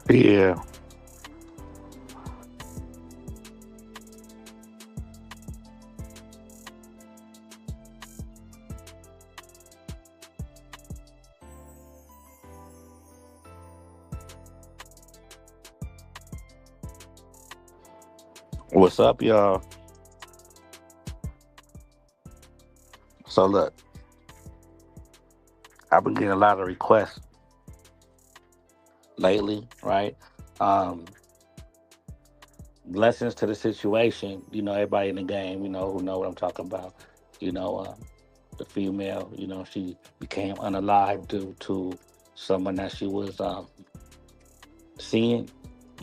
Yeah. What's up, y'all? So look, I've been getting a lot of requests lately, right? Um, Lessons to the situation. Everybody in the game, who know what I'm talking about. You know, the female, she became unalive due to someone that she was seeing.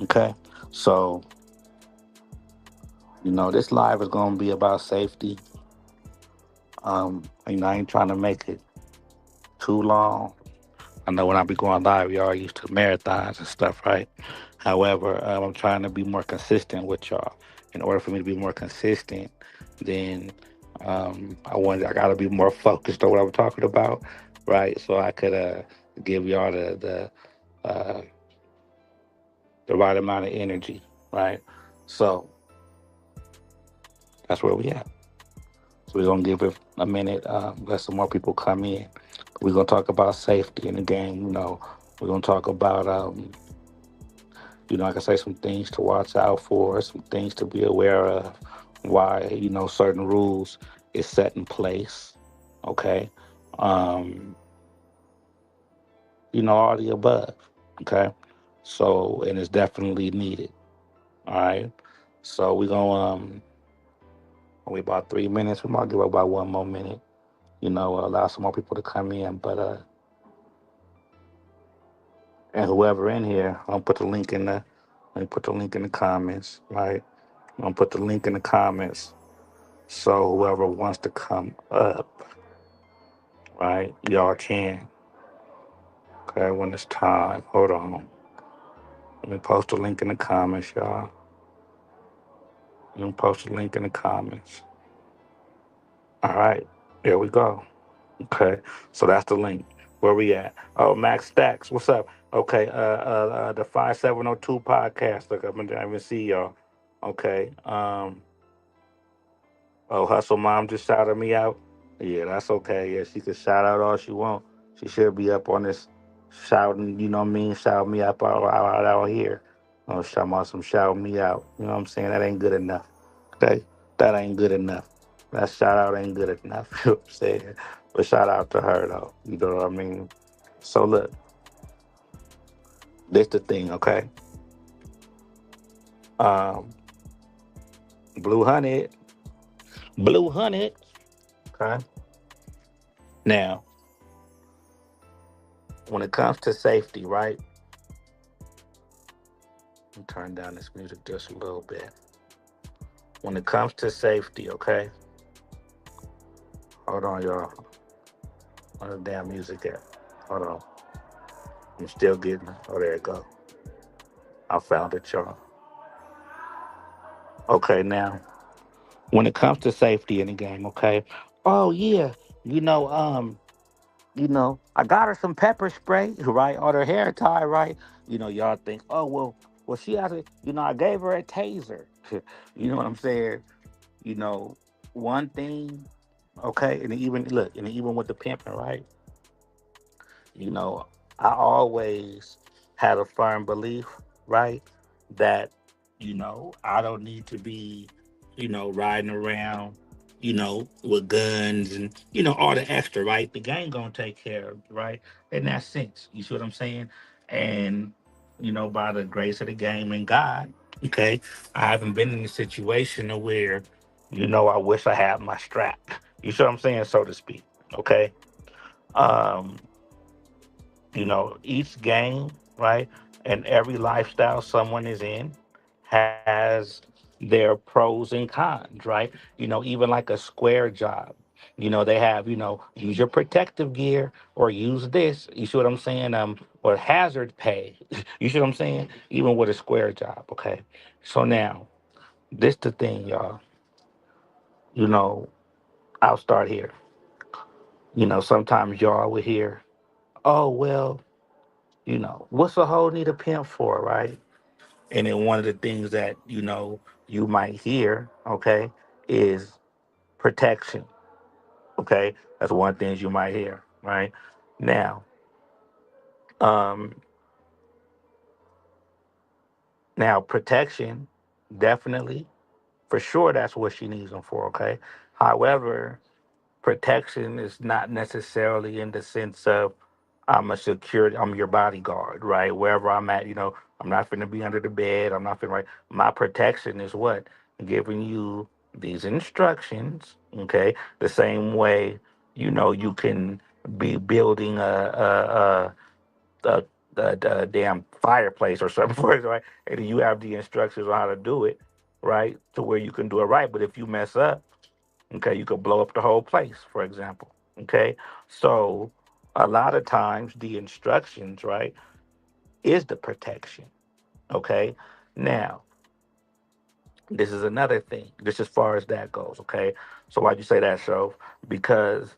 Okay, so this live is gonna be about safety. I ain't trying to make it too long. I know when I be going live, y'all used to marathons and stuff, right? However, I'm trying to be more consistent with y'all. In order for me to be more consistent, then I got to be more focused on what I'm talking about, right? So I could give y'all the right amount of energy, right? So that's where we at. So we're gonna give it a minute, let some more people come in. We're gonna talk about safety in the game. We're gonna talk about I can say some things to watch out for, some things to be aware of, why, certain rules is set in place. Okay. Um, all the above. Okay. So, and it's definitely needed. All right. So we're gonna we about 3 minutes. We might give about 1 more minute, allow some more people to come in. But and whoever in here, I'll put the link in the let me put the link in the comments, right? I'm gonna put the link in the comments. So whoever wants to come up, right, y'all can. Okay, when it's time. Hold on. Let me post a link in the comments, y'all. Let me post a link in the comments. All right, there we go. Okay, so that's the link. Where we at? Oh, Max Stacks, what's up? Okay, the 5702 podcast. Look, I didn't even see y'all. Okay, oh, Hustle Mom just shouted me out. Yeah, that's okay. Yeah, she can shout out all she want. She should be up on this shouting, what I mean? Shout me up out here. Oh, shout out some shout me out. You know what I'm saying? That ain't good enough. Okay? That ain't good enough. That shout out ain't good enough. You know what I'm saying? But shout out to her though. You know what I mean? So look, this the thing, okay? Um, Blue Honey. Blue Honey. Okay. Now, when it comes to safety, right? Let me turn down this music just a little bit. When it comes to safety, okay? Hold on, y'all. Where the damn music at? Hold on. I'm still getting it. Oh, there it go. I found it, y'all. Okay, now, when it comes to safety in the game, okay? Oh yeah, you know, um, I got her some pepper spray, right? Or her hair tie, right? Y'all think, oh well, she has a, I gave her a taser. You know what I'm saying? You know, one thing, okay, and even look, and even with the pimping, right? You know, I always had a firm belief, right, that I don't need to be, riding around, with guns and all the extra, right? The game gonna take care of, it, right? In that sense, you see what I'm saying? And by the grace of the game and God, okay, I haven't been in a situation where, I wish I had my strap. You see what I'm saying, so to speak. Okay. Um, each game, right, and every lifestyle someone is in has their pros and cons, right? Even like a square job, they have, use your protective gear or use this. You see what I'm saying? Or hazard pay. You see what I'm saying? Even with a square job, okay? So now, this the thing, y'all. You know, I'll start here. Sometimes y'all will hear, oh, well, What's a hoe need a pimp for, right? And then one of the things that, you might hear, okay, is protection. Okay. That's one of the things you might hear, right? Now, um, now protection, definitely, for sure that's what she needs them for, okay? However, protection is not necessarily in the sense of I'm your bodyguard, right? Wherever I'm at, I'm not finna be under the bed. I'm not finna, right? My protection is what? Giving you these instructions, okay? The same way, you can be building a, a damn fireplace or something for it, right? And you have the instructions on how to do it, right? To where you can do it right. But if you mess up, okay, you could blow up the whole place, for example. Okay. So a lot of times the instructions, right, is the protection. Okay. Now, this is another thing, just as far as that goes. Okay. So why'd you say that, show? Because,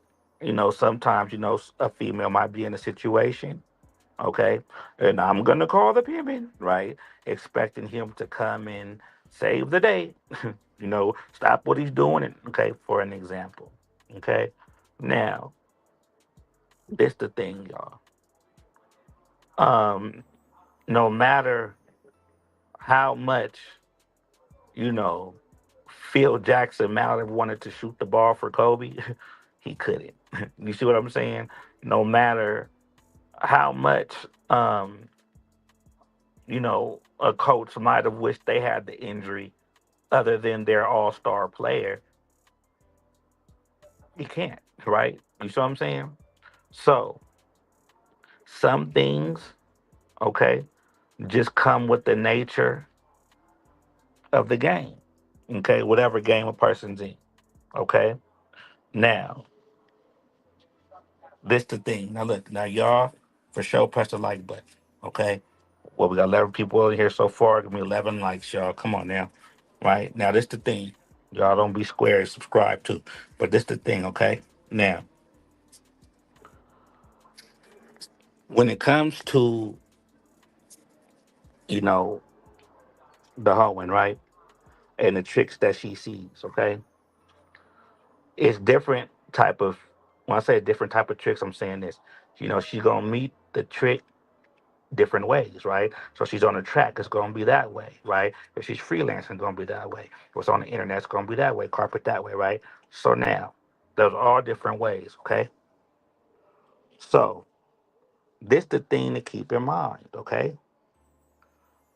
sometimes, a female might be in a situation, okay, and I'm gonna call the pimpin', right? Expecting him to come and save the day, stop what he's doing, and okay, for an example, okay. Now, this the thing, y'all. Um, no matter how much you know Phil Jackson Mallett wanted to shoot the ball for Kobe, he couldn't. You see what I'm saying? No matter how much um a coach might have wished they had the injury other than their all-star player, he can't, right? You see what I'm saying? So some things, okay, just come with the nature of the game. Okay, whatever game a person's in. Okay. Now, this the thing. Now look, now y'all for sure press the like button. Okay. Well, we got 11 people in here so far. Give me 11 likes, y'all. Come on now. Right? Now, this the thing. Y'all don't be square, subscribe too. But this the thing, okay? Now, when it comes to, you know, the hoeing, right? And the tricks that she sees, okay? It's different type of, when I say a different type of tricks, I'm saying this. She's gonna meet the trick different ways, right? So she's on a track, it's gonna be that way, right? If she's freelancing, it's gonna be that way. If it's on the internet, it's gonna be that way, carpet that way, right? So now, those are all different ways, okay? So this the thing to keep in mind, okay?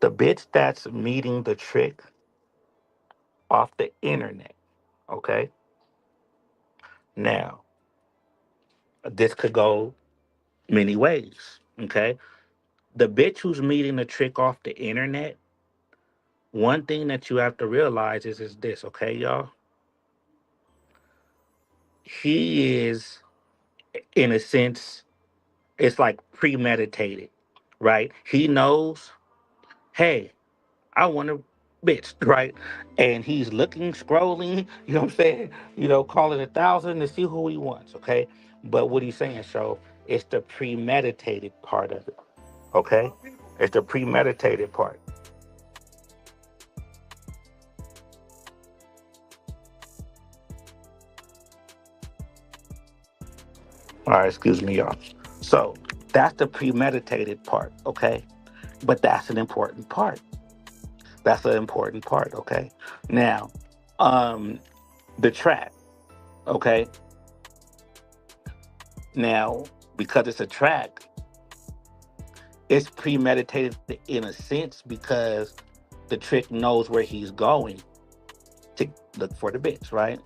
The bitch that's meeting the trick off the internet, okay? Now, this could go many ways, okay? The bitch who's meeting the trick off the internet, one thing that you have to realize is this, okay, y'all? He is, in a sense, it's like premeditated, right? He knows, hey, I want to bitch, right? And he's looking, scrolling, you know what I'm saying? Calling 1,000 to see who he wants, okay? But what he's saying, so it's the premeditated part of it, okay? It's the premeditated part. All right, excuse me, y'all. So that's the premeditated part, okay? But that's an important part. That's an important part, okay? Now, um, the trap, okay? Now, because it's a track, it's premeditated in a sense because the trick knows where he's going to look for the bitch, right?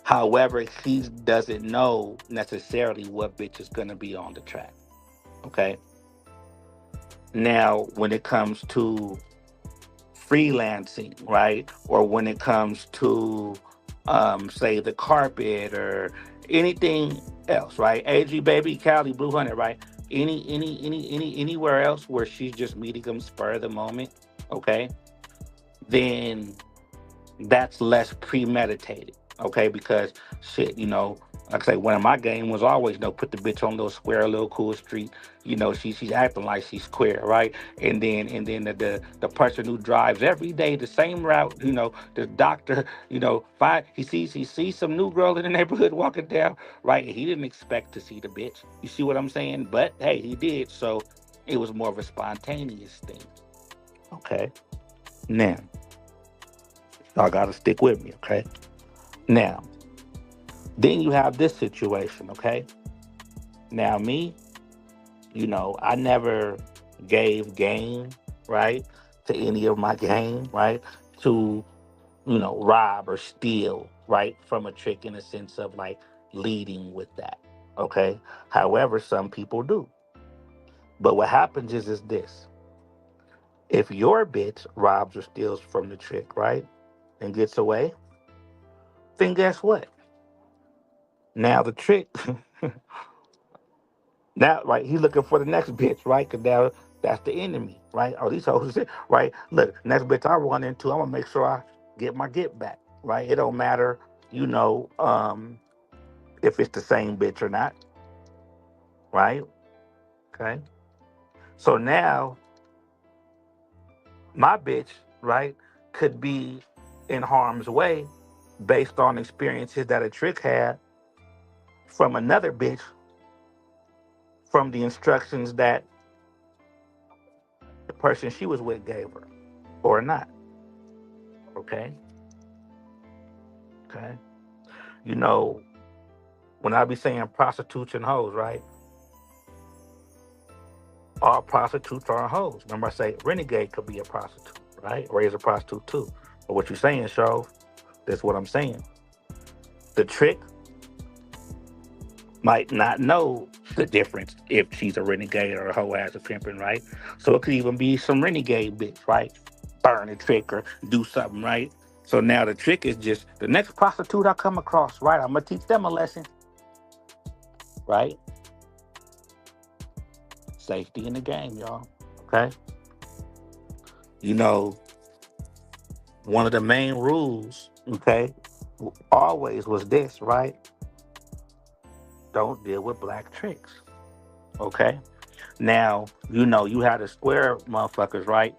However, he doesn't know necessarily what bitch is going to be on the track, okay? Now, when it comes to freelancing, right? Or when it comes to, say, the carpet or anything else, right? AG Baby, Cali, Blue Hunter, right? Anywhere else where she's just meeting them spur of the moment, okay? Then that's less premeditated, okay? Because shit, Like I say, one of my game was always, put the bitch on little square, little cool street. She's acting like she's queer, right? And then the person who drives every day the same route, the doctor, he sees some new girl in the neighborhood walking down, right? He didn't expect to see the bitch. You see what I'm saying? But hey, he did. So it was more of a spontaneous thing. Okay. Now, y'all gotta stick with me, okay? Now, then you have this situation, okay? Now me, I never gave game, right, to any of my game, right, to, rob or steal, right, from a trick in a sense of like leading with that. Okay. However, some people do. But what happens is this. If your bitch robs or steals from the trick, right, and gets away, then guess what? Now the trick Now, right, he's looking for the next bitch, right? Because now that's the enemy, right? Or these hoes, right? Look, next bitch I run into, I'm gonna make sure I get my get back, right? It don't matter, you know, if it's the same bitch or not, right? Okay. So now my bitch, right, could be in harm's way based on experiences that a trick had from another bitch from the instructions that the person she was with gave her or not. Okay. Okay. You know, when I be saying prostitutes and hoes, right? All prostitutes are hoes. Remember I say renegade could be a prostitute, right? Or is a prostitute too. But what you're saying, show, that's what I'm saying. The trick might not know the difference if she's a renegade or a hoe as a pimping, right? So it could even be some renegade bitch, right? Burn a trick or do something, right? So now the trick is just the next prostitute I come across, right? I'm gonna teach them a lesson, right? Safety in the game, y'all. Okay. You know, one of the main rules, okay, always was this, right? Don't deal with black tricks. Okay. Now, you had the square motherfuckers, right?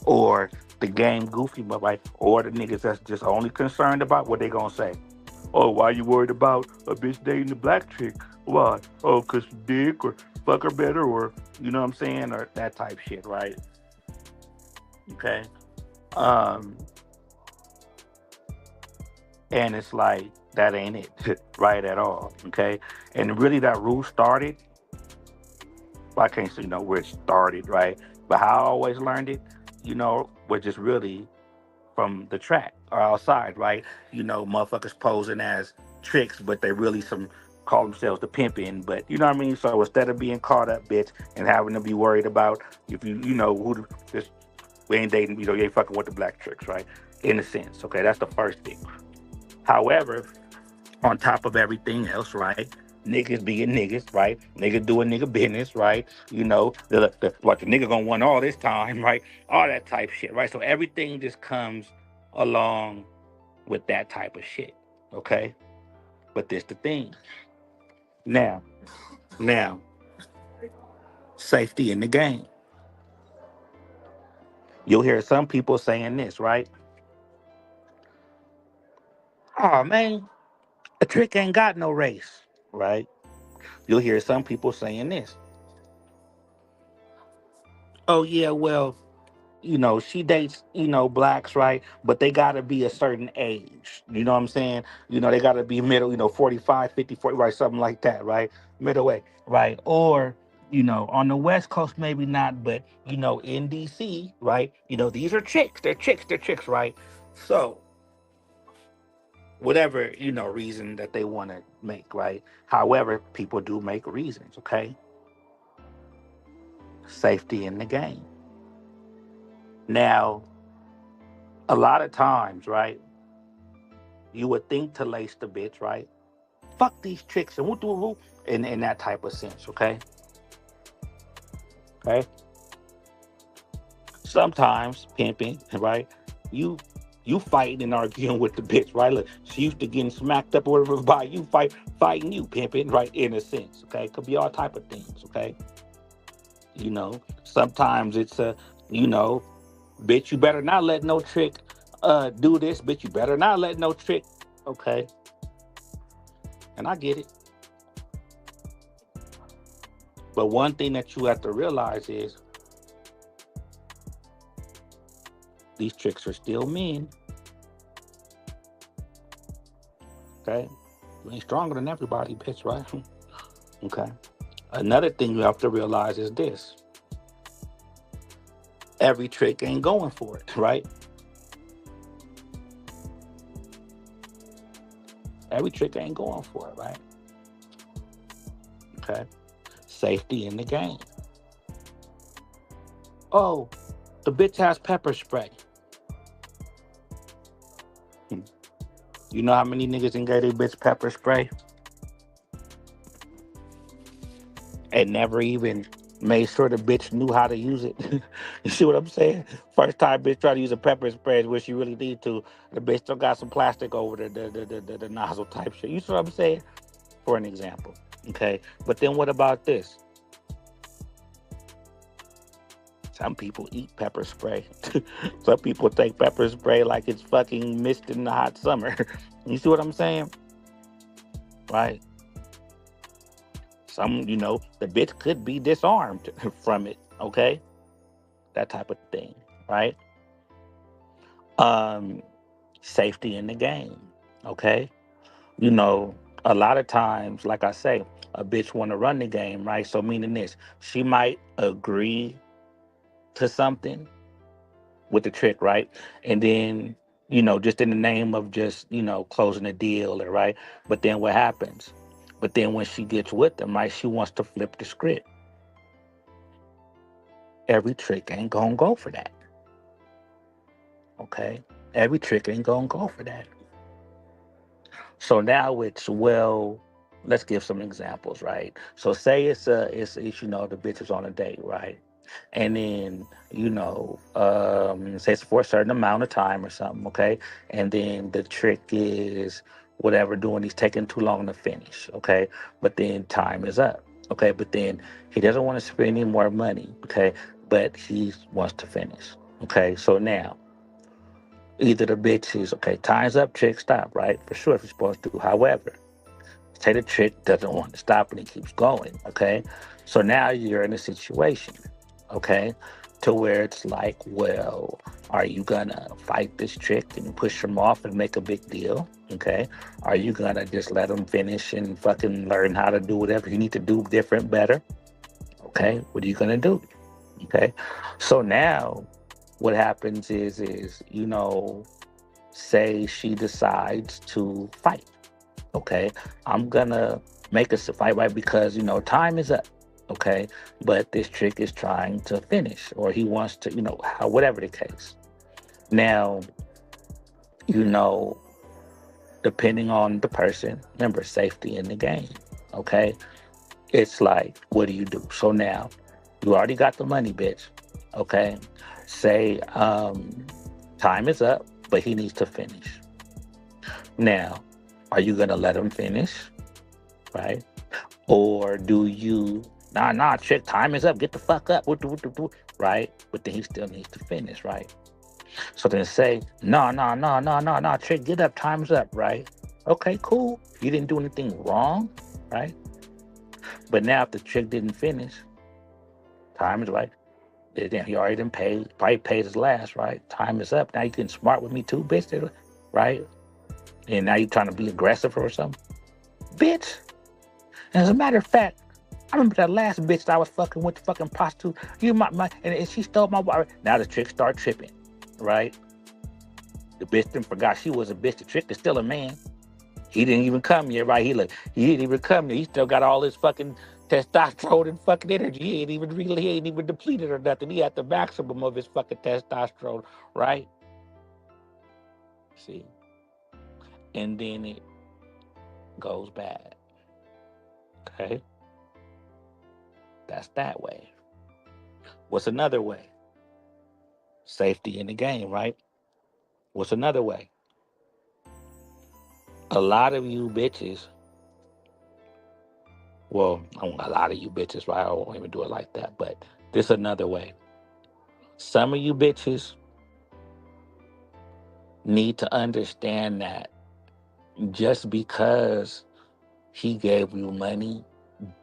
Or the game goofy, right? Or the niggas that's just only concerned about what they gonna say. Oh, why you worried about a bitch dating a black chick? Why? Oh, cause dick or fuck her better or you know what I'm saying? Or that type shit, right? Okay. Um, and it's like that ain't it, right at all. Okay. And really that rule started, well, I can't say where it started, right? But how I always learned it, was just really from the track or outside, right? Motherfuckers posing as tricks, but they really some call themselves the pimping. But you know what I mean? So instead of being caught up, bitch, and having to be worried about if this we ain't dating, you ain't fucking with the black tricks, right? In a sense, okay, that's the first thing. However, on top of everything else, right? Niggas being niggas, right? Niggas doing nigga business, right? What the nigga gonna want all this time, right? All that type shit, right? So everything just comes along with that type of shit, okay? But this the thing. Now, now, safety in the game. You'll hear some people saying this, right? Oh man, a trick ain't got no race, right? You'll hear some people saying this. Oh yeah, well, she dates, blacks, right? But they got to be a certain age. You know what I'm saying? They got to be middle, 45, 50, 40, right? Something like that, right? Middle way, right? Or, on the West Coast, maybe not, but, in DC, right? These are chicks. They're chicks, right? So, whatever, reason that they want to make, right? However, people do make reasons, okay? Safety in the game. Now, a lot of times, right? You would think to lace the bitch, right? Fuck these tricks and whoop, whoop, whoop, in that type of sense, okay? Okay. Sometimes pimping, right? You You fighting and arguing with the bitch, right? Look, she used to getting smacked up or whatever by you, fighting you, pimping, right? In a sense, okay? Could be all type of things, okay? Sometimes it's bitch, you better not let no trick do this, bitch, you better not let no trick, okay? And I get it. But one thing that you have to realize is these tricks are still men, okay? You ain't stronger than everybody, bitch, right? Okay. Another thing you have to realize is this. Every trick ain't going for it, right? Every trick ain't going for it, right? Okay. Safety in the game. Oh, the bitch has pepper spray. Hmm. You know how many niggas in gave their bitch pepper spray and never even made sure the bitch knew how to use it? You see what I'm saying? First time bitch try to use a pepper spray is where she really need to. The bitch still got some plastic over the nozzle type shit. You see what I'm saying? For an example. Okay. But then what about this? Some people eat pepper spray. Some people take pepper spray like it's fucking mist in the hot summer. You see what I'm saying? Right? The bitch could be disarmed from it. Okay? That type of thing. Right? Um, Safety in the game. Okay? You know, a lot of times, like I say, a bitch want to run the game, right? So meaning this, she might agree to something with the trick, right? And then, just in the name of just, closing a deal, or right? But then what happens? But then when she gets with them, right, she wants to flip the script. Every trick ain't gonna go for that. Okay? Every trick ain't gonna go for that. So now let's give some examples, right? So say it's the bitch is on a date, right? And then say it's for a certain amount of time or something, okay? And then the trick is whatever doing, he's taking too long to finish, okay? But then time is up, okay? But then he doesn't want to spend any more money, okay? But he wants to finish, okay? So now either the bitch is okay, time's up, trick, stop, right? For sure, if you're supposed to. However, say the trick doesn't want to stop and it keeps going, okay? So now you're in a situation, okay, to where it's like, well, are you gonna fight this trick and push him off and make a big deal, okay? Are you gonna just let him finish and fucking learn how to do whatever you need to do different, better, okay? What are you gonna do, okay? So now what happens is say she decides to fight. Okay, I'm gonna make us a fight, right? Because time is up. Okay, but this trick is trying to finish, or he wants to, whatever the case. Now, you know, depending on the person, remember safety in the game. Okay, it's like, what do you do? So now, you already got the money, bitch. Okay, say time is up, but he needs to finish. Now, are you gonna let him finish? Right? Or do you, nah, chick, time is up, get the fuck up, right? But then he still needs to finish, right? So then say, no, chick, get up, time's up, right? Okay, cool. You didn't do anything wrong, right? But now if the chick didn't finish, time is right. Then he already didn't pay, probably paid his last, right? Time is up. Now you getting smart with me too, bitch, right? And now you trying to be aggressive or something. Bitch. And as a matter of fact, I remember that last bitch that I was fucking with, the fucking prostitute. You and she stole my wallet. Now the trick start tripping, right? The bitch then forgot she was a bitch. The trick is still a man. He didn't even come here, right? He didn't even come here. He still got all his fucking testosterone and fucking energy. He ain't even depleted or nothing. He had the maximum of his fucking testosterone, right? See, and then it goes bad. Okay, that's that way. What's another way? Safety in the game, right? What's another way? A lot of you bitches, well, a lot of you bitches, right? I won't even do it like that, but this another way. Some of you bitches need to understand that just because he gave you money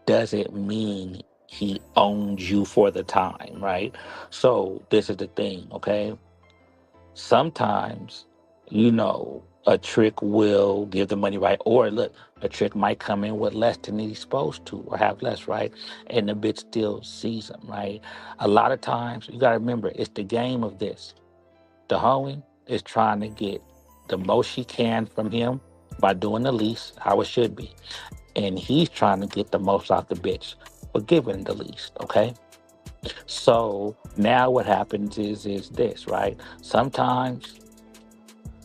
doesn't mean he owns you for the time, right? So this is the thing, okay? Sometimes, a trick will give the money, right? Or look, a trick might come in with less than he's supposed to or have less, right? And the bitch still sees him, right? A lot of times, you got to remember, it's the game of this. The hoeing is trying to get the most she can from him by doing the least, how it should be. And he's trying to get the most out the bitch for giving the least, okay? So now what happens is this, right? Sometimes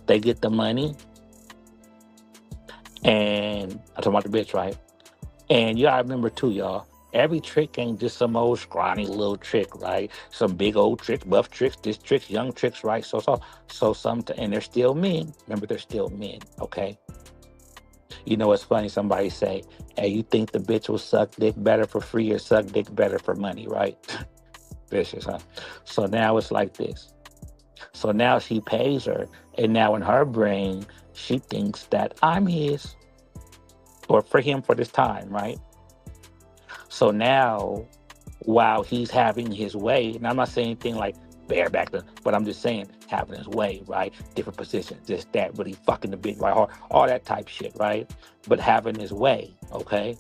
they get the money, and I'm talking about the bitch, right? And you gotta remember too, y'all. Every trick ain't just some old scrawny little trick, right? Some big old tricks, buff tricks, this tricks, young tricks, right? So some, and they're still men. Remember, they're still men, okay? You know, it's funny. Somebody say, "Hey, you think the bitch will suck dick better for free or suck dick better for money?" Right? Vicious, huh? So now it's like this. So now she pays her, and now in her brain, she thinks that I'm his or for him for this time, right? So now, while he's having his way, and I'm not saying anything like bareback, but I'm just saying having his way, right? Different positions, this, that, really fucking the big right, all that type shit, right? But having his way, okay?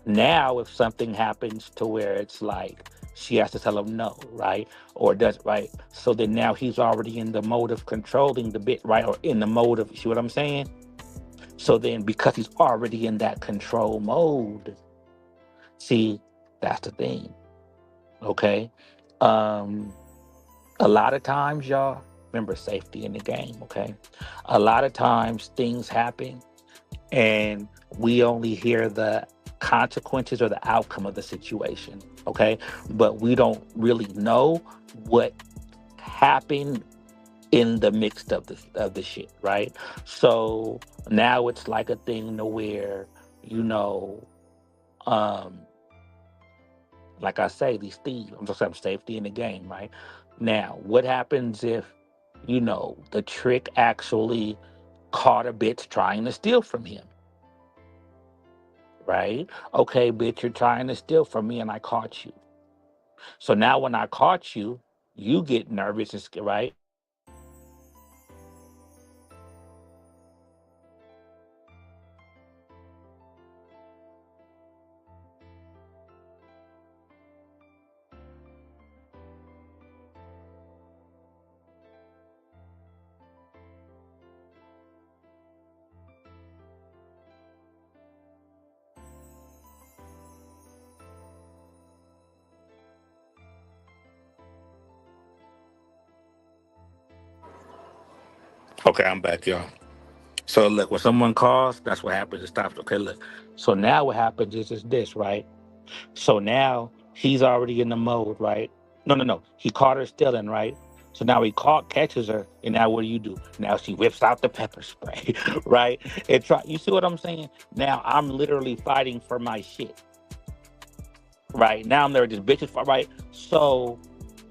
Now, if something happens to where it's like she has to tell him no, right? Or does, right? So then now he's already in the mode of controlling the bit, right? Or in the mode of, see what I'm saying? So then because he's already in that control mode, see, that's the thing, okay? Um, a lot of times, y'all, remember safety in the game, okay? A lot of times things happen and we only hear the consequences or the outcome of the situation, okay? But we don't really know what happened in the mix of the shit, right? So now it's like a thing to where, you know, um, like I say, these thieves, I'm just saying safety in the game, right? Now, what happens if, the trick actually caught a bitch trying to steal from him? Right? Okay, bitch, you're trying to steal from me and I caught you. So now when I caught you, you get nervous and scared, right? Okay, I'm back, y'all. So look, when someone calls, that's what happens. It stops. Okay, look. So now what happens is this, right? So now he's already in the mode, right? No, no, no. He caught her stealing, right? So now he catches her, and now what do? Now she whips out the pepper spray, right? And try. You see what I'm saying? Now I'm literally fighting for my shit, right? Now I'm there, just bitches, right? So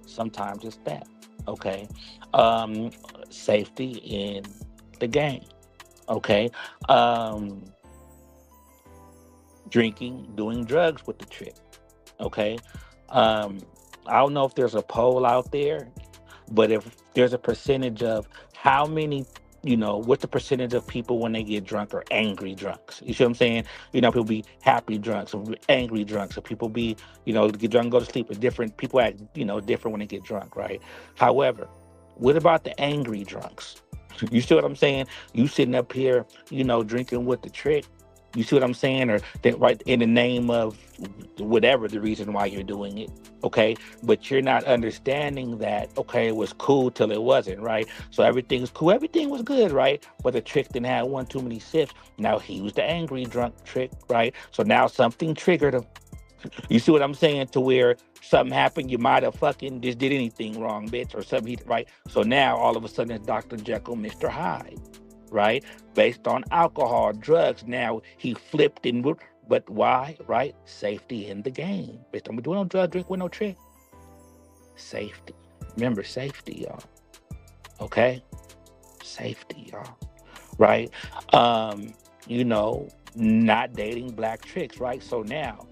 sometimes it's that, okay? Um, Safety in the game, okay? Um, Drinking, doing drugs with the trick, okay? Um, I don't know if there's a poll out there, but if there's a percentage of how many, what's the percentage of people when they get drunk are angry drunks? You see what I'm saying? People be happy drunks or angry drunks, or people be, get drunk and go to sleep. And different people act, different when they get drunk, right? However, what about the angry drunks? You see what I'm saying? You sitting up here, drinking with the trick. You see what I'm saying? Or that right in the name of whatever the reason why you're doing it. Okay. But you're not understanding that, okay, it was cool till it wasn't, right? So everything's cool. Everything was good, right? But the trick didn't have one too many sips. Now he was the angry drunk trick, right? So now something triggered him. You see what I'm saying? To where Something happened, you might have fucking just did anything wrong, bitch, or something, right? So now all of a sudden it's Dr. Jekyll, Mr. Hyde, right? Based on alcohol, drugs. Now he flipped and but why, right? Safety in the game. Bitch, don't be doing no drug, drink with no trick. Safety. Remember, safety, y'all. Okay? Safety, y'all. Right? Um, you know, not dating black tricks, right? So now,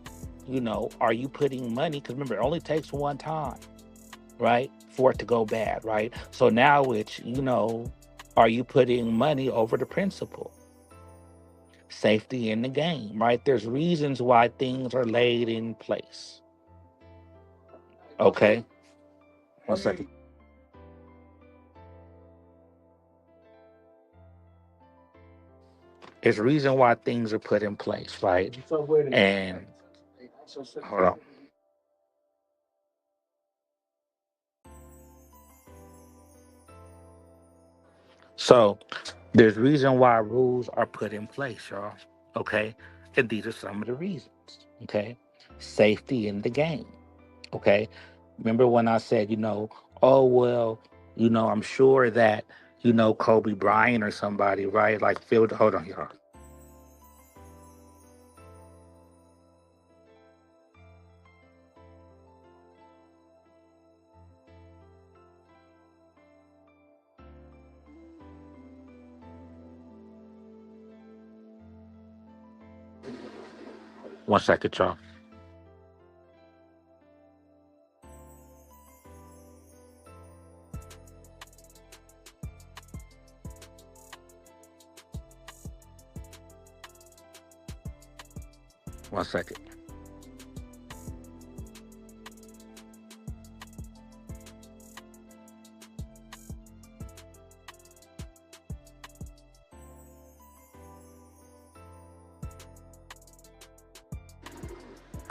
are you putting money? Because remember, it only takes one time, right, for it to go bad, right? So now it's, are you putting money over the principle? Safety in the game, right? There's reasons why things are laid in place. Okay? One second. There's a reason why things are put in place, right? And hold on. So there's reason why rules are put in place, y'all. Okay? And these are some of the reasons. Okay? Safety in the game. Okay? Remember when I said, oh well, I'm sure that, Kobe Bryant or somebody, right? Like Phil, hold on, y'all. One second, y'all. One second.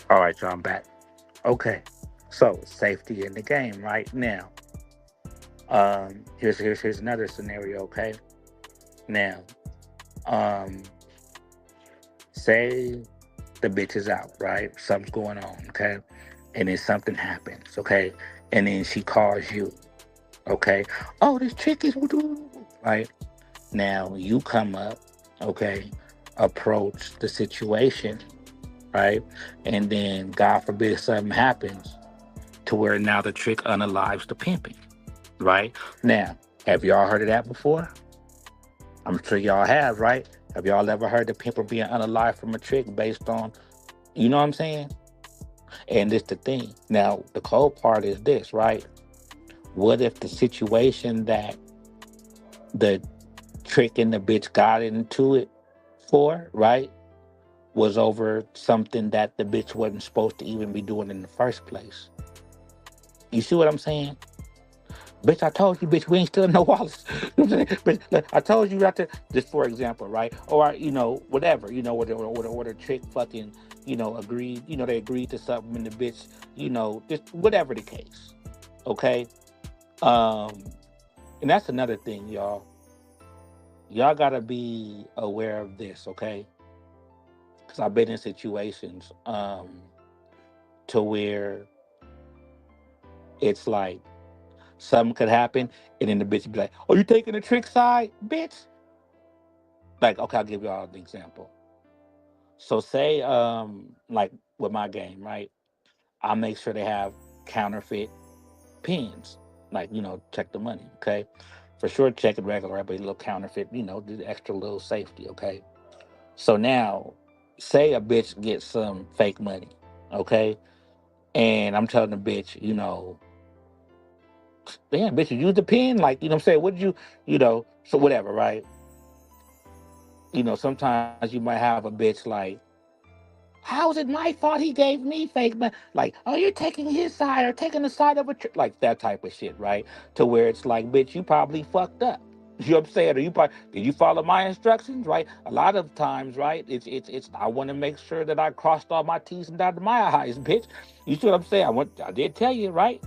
All right, y'all, I'm back. Okay. So safety in the game right now. Here's another scenario, okay? Now, um, say the bitch is out, right? Something's going on, okay? And then something happens, okay? And then she calls you, okay? Oh, this chick is right. Now you come up, okay? Approach the situation, right? And then God forbid something happens to where now the trick unalives the pimping, right? Now, have y'all heard of that before? I'm sure y'all have, right? Have y'all ever heard the pimper being unalive from a trick based on, you know what I'm saying? And this the thing. Now, the cold part is this, right? What if the situation that the trick and the bitch got into it for, right, was over something that the bitch wasn't supposed to even be doing in the first place? You see what I'm saying? Bitch, I told you, bitch, we ain't stealing no wallets. You know what I'm saying? Bitch, look, I told you not to, just for example, right? Or, whatever, or the trick fucking, agreed, they agreed to something and the bitch, just whatever the case. Okay? Um, and that's another thing, y'all. Y'all gotta be aware of this, okay? Because I've been in situations to where it's like something could happen and then the bitch be like, oh, you taking the trick side, bitch? Like, okay, I'll give y'all an example. So say, like with my game, right? I make sure they have counterfeit pins. Like, check the money, okay? For sure, check it regular, right? But a little counterfeit, do the extra little safety, okay? So now, say a bitch gets some fake money, okay? And I'm telling the bitch, damn, bitch, you use the pin? Like, what I'm saying? What did so whatever, right? Sometimes you might have a bitch like, how is it my fault he gave me fake money? Like, oh, you're taking his side or taking the side of like that type of shit, right? To where it's like, bitch, you probably fucked up. You know what I'm saying? Or you probably did you follow my instructions, right? A lot of times, right? It's I want to make sure that I crossed all my T's and dotted my I's, bitch. You see what I'm saying? I did tell you, right?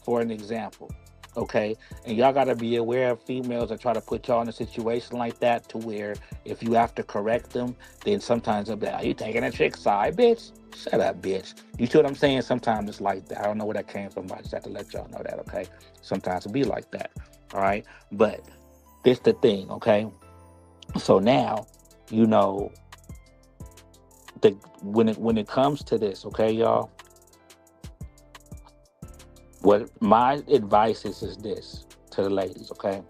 For an example. Okay, and y'all gotta be aware of females that try to put y'all in a situation like that, to where if you have to correct them, then sometimes they'll be like, "Are you taking a chick side, bitch? Shut up, bitch." You see what I'm saying? Sometimes it's like that. I don't know where that came from, but I just have to let y'all know that. Okay, sometimes it be like that. All right, but this the thing. Okay, so now, you know, the when it comes to this, okay, y'all, what my advice is this to the ladies. Okay,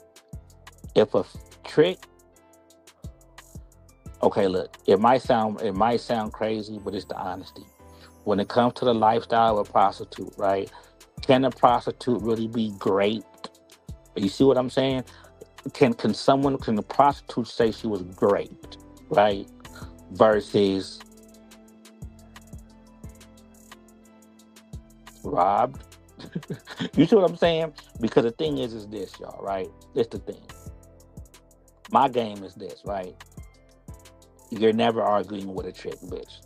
if a trick, okay, look, it might sound crazy, but it's the honesty. When it comes to the lifestyle of a prostitute, right? Can a prostitute really be great? You see what I'm saying? Can a prostitute say she was great, right? Versus robbed. You see what I'm saying? Because the thing is this, y'all, right? It's the thing. My game is this, right? You're never arguing with a chick, bitch,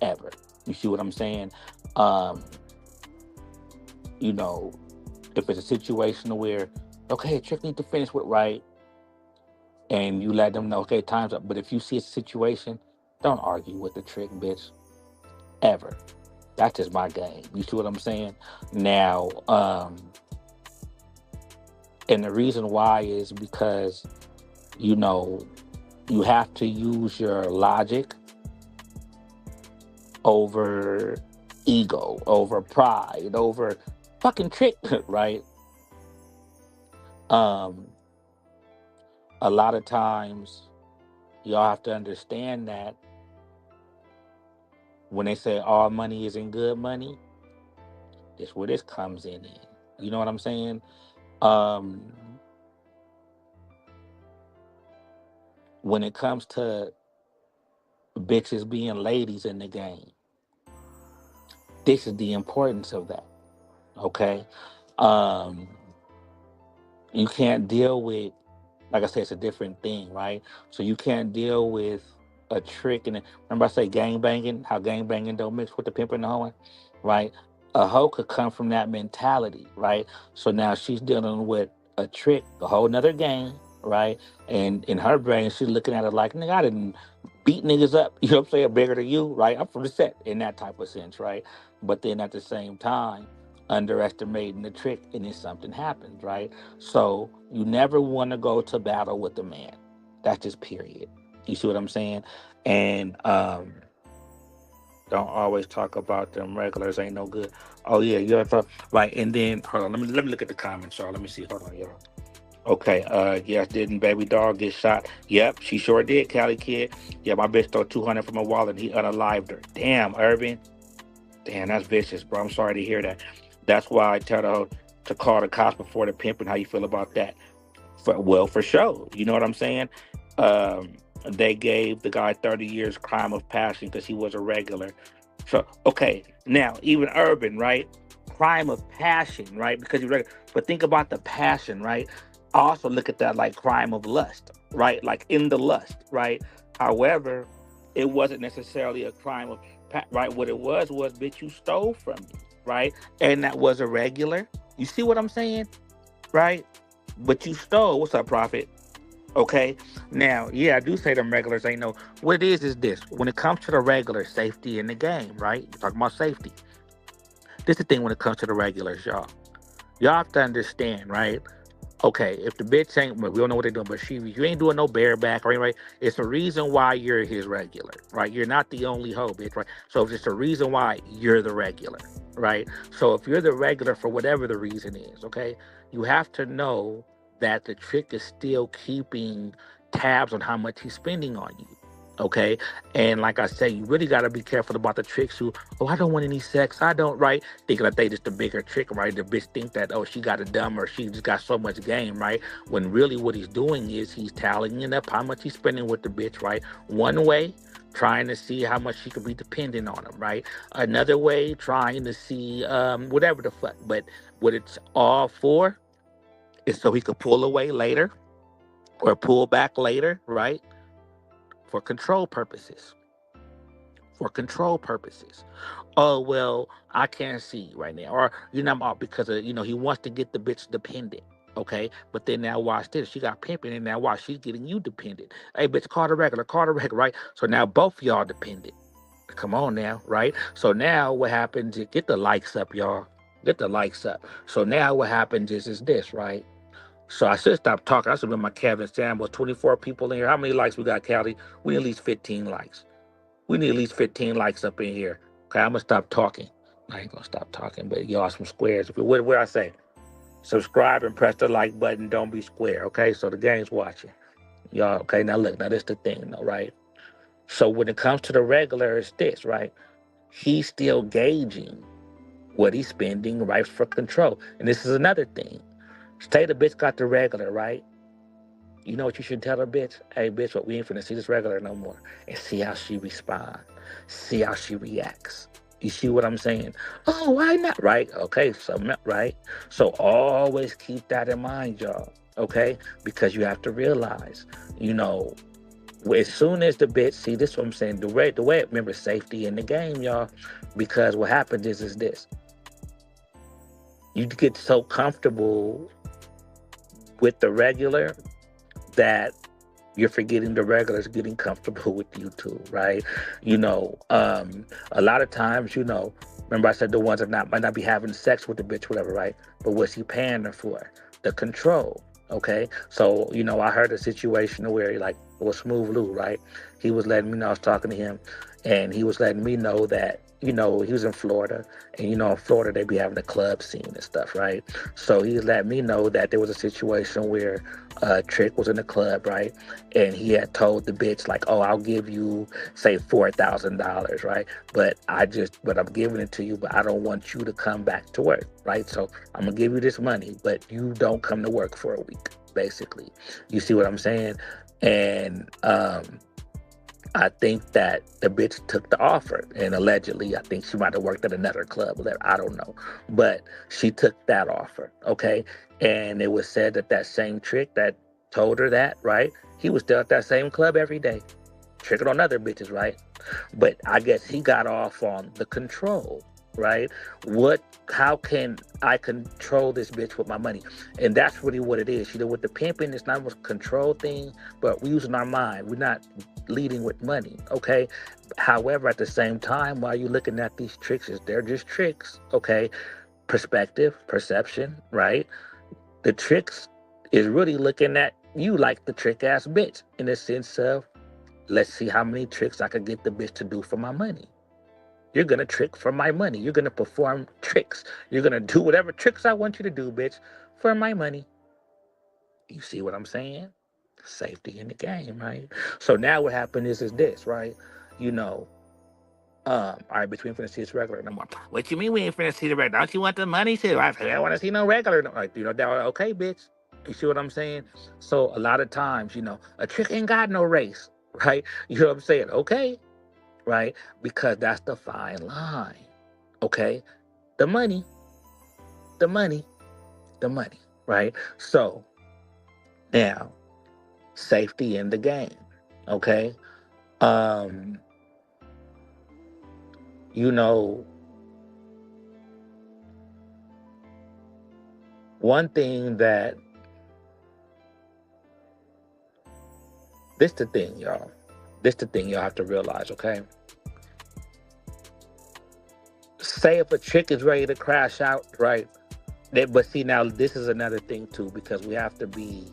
ever. You see what I'm saying? Um, you know, if it's a situation where, okay, a chick need to finish with right, and you let them know, okay, time's up. But if you see a situation, don't argue with the trick, bitch, ever. That's just my game. You see what I'm saying? Now, and the reason why is because, you know, you have to use your logic over ego, over pride, over fucking trick, right? Um, a lot of times y'all have to understand that when they say all money isn't good money, that's where this comes in. You know what I'm saying? Um, when it comes to bitches being ladies in the game, this is the importance of that. Okay. Um, you can't deal with, like I said, it's a different thing, right? So you can't deal with a trick. And remember, I say gang banging, how gang banging don't mix with the pimping and the hoeing, right? A hoe could come from that mentality, right? So now she's dealing with a trick, a whole nother game, right? And in her brain, she's looking at it like, nigga, I didn't beat niggas up, you know what I'm saying, bigger than you, right? I'm from the set in that type of sense, right? But then at the same time, underestimating the trick, and then something happens, right? So you never want to go to battle with a man. That's just period. You see what I'm saying? And don't always talk about them regulars ain't no good. Oh yeah, you're right. And then hold on, let me look at the comments, y'all. Let me see. Hold on, y'all. Okay, yes, didn't baby dog get shot? Yep, she sure did, Cali kid. Yeah, my bitch stole 200 from her wallet and he unalived her. Damn, Urban. Damn, that's vicious, bro. I'm sorry to hear that. That's why I tell her to call the cops before the pimping. How you feel about that? Well, for sure. You know what I'm saying? Um, they gave the guy 30 years crime of passion because he was a regular. So, okay, now even Urban, right? Crime of passion, right? Because you're regular. But think about the passion, right? Also look at that like crime of lust, right? Like in the lust, right? However, it wasn't necessarily a crime of right. What it was bitch, you stole from me, right? And that was a regular. You see what I'm saying, right? But you stole. What's up, Prophet? Okay. Now, yeah, I do say them regulars ain't no. What it is this. When it comes to the regular safety in the game, right? You're talking about safety. This is the thing when it comes to the regulars, y'all. Y'all have to understand, right? Okay, if the bitch ain't, well, we don't know what they're doing, but you ain't doing no bareback or anything, right? It's a reason why you're his regular, right? You're not the only hoe, bitch, right? So it's a reason why you're the regular, right? So if you're the regular for whatever the reason is, okay, you have to know that the trick is still keeping tabs on how much he's spending on you. Okay. And like I say, you really got to be careful about the tricks who, oh, I don't want any sex. I don't, right? Thinking that they just the bigger trick, right? The bitch think that, oh, she got a dumb or she just got so much game, right? When really what he's doing is he's tallying up how much he's spending with the bitch, right? One way, trying to see how much she could be dependent on him, right? Another way, trying to see whatever the fuck. But what it's all for is so he could pull away later or pull back later, right? For control purposes. for control purposes. Oh, well, I can't see right now. Or, I'm out because of, he wants to get the bitch dependent. Okay. But then now watch this. She got pimping and now watch she's getting you dependent. Hey, bitch, call the regular, right? So now both of y'all dependent. Come on now, right? So now what happens is get the likes up, y'all. Get the likes up. So now what happens is this, right? So I should stop talking. I should remember my Kevin Samuel, 24 people in here. How many likes we got, Callie? We need at least 15 likes. We need at least 15 likes up in here. Okay, I'm gonna stop talking. I ain't gonna stop talking, but y'all some squares. What I say? Subscribe and press the like button. Don't be square. Okay, so the game's watching. Y'all, okay, now look, now this the thing, though, right? So when it comes to the regular, it's this, right? He's still gauging what he's spending, right, for control. And this is another thing. Say the bitch got the regular, right? You know what you should tell her, bitch? Hey, bitch, what we ain't finna see this regular no more. And see how she responds. See how she reacts. You see what I'm saying? Oh, why not? Right? Okay, so right. So always keep that in mind, y'all. Okay? Because you have to realize, you know, as soon as the bitch, see this is what I'm saying. The way remember safety in the game, y'all. Because what happens is this. You get so comfortable with the regular that you're forgetting the regulars getting comfortable with you too, right? A lot of times, remember I said the ones that might not be having sex with the bitch, whatever, right? But what's he paying her for? The control. Okay. So, I heard a situation where like it was Smooth Lou, right? He was letting me know, I was talking to him, and he was letting me know that, he was in Florida, and in Florida they be having a club scene and stuff, right? So he let me know that there was a situation where Trick was in the club, right? And he had told the bitch like, "Oh, I'll give you say $4,000, right? But I'm giving it to you, but I don't want you to come back to work, right? So I'm gonna give you this money, but you don't come to work for a week, basically. You see what I'm saying? And I think that the bitch took the offer, and allegedly, I think she might have worked at another club. I don't know, but she took that offer, okay? And it was said that same Trick that told her that, right? He was still at that same club every day, tricking on other bitches, right? But I guess he got off on the control, right? How can I control this bitch with my money? And that's really what it is. With the pimping, it's not a control thing, but we're using our mind. We're not leading with money, okay? However, at the same time, while you're looking at these tricks, they're just tricks, okay? Perspective, perception, right? The tricks is really looking at you like the trick ass bitch in the sense of, let's see how many tricks I could get the bitch to do for my money. You're going to trick for my money. You're going to perform tricks. You're going to do whatever tricks I want you to do, bitch, for my money. You see what I'm saying? Safety in the game, right? So now what happened is this, right? All right, bitch, we ain't finna see this regular no more. What you mean we ain't finna see the regular? Don't you want the money too? I don't want to see no regular. Like, that, okay, bitch. You see what I'm saying? So a lot of times, a trick ain't got no race, right? You know what I'm saying? Okay, right? Because that's the fine line. Okay? The money, the money, the money, right? So now, safety in the game. Okay? Um, one thing that this the thing, y'all. This the thing y'all have to realize, okay? Say if a chick is ready to crash out, right? But see, now this is another thing too, because we have to be,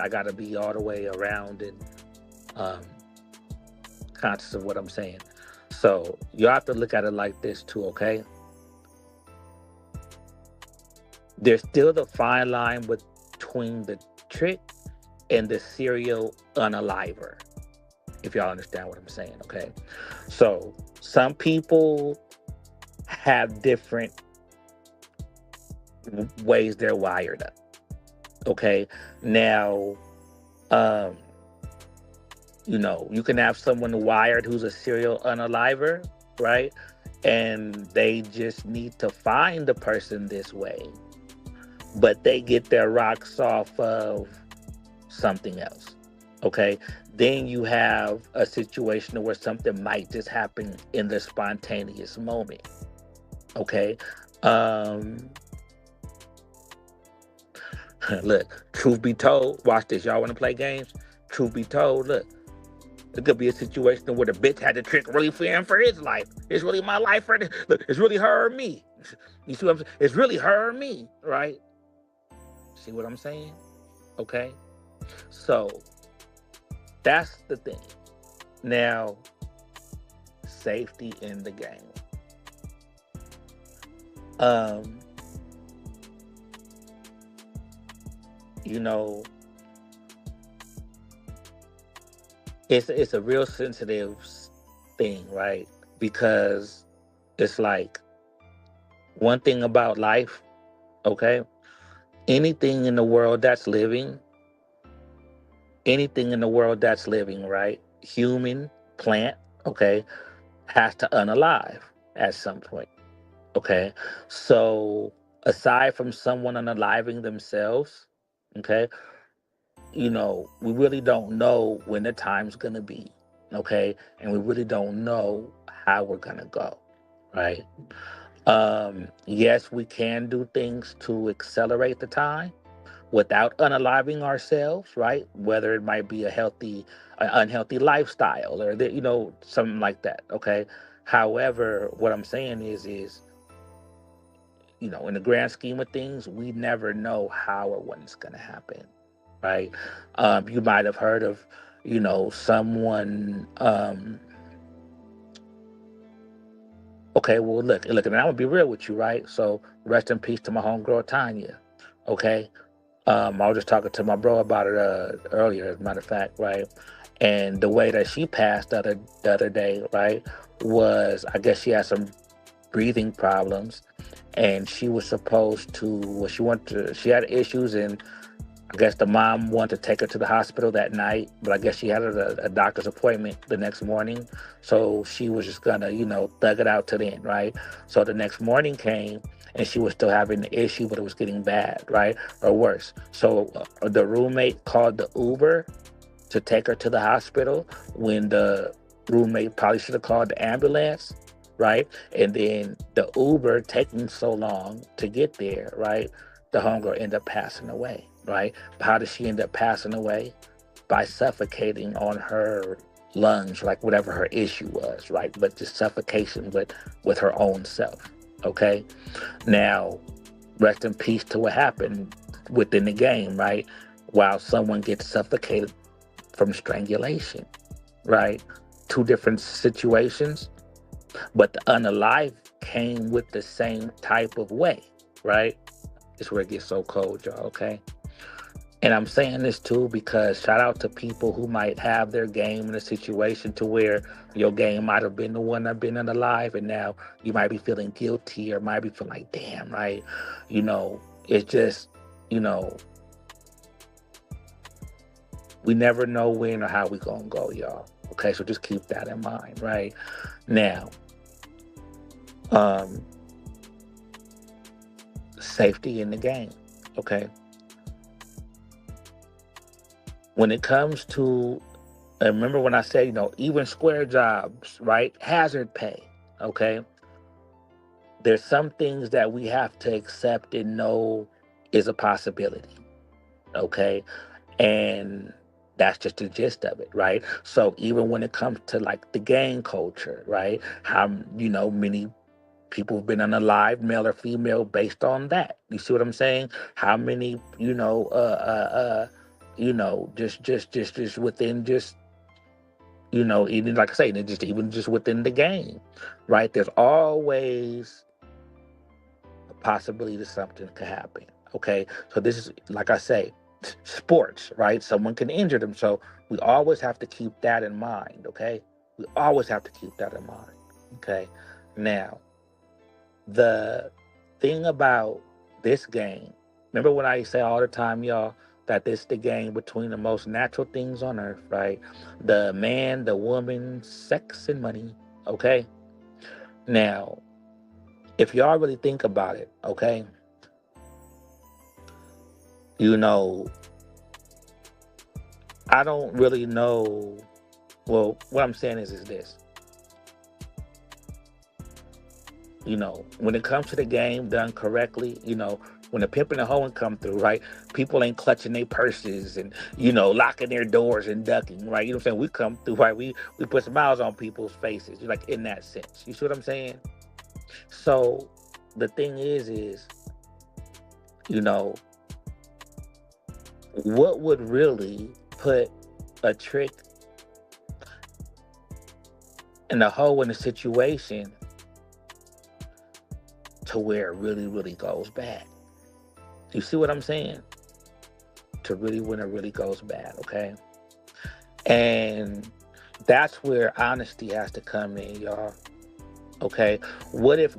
I gotta be all the way around and conscious of what I'm saying. So you have to look at it like this too, okay? There's still the fine line between the trick and the serial unaliver, if y'all understand what I'm saying, okay? So some people have different ways they're wired up, okay? Now, you can have someone wired who's a serial unaliver, right? And they just need to find the person this way, but they get their rocks off of something else, okay? Then you have a situation where something might just happen in the spontaneous moment. Okay. Um, look, truth be told, watch this. Y'all want to play games? Truth be told, look, it could be a situation where the bitch had the trick really for him for his life. It's really my life for this. Look, it's really her or me. You see what I'm saying? It's really her or me, right? See what I'm saying? Okay. So that's the thing. Now, safety in the game. Um, you know, it's a real sensitive thing, right? Because it's like one thing about life, okay? Anything in the world that's living, anything in the world that's living, right? Human, plant, okay, has to unalive at some point, okay? So aside from someone unaliving themselves, okay, we really don't know when the time's gonna be, okay? And we really don't know how we're gonna go, right? Yes, we can do things to accelerate the time without unaliving ourselves, right? Whether it might be an unhealthy lifestyle, or something like that. Okay. However, what I'm saying is, in the grand scheme of things, we never know how or when it's going to happen, right? You might have heard of, someone. Okay, well, look, and I'm gonna be real with you, right? So, rest in peace to my homegirl Tanya. Okay, I was just talking to my bro about it earlier, as a matter of fact, right? And the way that she passed the other day, right, was I guess she had some breathing problems, and she was supposed to. Well, she had issues, and I guess the mom wanted to take her to the hospital that night, but I guess she had a doctor's appointment the next morning, so she was just gonna, thug it out to the end, right? So the next morning came, and she was still having the issue, but it was getting bad, right, or worse. So the roommate called the Uber to take her to the hospital when the roommate probably should have called the ambulance, right? And then the Uber taking so long to get there, right? The homegirl ended up passing away, right? How did she end up passing away? By suffocating on her lungs, like whatever her issue was, right? But just suffocation with her own self. Okay. Now, rest in peace to what happened within the game, right? While someone gets suffocated from strangulation, right? Two different situations, but the unalive came with the same type of way, right? It's where it gets so cold, y'all, okay? And I'm saying this too because shout out to people who might have their game in a situation to where your game might have been the one that been unalive, and now you might be feeling guilty or might be feeling like, damn, right? It's just, you know, we never know when or how we gonna go, y'all. Okay, so just keep that in mind, right? Now, um, safety in the game. Okay. When it comes to, remember when I said, even square jobs, right? Hazard pay. Okay. There's some things that we have to accept and know is a possibility. Okay. And that's just the gist of it, right? So even when it comes to like the gang culture, right? How, many people have been unalive, male or female, based on that. You see what I'm saying? How many, just within just, even like I say, just even just within the game, right? There's always a possibility that something could happen. Okay, so this is like I say, sports, right? Someone can injure them, so we always have to keep that in mind. Okay, we always have to keep that in mind. Okay, now the thing about this game, remember when I say all the time, y'all, that this the game between the most natural things on earth, right? The man, the woman, sex, and money. Okay. Now, if y'all really think about it, okay, you know, I don't really know. Well, what I'm saying is this. When it comes to the game done correctly, when the pimp and the hoeing come through, right? People ain't clutching their purses and, locking their doors and ducking, right? You know what I'm saying? We come through, right? We put smiles on people's faces, like in that sense. You see what I'm saying? So the thing is, you know, what would really put a trick and a hoe in a situation to where it really, really goes bad? You see what I'm saying? To really when it really goes bad, okay? And that's where honesty has to come in, y'all. Okay. What if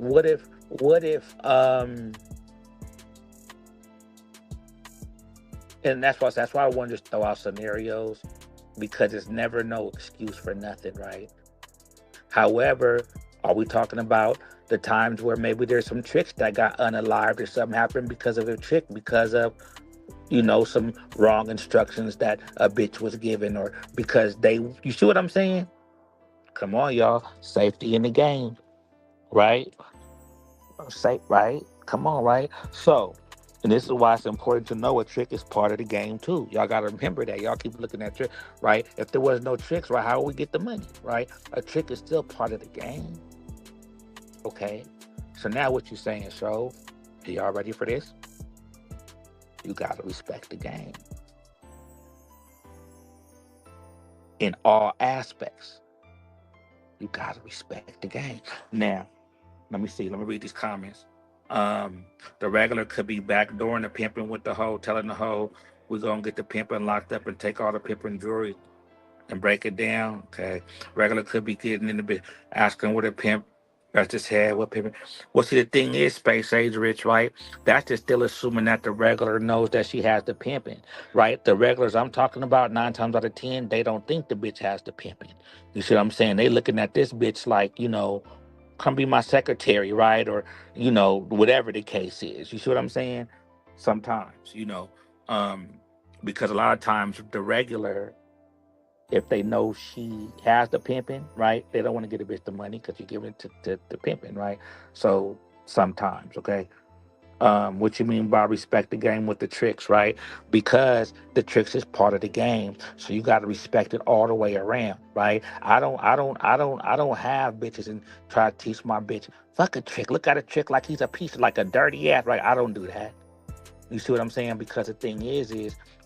and that's why I wanted to throw out scenarios, because it's never no excuse for nothing, right? However, are we talking about the times where maybe there's some tricks that got unalived or something happened because of a trick, because of some wrong instructions that a bitch was given, or because you see what I'm saying? Come on, y'all. Safety in the game, right? Safe, right? Come on, right? So, and this is why it's important to know a trick is part of the game too. Y'all got to remember that. Y'all keep looking at trick, right? If there was no tricks, right, how would we get the money, right? A trick is still part of the game, okay? So now what you saying, so, are y'all ready for this? You got to respect the game in all aspects. You got to respect the game. Now, let me see. Let me read these comments. The regular could be backdooring the pimping with the hoe, telling the hoe we're gonna get the pimping locked up and take all the pimping jewelry and break it down. Okay. Regular could be getting in the bit, asking what a pimp that's just had, what pimping. Well, see, the thing is, space age rich, right? That's just still assuming that the regular knows that she has the pimping, right? The regulars I'm talking about, 9 times out of 10, they don't think the bitch has the pimping. You see what I'm saying? They looking at this bitch like, come be my secretary, right? Or, whatever the case is. You see what I'm saying? Sometimes, um, because a lot of times the regular, if they know she has the pimping, right, they don't want to get a bitch the money because you're giving it to the pimping, right? So sometimes, okay. What you mean by respect the game with the tricks, right? Because the tricks is part of the game, so you got to respect it all the way around, right? I don't have bitches and try to teach my bitch fuck a trick. Look at a trick like he's a piece of like a dirty ass, right? I don't do that. You see what I'm saying? Because the thing is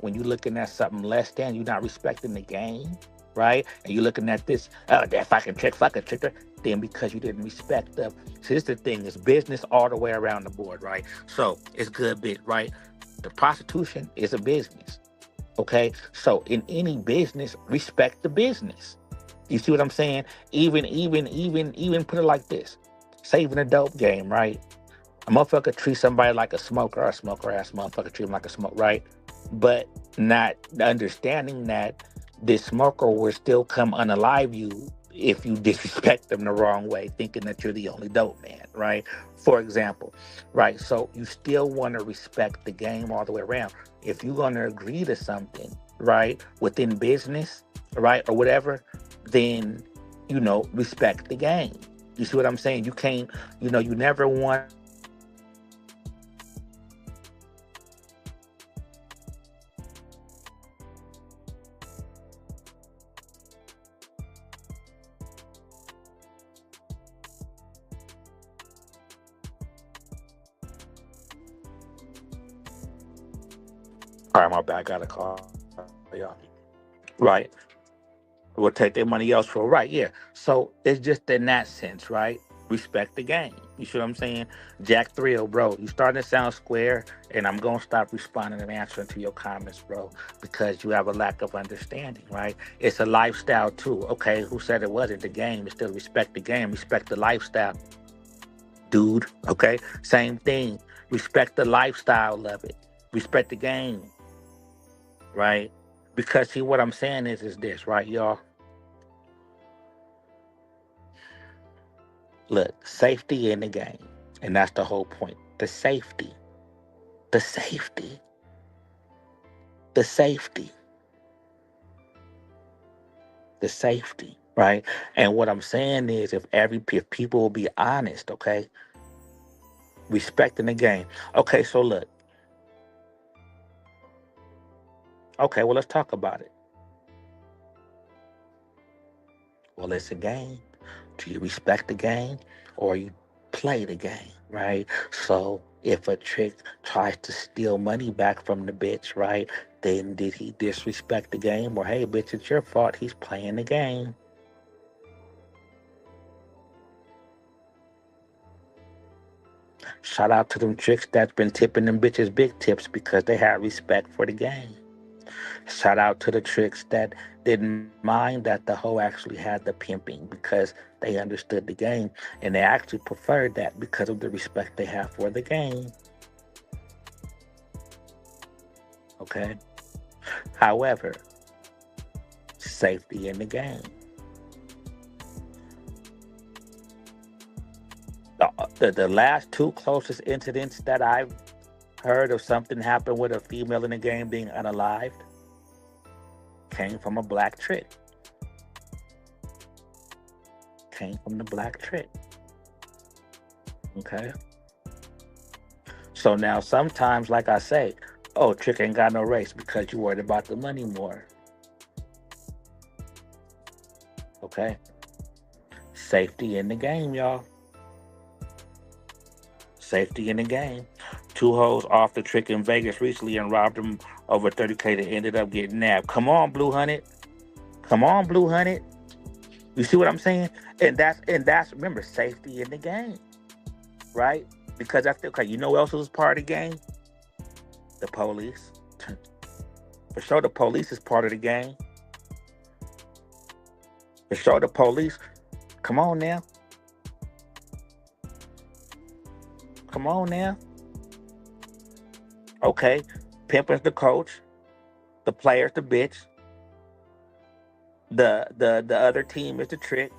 when you're looking at something less than, you're not respecting the game, right? And you're looking at this, that fucking trick, then because you didn't respect the. So this the thing, is business all the way around the board, right? So it's good bit, right? The prostitution is a business, okay? So in any business, respect the business. You see what I'm saying? Even put it like this: saving a dope game, right? A motherfucker treat somebody like a smoker, or a smoker ass motherfucker treat him like a smoke, right? But not understanding that this smoker will still come unalive you if you disrespect them the wrong way, thinking that you're the only dope man, right? For example, right? So you still want to respect the game all the way around. If you're going to agree to something, right, within business, right, or whatever, then, respect the game. You see what I'm saying? You can't, you never want to All right, my bad. I got a call, y'all. Right. We'll take their money elsewhere. Right. Yeah. So it's just in that sense, right? Respect the game. You see what I'm saying? Jack Thrill, bro, you starting to sound square, and I'm going to stop responding and answering to your comments, bro, because you have a lack of understanding, right? It's a lifestyle, too. Okay. Who said it wasn't the game? It's still respect the game, respect the lifestyle, dude. Okay. Same thing. Respect the lifestyle of it, respect the game, right? Because see, what I'm saying is this, right, y'all? Look, safety in the game, and that's the whole point. The safety, the safety. the safety, right? And what I'm saying is, if people will be honest, okay, respecting the game. Okay, so look, okay, well, let's talk about it. Well, it's a game. Do you respect the game or you play the game, right? So if a trick tries to steal money back from the bitch, right, then did he disrespect the game? Or hey, bitch, it's your fault. He's playing the game. Shout out to them tricks that's been tipping them bitches big tips because they had respect for the game. Shout out to the tricks that didn't mind that the hoe actually had the pimping because they understood the game and they actually preferred that because of the respect they have for the game. Okay. However, safety in the game. The last two closest incidents that I've heard of something happened with a female in the game being unalived came from a black trick. Came from the black trick. Okay. So now sometimes, like I say, oh, trick ain't got no race because you worried about the money more. Okay. Safety in the game, y'all. Safety in the game. Two hoes off the trick in Vegas recently and robbed them over 30K that ended up getting nabbed. Come on, Blue Hunted. Come on, Blue Hunted. You see what I'm saying? And that's remember safety in the game, right? Because that's okay. You know who else was part of the game? The police. For sure, the police is part of the game. For sure, the police. Come on now. Come on now. Okay. Pimpin's the coach. The player's the bitch. The other team is the trick.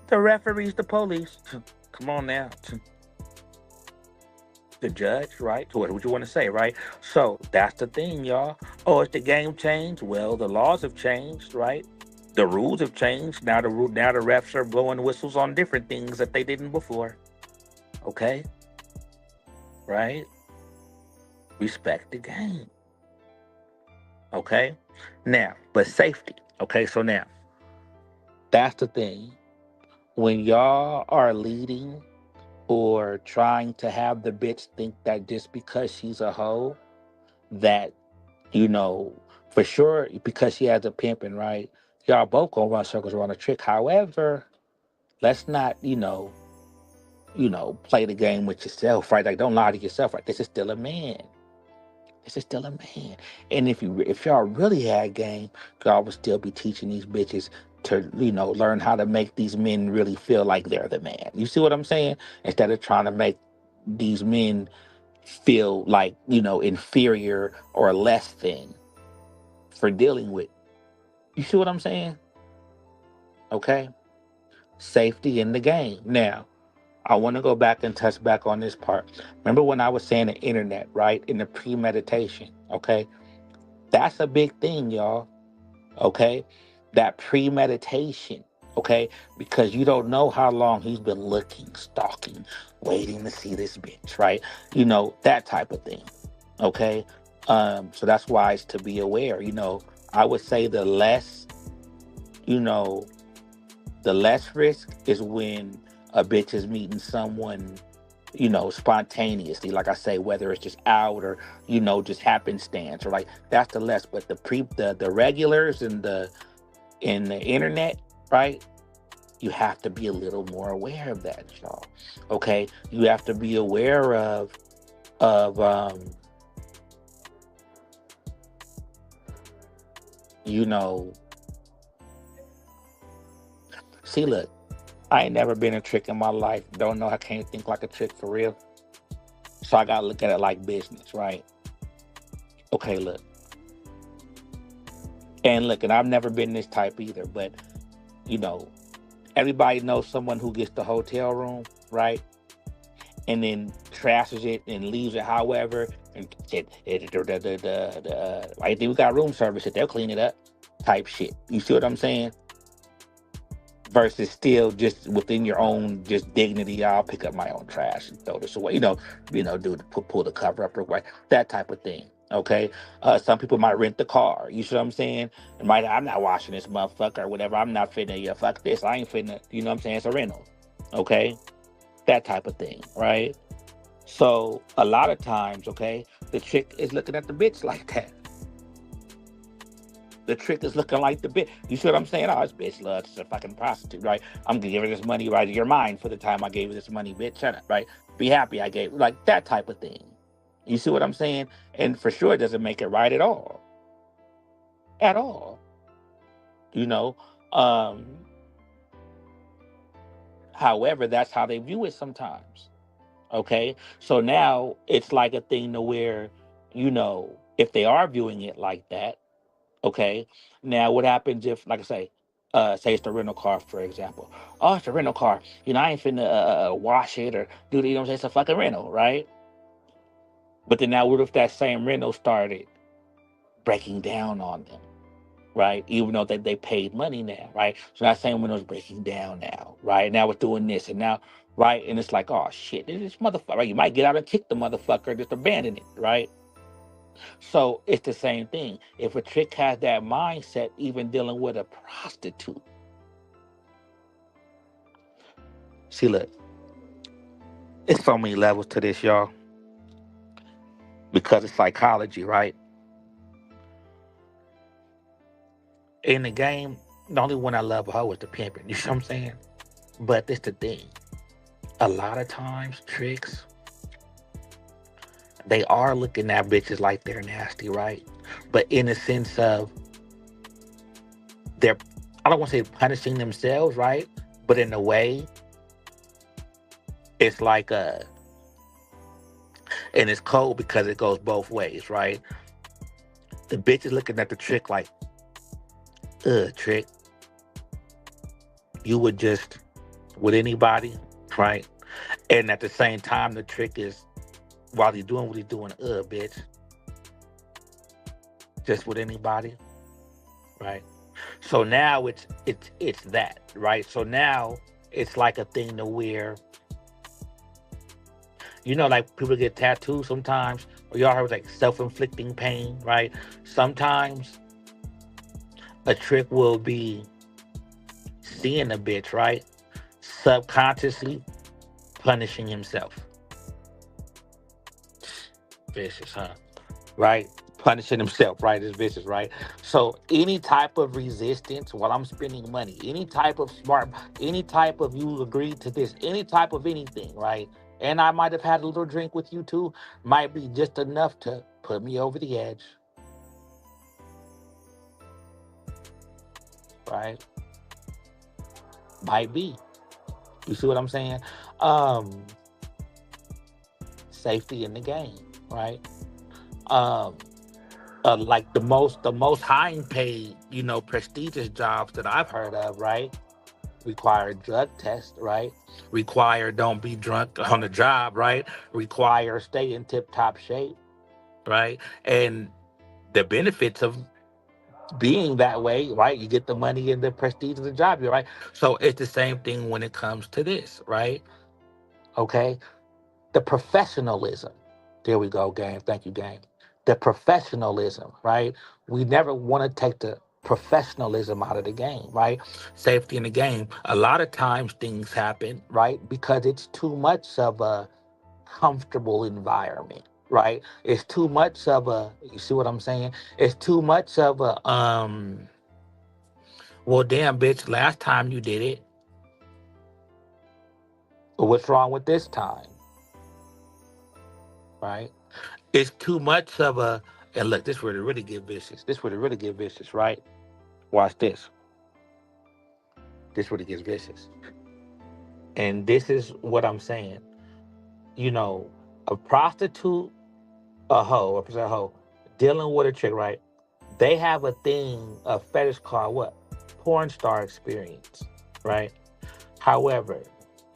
The referee's the police. Come on now. The judge, right? What would you want to say, right? So that's the thing, y'all. Oh, it's the game changed? Well, the laws have changed, right? The rules have changed. Now the refs are blowing whistles on different things that they didn't before. Okay? Right? Respect the game. Okay? Now, but safety. Okay, so now that's the thing. When y'all are leading or trying to have the bitch think that just because she's a hoe, that, you know, for sure, because she has a pimping, right? Y'all both gonna run circles around a trick. However, let's not, play the game with yourself, right? Like, don't lie to yourself, right? This is still a man. This is still a man. And if y'all really had game, y'all would still be teaching these bitches to, learn how to make these men really feel like they're the man. You see what I'm saying? Instead of trying to make these men feel like, inferior or less than for dealing with. You see what I'm saying? Okay. Safety in the game. Now, I want to go back and touch back on this part. Remember when I was saying the internet, right? In the premeditation, okay? That's a big thing, y'all. Okay? That premeditation, okay? Because you don't know how long he's been looking, stalking, waiting to see this bitch, right? That type of thing. Okay? So that's wise to be aware. I would say you know, the less risk is when a bitch is meeting someone, spontaneously. Like I say, whether it's just out or, just happenstance or like that's the less. But the regulars and the internet, right? You have to be a little more aware of that, y'all. Okay, you have to be aware of you know. See, look. I ain't never been a trick in my life. Don't know. I can't think like a trick for real. So I gotta look at it like business, right? Okay, look. And look, and I've never been this type either, but you know, everybody knows someone who gets the hotel room, right? And then trashes it and leaves it however. And right, then we got room service, they'll clean it up. type shit. You see what I'm saying? Versus still just within your own just dignity. I'll pick up my own trash and throw this away. Do pull the cover up or away, that type of thing. Okay. Some people might rent the car. You see what I'm saying? It might I'm not washing this motherfucker or whatever. I'm not finna fuck this. I ain't finna. You know what I'm saying? It's a rental. Okay. That type of thing, right? So a lot of times, okay, the chick is looking at the bitch like that. The trick is looking like the bitch. You see what I'm saying? Oh, this bitch loves a fucking prostitute, right? I'm gonna give her this money, right? You're mine for the time I gave her this money, bitch. Shut up, right? Be happy I gave, like that type of thing. You see what I'm saying? And for sure, it doesn't make it right at all, at all. You know. Um, However, that's how they view it sometimes. Okay, so now it's like a thing to where, if they are viewing it like that. Okay. Now, what happens if, like I say it's the rental car, for example? Oh, it's a rental car. I ain't finna wash it or do the, it's a fucking rental, right? But then now, what if that same rental started breaking down on them, right? Even though they paid money now, right? So that same rental's breaking down now, right? Now it's doing this and now, right? And it's like, oh shit, this motherfucker, right? You might get out and kick the motherfucker, just abandon it, right? So it's the same thing. If a chick has that mindset, even dealing with a prostitute. See, look, it's so many levels to this, y'all, because it's psychology, right? In the game, the only one I love a hoe is the pimping. You see what I'm saying? But this the thing. A lot of times, tricks, they are looking at bitches like they're nasty, right? But in the sense of they're, I don't want to say punishing themselves, right? But in a way, it's like and it's cold because it goes both ways, right? The bitch is looking at the trick like, trick, you would just with anybody, right? And at the same time, the trick is, while he's doing what he's doing, bitch, just with anybody, right? So now it's that, right? So now it's like a thing to where, like people get tattoos sometimes, or y'all heard like self-inflicting pain, right? Sometimes a trick will be seeing a bitch, right? Subconsciously punishing himself. Vicious, huh? Right? Punishing himself, right? Is vicious, right? So any type of resistance while I'm spending money, any type of any type of you agreed to this, any type of anything, right? And I might have had a little drink with you too, might be just enough to put me over the edge, right? Might be. You see what I'm saying? Um, Safety in the game, right? Um, like the most high paid, prestigious jobs that I've heard of, right? Require drug test, right? Require don't be drunk on the job, right? Require stay in tip top shape, right? And the benefits of being that way, right? You get the money and the prestige of the job, right? So it's the same thing when it comes to this, right? Okay. The professionalism. There we go, game. Thank you, game. The professionalism, right? We never want to take the professionalism out of the game, right? Safety in the game. A lot of times things happen, right? Because it's too much of a comfortable environment, right? It's too much of a, you see what I'm saying? It's too much of a, well, damn, bitch, last time you did it, what's wrong with this time, right? It's too much of a, and look, this where it really get vicious. This where it really get vicious, right? Watch this. This where it gets vicious. And this is what I'm saying. A prostitute, a hoe, dealing with a chick, right? They have a thing, a fetish called what? Porn star experience, right? However,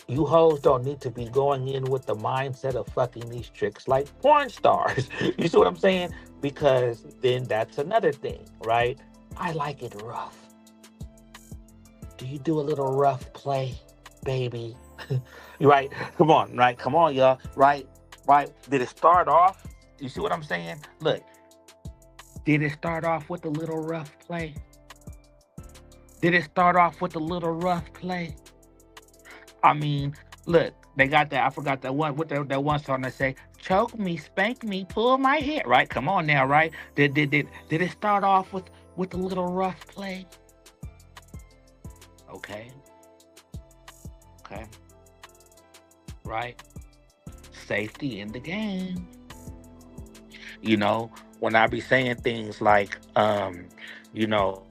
you hoes don't need to be going in with the mindset of fucking these chicks like porn stars. You see what I'm saying? Because then that's another thing, right? I like it rough. Do you do a little rough play, baby? Right? Come on, right? Come on, y'all. Right? Right? Did it start off? You see what I'm saying? Look, did it start off with a little rough play? Did it start off with a little rough play? I mean, look, they got that. I forgot that one. What that one song that say, "Choke me, spank me, pull my hair." Right? Come on now, right? Did it start off with a little rough play? Okay, okay, right. Safety in the game. You know, when I be saying things like, you know,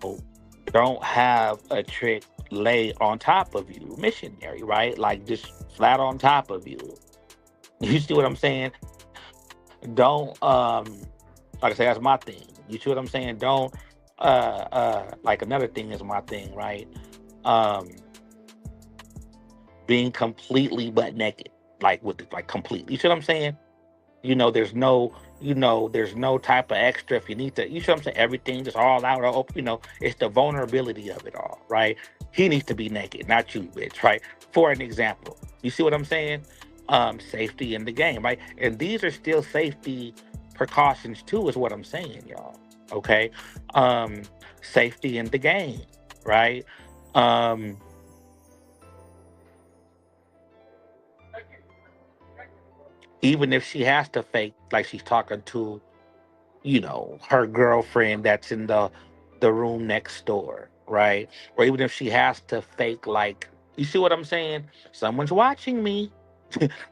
don't have a trick lay on top of you, missionary, right? Like just flat on top of you. You see what I'm saying? Don't like I say, that's my thing. You see what I'm saying? Don't like another thing is my thing, right? Um being completely butt naked. Like with like completely. You see what I'm saying? There's no, there's no type of extra if you need to. You see what I'm saying? Everything just all out. It's the vulnerability of it all, right? He needs to be naked, not you, bitch, right? For an example, you see what I'm saying? Safety in the game, right? And these are still safety precautions too, is what I'm saying, y'all. Okay, um, safety in the game, right? Um, Even if she has to fake like she's talking to her girlfriend that's in the room next door, right? Or even if she has to fake like, you see what I'm saying? Someone's watching me,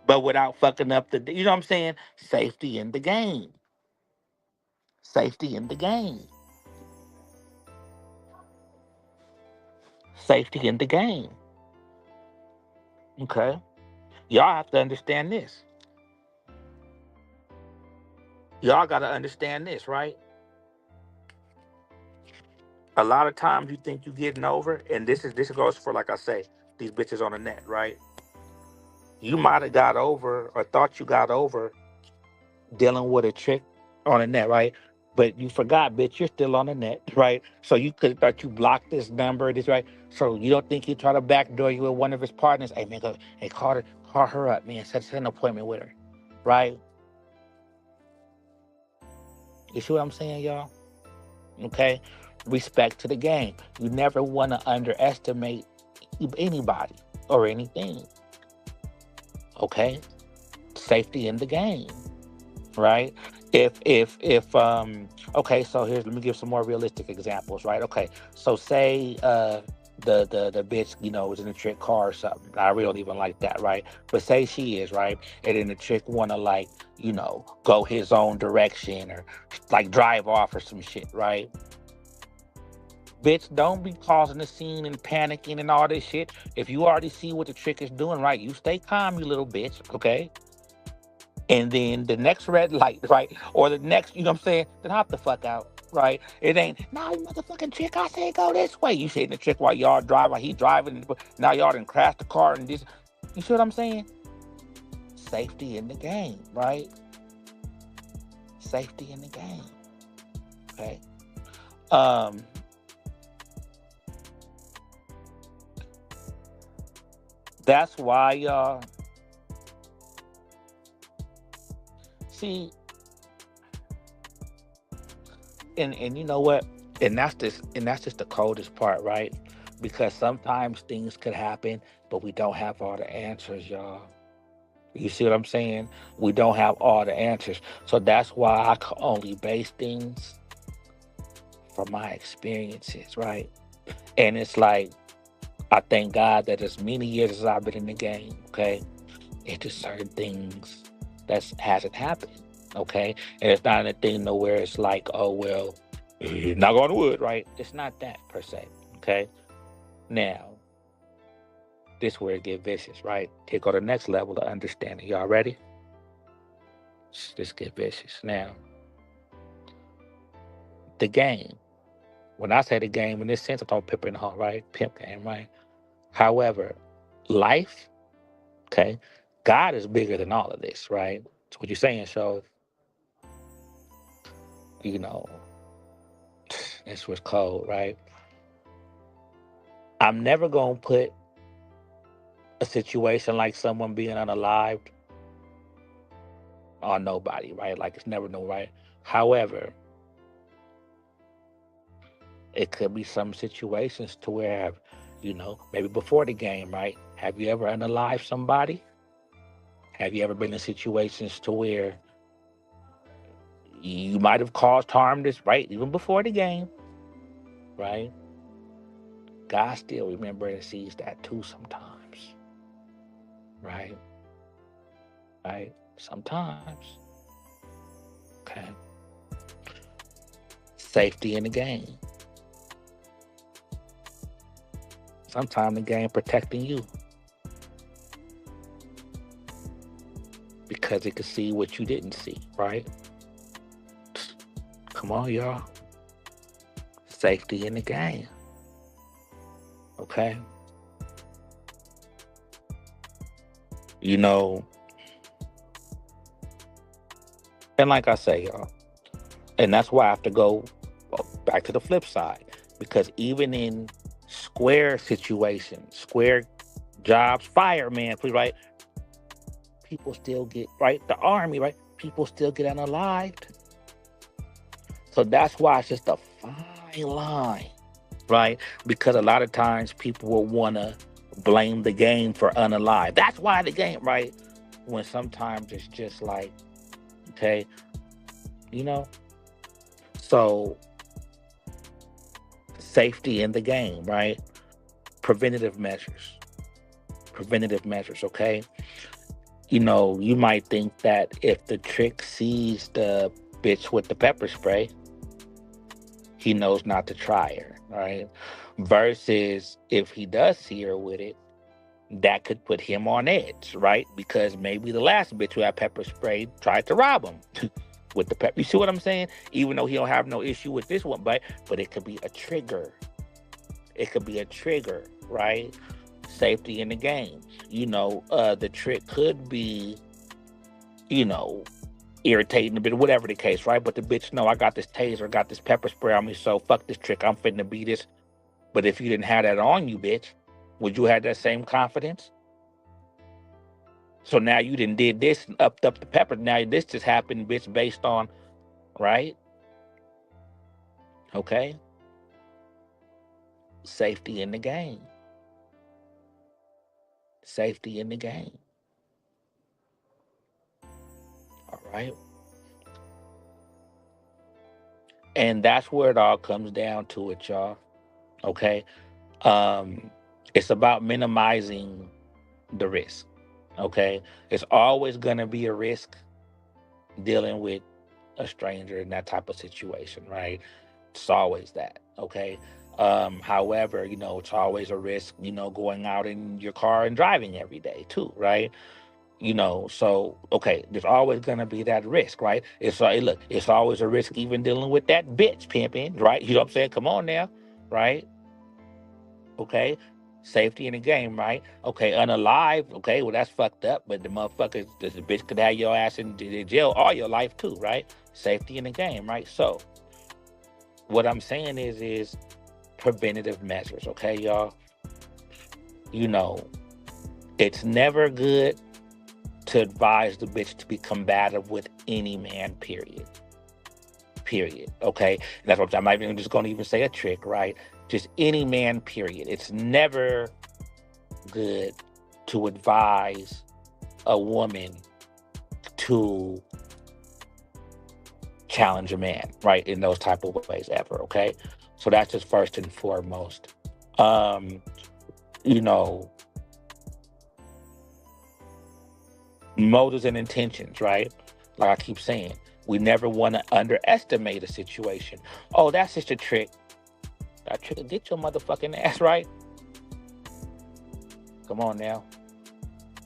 but without fucking up you know what I'm saying? Safety in the game. Safety in the game. Safety in the game. Okay. Y'all have to understand this. Y'all gotta understand this, right? A lot of times you think you getting over, and this goes for like I say, these bitches on the net, right? You might have got over or thought you got over dealing with a trick on the net, right? But you forgot, bitch, you're still on the net, right? So you could thought you blocked this number, this right. So you don't think he try to backdoor you with one of his partners? Hey man, go, hey, call her up, man. Set an appointment with her, right? You see what I'm saying, y'all? Okay, respect to the game. You never want to underestimate anybody or anything. Okay, safety in the game. Right? If okay, so here's let me give some more realistic examples, right? Okay. So say the bitch, is in a trick car or something. I really don't even like that, right? But say she is, right? And then the chick wanna like, go his own direction or like drive off or some shit, right? Bitch, don't be causing a scene and panicking and all this shit. If you already see what the trick is doing, right? You stay calm, you little bitch, okay? And then the next red light, right? Or the next, you know what I'm saying? Then hop the fuck out, right? It ain't, no, you motherfucking chick, I say go this way. You saying the chick while y'all drive, while he driving, now y'all done crash the car and this. You see what I'm saying? Safety in the game, right? Safety in the game, okay? Um, that's why y'all, see, and you know what? And that's just the coldest part, right? Because sometimes things could happen, but we don't have all the answers, y'all. You see what I'm saying? We don't have all the answers. So that's why I can only base things from my experiences, right? And it's like, I thank God that as many years as I've been in the game, okay, it's just certain things that hasn't happened, okay? And it's not anything nowhere it's like, oh, well, knock on wood, right? It's not that per se, okay? Now, this where it get vicious, right? Here go the next level of understanding. Y'all ready? This get vicious. Now, the game. When I say the game in this sense, I'm talking pimp in the home, right? Pimp game, right? However, life, okay, God is bigger than all of this, right? That's what you're saying. So, you know, and switch code, right? I'm never gonna put a situation like someone being unalived on nobody, right? Like it's never no right. However, it could be some situations to where, maybe before the game, right? Have you ever unalived somebody? Have you ever been in situations to where you might have caused harm this, right? Even before the game, right? God still remember and sees that too sometimes, right? Right? Sometimes. Okay. Safety in the game. Sometimes the game protecting you because it can see what you didn't see, right? Come on, y'all. Safety in the game. Okay. You know, and like I say, y'all, and that's why I have to go back to the flip side. Because even in square situations, square jobs, fireman, please, right? People still get, right? The army, right? People still get unalived. So that's why it's just a fine line, right? Because a lot of times people will want to blame the game for unalive. That's why the game, right? When sometimes it's just like, okay, you know? So safety in the game, right? Preventative measures. Preventative measures, okay? You might think that if the trick sees the bitch with the pepper spray, he knows not to try her, right? Versus if he does see her with it, that could put him on edge, right? Because maybe the last bitch who had pepper spray tried to rob him with the pepper. You see what I'm saying? Even though he don't have no issue with this one, but it could be a trigger. It could be a trigger, right? Safety in the game. The trick could be, irritating a bit, whatever the case, right? But the bitch know I got this taser, got this pepper spray on me, so fuck this trick. I'm finna be this. But if you didn't have that on you, bitch, would you have that same confidence? So now you did this and upped up the pepper. Now this just happened, bitch, based on, right? Okay. Safety in the game. Safety in the game. All right. And that's where it all comes down to it, y'all. Okay. Um, it's about minimizing the risk. Okay. It's always gonna be a risk dealing with a stranger in that type of situation, right? It's always that. Okay. However, it's always a risk, going out in your car and driving every day too, right? So okay, there's always gonna be that risk, right? Look, it's always a risk even dealing with that bitch pimping, right? You know what I'm saying? Come on now, right? Okay, safety in the game, right? Okay, unalive, okay, well that's fucked up, but the motherfuckers, the bitch could have your ass in jail all your life too, right? Safety in the game, right? So what I'm saying is preventative measures, okay, y'all? You know, it's never good to advise the bitch to be combative with any man, period. Period. Okay. And that's what I'm not even just going to even say a trick, right? Just any man, period. It's never good to advise a woman to challenge a man, right? In those type of ways ever. Okay. So that's just first and foremost. Um, you know, motives and intentions, right? Like I keep saying, we never want to underestimate a situation. Oh, that's just a trick. That trick will get your motherfucking ass, right? Come on now.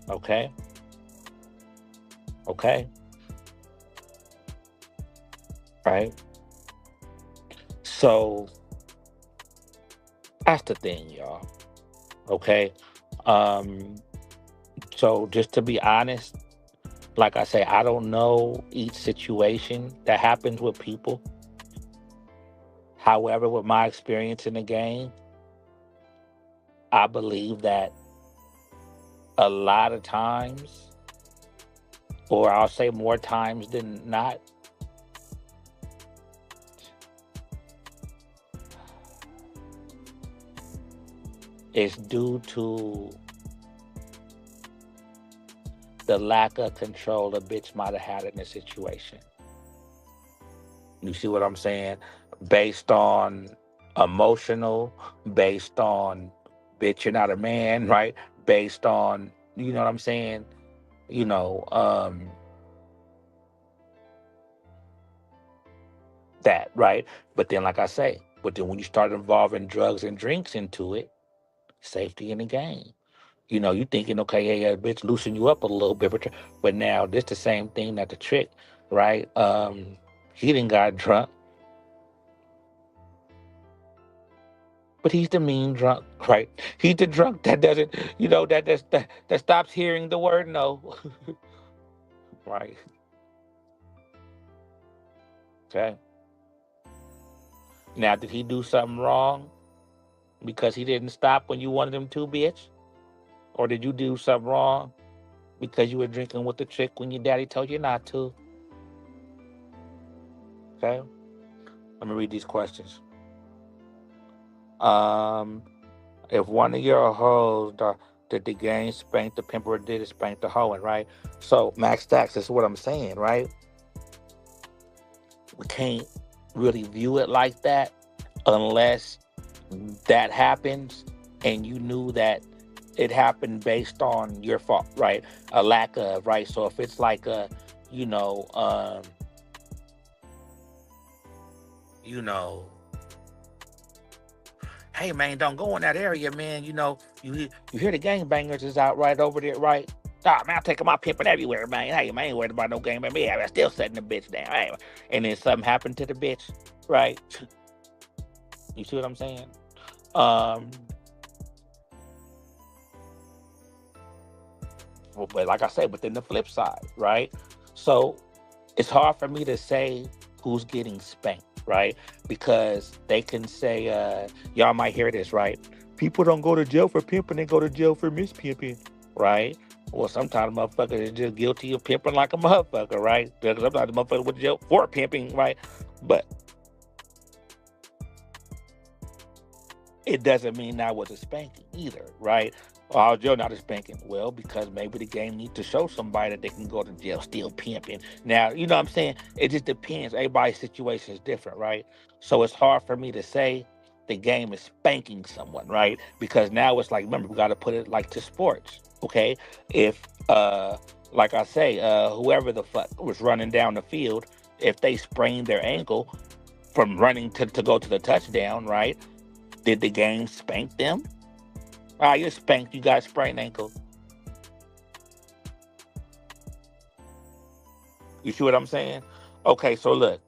Okay. Okay. Right. So that's the thing, y'all. Okay. Um, so just to be honest, like I say, I don't know each situation that happens with people, However, with my experience in the game, I believe that a lot of times, or I'll say more times than not, it's due to the lack of control a bitch might have had in the situation. You see what I'm saying? Based on emotional, based on bitch, you're not a man, right? Based on, you know what I'm saying? You know, that, right? But then, like I say, but then when you start involving drugs and drinks into it, safety in the game. You know, you thinking, okay, hey, yeah, bitch, loosen you up a little bit, but now this the same thing that the trick, right? He didn't got drunk, but he's the mean drunk, right? He's the drunk that doesn't, that stops hearing the word no, right? Okay. Now, did he do something wrong because he didn't stop when you wanted him to, bitch? Or did you do something wrong because you were drinking with the chick when your daddy told you not to? Okay. Let me read these questions. If one of your hoes did the game spank the pimp or did it spank the hoeing, right? So Max Stacks is what I'm saying, right? We can't really view it like that unless that happens and you knew that it happened based on your fault, right? A lack of, right? So if it's like a, you know, um, you know, hey man, don't go in that area, man. You hear the gangbangers is out right over there, right? Ah man, I'm taking my pimping everywhere, man. Hey man, I ain't worried about no game, man. Yeah, I'm still setting the bitch down. Hey, and then something happened to the bitch, right? You see what I'm saying? Um, but like I said, but then the flip side, right? So it's hard for me to say who's getting spanked, right? Because they can say, y'all might hear this, right? People don't go to jail for pimping, they go to jail for mispimping, right? Well, sometimes motherfuckers is just guilty of pimping like a motherfucker, right? Because sometimes the motherfucker went to jail for pimping, right? But it doesn't mean that was a spanking either, right? Oh, jail not a spanking. Well, because maybe the game needs to show somebody that they can go to jail still pimping. Now, you know what I'm saying? It just depends. Everybody's situation is different, right? So it's hard for me to say the game is spanking someone, right? Because now it's like, remember, we got to put it like to sports, okay? If, like I say, whoever the fuck was running down the field, if they sprained their ankle from running to go to the touchdown, right? Did the game spank them? Ah, you're spanked. You got a sprained ankle. You see what I'm saying? Okay, so look,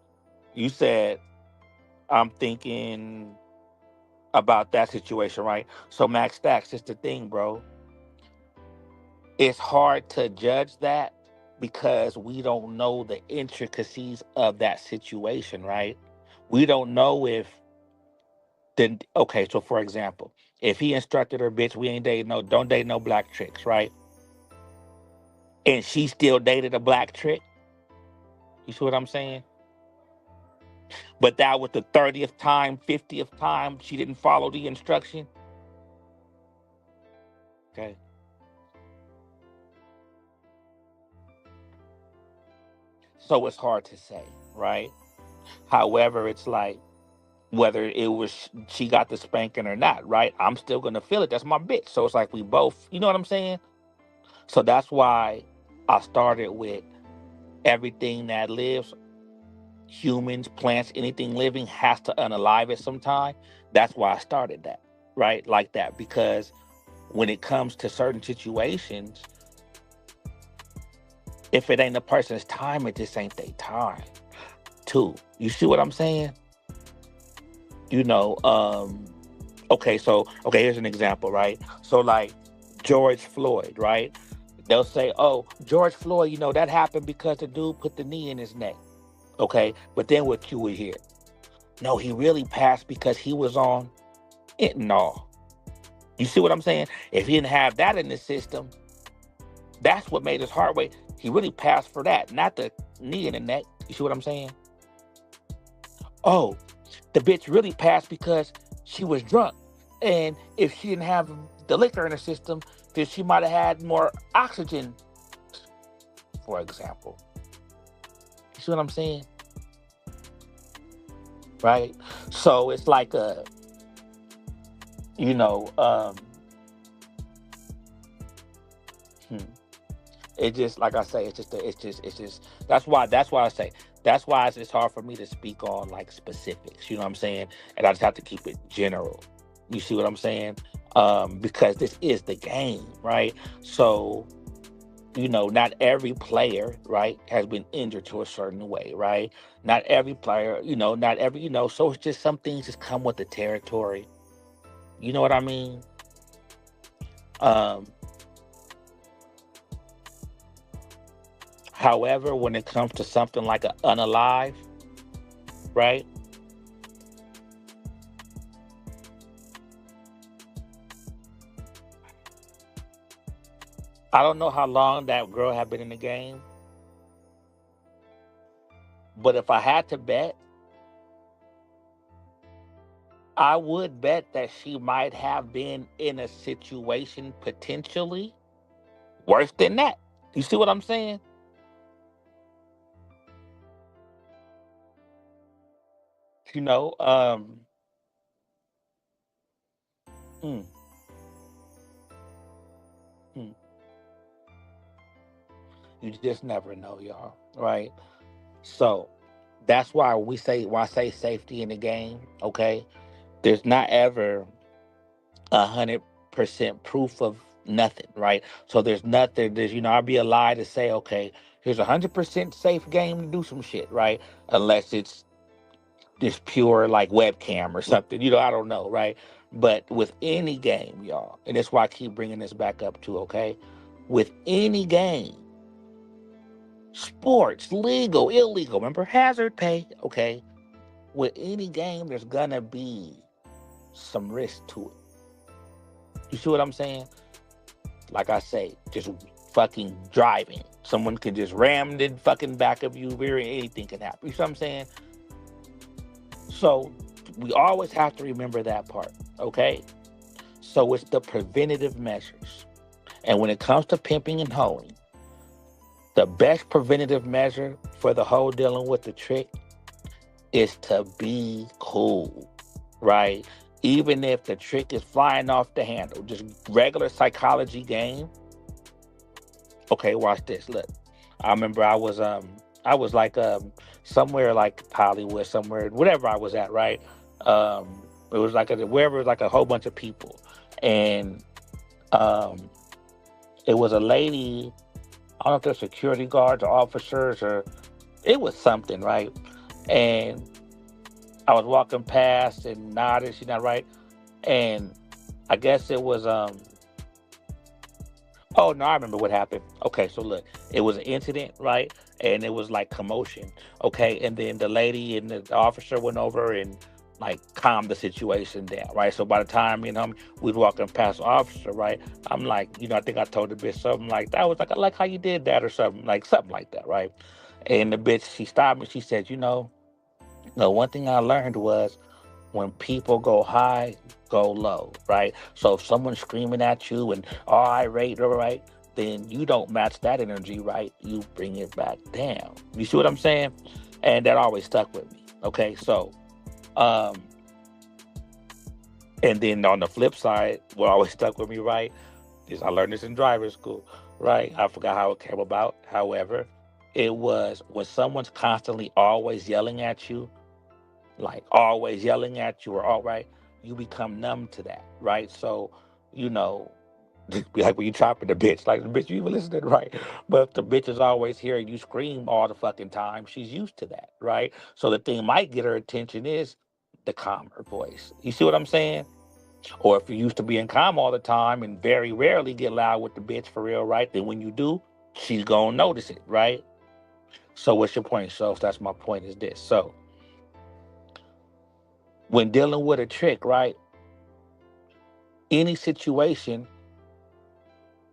you said I'm thinking about that situation, right? So Max Stacks is the thing, bro. It's hard to judge that because we don't know the intricacies of that situation, right? We don't know if then okay, so for example, if he instructed her, bitch, we ain't dating no, don't date no black chicks, right? And she still dated a black chick. You see what I'm saying? But that was the 30th time, 50th time she didn't follow the instruction. Okay. So it's hard to say, right? However, it's like whether it was she got the spanking or not, right? I'm still gonna feel it. That's my bitch. So it's like we both, you know what I'm saying? So that's why I started with everything that lives, humans, plants, anything living has to unalive at some time. That's why I started that, right? Like that. Because when it comes to certain situations, if it ain't a person's time, it just ain't their time, too. You see what I'm saying? You know, okay, so, okay, here's an example, right? So, like, George Floyd, right? They'll say, oh, George Floyd, that happened because the dude put the knee in his neck. Okay, but then what you would hear? No, he really passed because he was on fentanyl. You see what I'm saying? If he didn't have that in the system, that's what made his heart rate. He really passed for that, not the knee in the neck. You see what I'm saying? Oh, the bitch really passed because she was drunk. And if she didn't have the liquor in her system, then she might have had more oxygen, for example. You see what I'm saying? Right? So it's like a, you know, hmm, it just, like I say, it's just that's why I say that's why it's hard for me to speak on like specifics. You know what I'm saying? And I just have to keep it general. You see what I'm saying? Because this is the game, right? So not every player, right, has been injured to a certain way, right? Not every player, not every, so it's just some things just come with the territory. You know what I mean? Um, However, when it comes to something like an unalive, right? I don't know how long that girl had been in the game, but if I had to bet, I would bet that she might have been in a situation potentially worse than that. You see what I'm saying? You know, mm, mm, you just never know, y'all, right? So that's why I say safety in the game. Okay, there's not ever 100% proof of nothing, right? So there's nothing. I'd be a lie to say, okay, here's 100% safe game to do some shit, right? Unless it's just pure like webcam or something. I don't know, right? But with any game, y'all, and that's why I keep bringing this back up too. Okay, with any game, sports, legal, illegal, remember hazard pay. Okay, with any game, there's gonna be some risk to it. You see what I'm saying? Like I say, just fucking driving. Someone can just ram the fucking back of you, rear anything can happen. You see what I'm saying? So we always have to remember that part, okay? So it's the preventative measures. And when it comes to pimping and hoeing, the best preventative measure for the hoe dealing with the trick is to be cool, right? Even if the trick is flying off the handle, just regular psychology game. Okay, watch this. Look, I remember I was like somewhere like Hollywood, somewhere whatever I was at, right? It was like wherever it was like a whole bunch of people, and um, it was a lady. I don't know if they're security guards or officers or it was something, right? And I was walking past and nodded, she's not right, and I guess it was Oh no, I remember what happened. Okay, so look, it was an incident, right? And it was like commotion. Okay, and then the lady and the officer went over and like calmed the situation down, right? So by the time we was walking past the officer, right? I'm like, I think I told the bitch something like that. I was like, I like how you did that or something like that, right? And the bitch, she stopped me. She said, no, one thing I learned was when people go high, go low, right? So if someone's screaming at you and all irate, all right, then you don't match that energy, right? You bring it back down. You see what I'm saying? And that always stuck with me. Okay, so um, and then on the flip side, what always stuck with me, right, is I learned this in driver's school, right? I forgot how it came about. However, it was when someone's constantly always yelling at you, like always yelling at you or all right, you become numb to that, right? So, you know, be like when you chopping the bitch, like the bitch you even listening, right? But if the bitch is always hearing you scream all the fucking time, she's used to that, right? So the thing might get her attention is the calmer voice. You see what I'm saying? Or if you're used to being calm all the time and very rarely get loud with the bitch for real, right? Then when you do, she's gonna notice it, right? So what's your point? So that's my point is this. So when dealing with a trick, right? Any situation,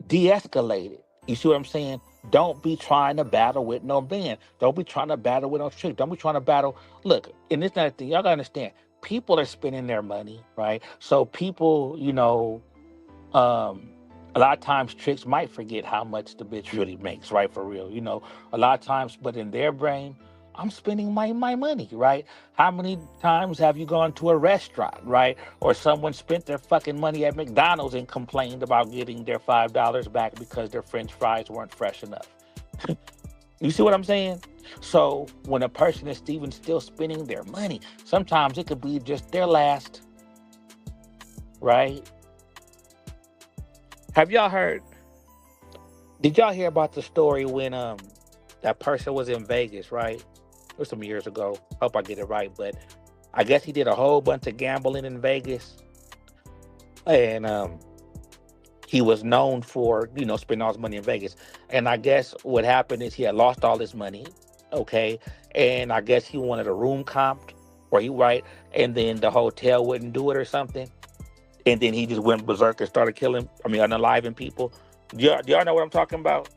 de-escalate it. You see what I'm saying? Don't be trying to battle with no man. Don't be trying to battle with no trick. Don't be trying to battle. Look, and this another thing, y'all gotta understand. People are spending their money, right? So people, um, a lot of times tricks might forget how much the bitch really makes, right? For real, a lot of times, but in their brain, I'm spending my money, right? How many times have you gone to a restaurant, right? Or someone spent their fucking money at McDonald's and complained about getting their $5 back because their French fries weren't fresh enough? You see what I'm saying? So when a person is even still spending their money, sometimes it could be just their last, right? Have y'all heard? Did y'all hear about the story when that person was in Vegas, right? It was some years ago. Hope I get it right, but I guess he did a whole bunch of gambling in Vegas, and he was known for spending all his money in Vegas. And I guess what happened is he had lost all his money, okay, and I guess he wanted a room comped, or he right, and then the hotel wouldn't do it or something, and then he just went berserk and started killing. I mean, unaliving people. Do y'all know what I'm talking about?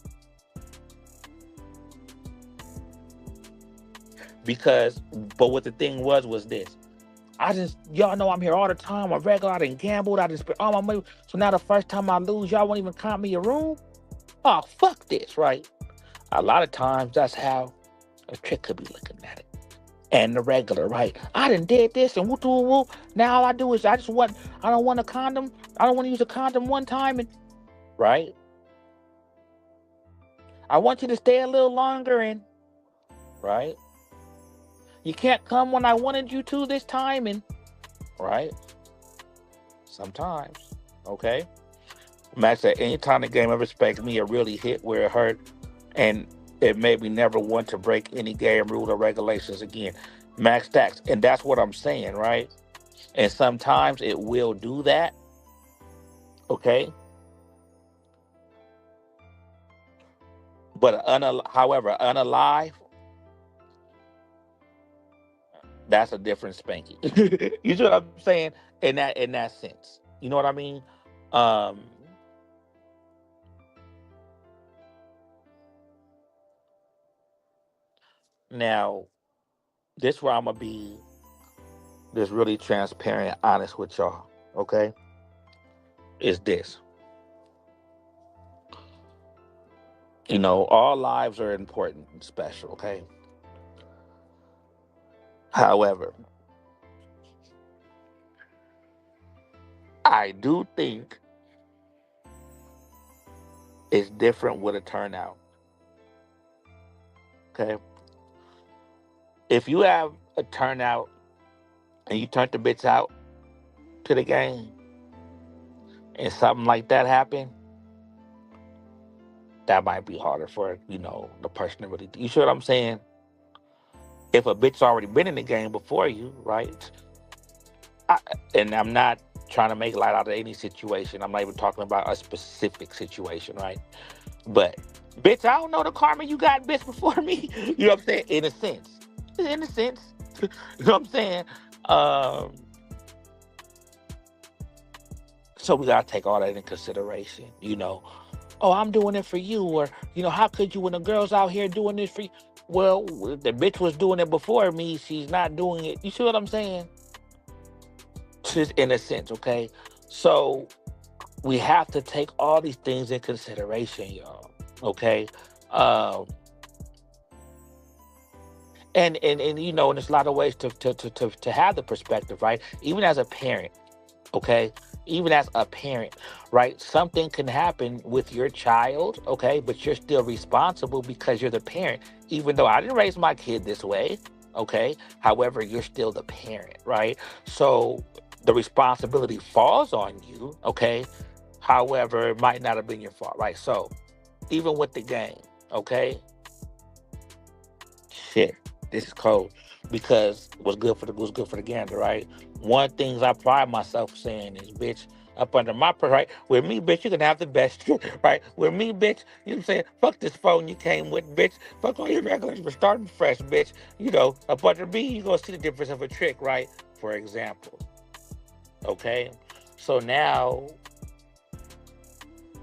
Because, but what the thing was this. Y'all know I'm here all the time. I'm regular. I done gambled. I just spent all my money. So now the first time I lose, y'all won't even comp me a room? Oh, fuck this, right? A lot of times that's how a trick could be looking at it. And the regular, right? I done did this and whoop, whoop, whoop. Now all I do is I don't want a condom. I don't want to use a condom one time, and right? I want you to stay a little longer, and right? You can't come when I wanted you to this time, and right? Sometimes, okay? Max said, anytime the game ever spanked me, it really hit where it hurt, and it made me never want to break any game rule or regulations again. Max stacks, and that's what I'm saying, right? And sometimes it will do that, okay? But however, unalive, that's a different spanking. You see what I'm saying? In that sense, you know what I mean? Um, Now, this where I'm gonna be just really transparent, honest with y'all. Okay, is this? All lives are important and special. Okay. However, I do think it's different with a turnout. Okay. If you have a turnout and you turn the bits out to the game and something like that happen, that might be harder for, the person to really do. You see what I'm saying? If a bitch already been in the game before you, right? I, and I'm not trying to make light out of any situation. I'm not even talking about a specific situation, right? But, bitch, I don't know the karma you got, bitch, before me. You know what I'm saying? In a sense. In a sense. You know what I'm saying? Um, so we got to take all that into consideration. Oh, I'm doing it for you. Or, how could you when a girl's out here doing this for you? Well, the bitch was doing it before me. She's not doing it. You see what I'm saying? Just in a sense, okay? So we have to take all these things in consideration, y'all. Okay? Um, and there's a lot of ways to have the perspective, right? Even as a parent, okay? Even as a parent, right? Something can happen with your child, okay? But you're still responsible because you're the parent. Even though I didn't raise my kid this way, okay? However, you're still the parent, right? So the responsibility falls on you, okay? However, it might not have been your fault, right? So even with the game, okay? Shit, this is cold because what's good for the goose, good for the gander, right? One things I pride myself saying is, bitch, up under my right? With me, bitch, you can have the best, right? With me, bitch, you know what I'm saying? Fuck this phone you came with, bitch. Fuck all your regulars. We're starting fresh, bitch. Up under me, you gonna see the difference of a trick, right? for example. Okay, so now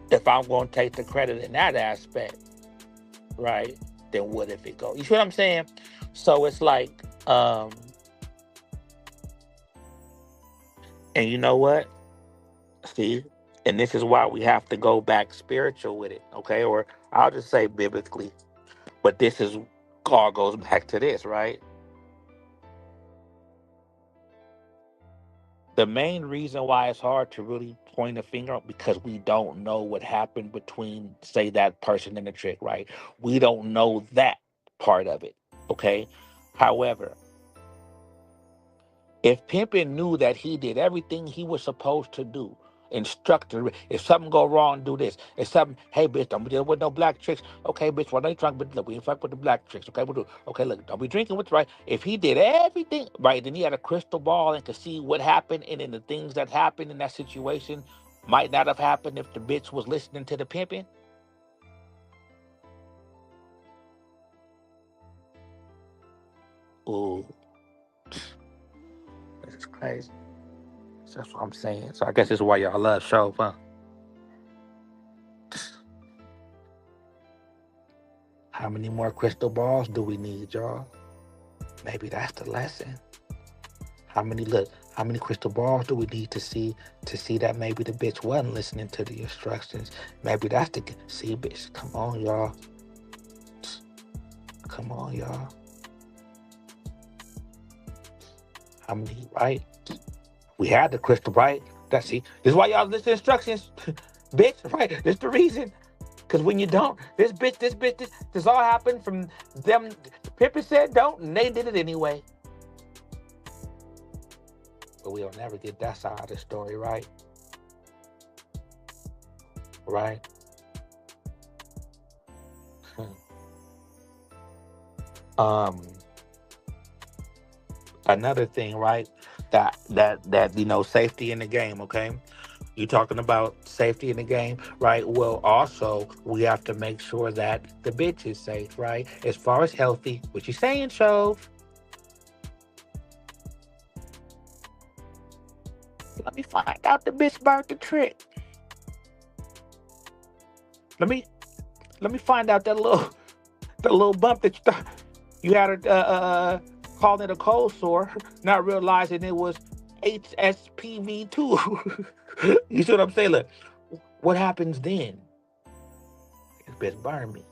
if I'm going to take the credit in that aspect, right? Then what if it goes? You see what I'm saying? So it's like, and you know what? See, and this is why we have to go back spiritual with it, okay? Or I'll just say biblically, but this is all goes back to this, right? The main reason why it's hard to really point a finger out because we don't know what happened between, say, that person and the trick, right? We don't know that part of it, okay? However, if Pimpin knew that he did everything he was supposed to do, instructor, if something go wrong, do this. If something, hey bitch, don't be dealing with no black tricks. Okay, bitch, why don't you drunk? But look, we ain't fuck with the black tricks. Okay, we'll do. Okay, look, don't be drinking what's right. If he did everything right, then he had a crystal ball and could see what happened, and then the things that happened in that situation might not have happened if the bitch was listening to the pimping. Ooh, this is crazy. That's what I'm saying. So I guess this is why y'all love show, huh? How many more crystal balls do we need, y'all? Maybe that's the lesson. How many crystal balls do we need to see that maybe the bitch wasn't listening to the instructions? Maybe that's the see bitch. Come on, y'all. Come on, y'all. How many, right? We had the crystal, right? That's see. This is why y'all listen to instructions. Bitch, right? This the reason. Because when you don't, this all happened from them. Pippin said don't, and they did it anyway. But we'll never get that side of the story, right? Right? um, Another thing, right? That safety in the game, okay? You talking about safety in the game, right? Well, also we have to make sure that the bitch is safe, right? As far as healthy, what you saying, Shove? Let me find out the bitch about the trick. Let me let me find out that little bump that you had her calling it a cold sore, not realizing it was HSPV2. You see what I'm saying? Look, what happens then? This bitch burn me.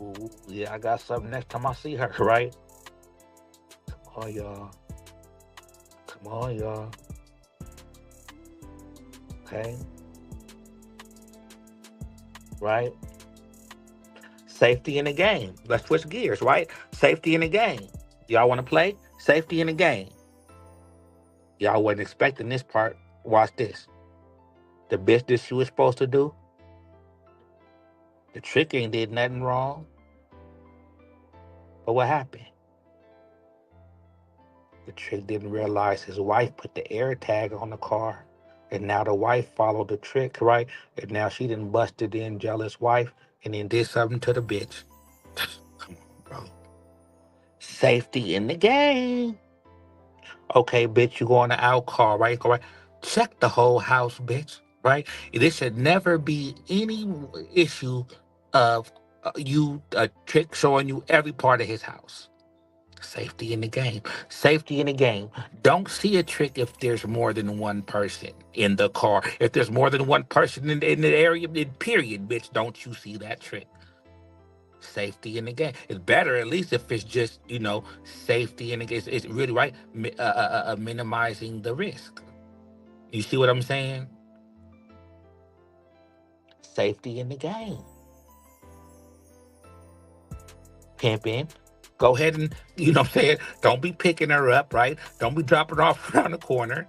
Ooh, yeah, I got something next time I see her, right? Come on, y'all. Come on, y'all. Okay, right? Safety in the game. Let's switch gears, right? Safety in the game. Y'all want to play? Safety in the game. Y'all wasn't expecting this part. Watch this. The business she was supposed to do, the trick ain't did nothing wrong. But what happened? The trick didn't realize his wife put the air tag on the car. And now the wife followed the trick, right? And now she done busted in jealous wife and then did something to the bitch. Come on, bro. Safety in the game. Okay, bitch, you go on the out car, right? Go right. Check the whole house, bitch. Right? There should never be any issue of you a trick showing you every part of his house. Safety in the game. Safety in the game. Don't see a trick if there's more than one person in the car. If there's more than one person in the area, period, bitch, don't you see that trick. Safety in the game. It's better at least if it's just, safety in the game. It's really right. Minimizing the risk. You see what I'm saying? Safety in the game. Pimping. Go ahead and, what I'm saying? Don't be picking her up, right? Don't be dropping her off around the corner.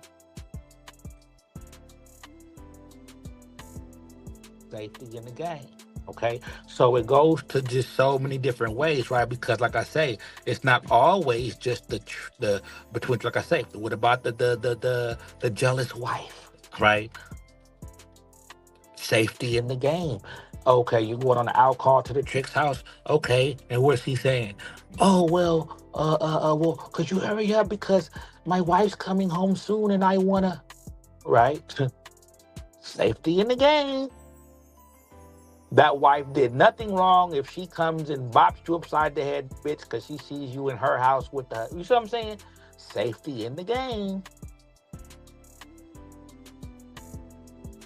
Safety in the game. Okay. So it goes to just so many different ways, right? Because like I say, it's not always just the between, like I say, what about the jealous wife, right? Safety in the game. Okay, you going on an out call to the chick's house. Okay, and what's he saying? Oh well, well, could you hurry up because my wife's coming home soon and I wanna. Right, safety in the game. That wife did nothing wrong if she comes and bops you upside the head, bitch, because she sees you in her house with the. You see what I'm saying? Safety in the game.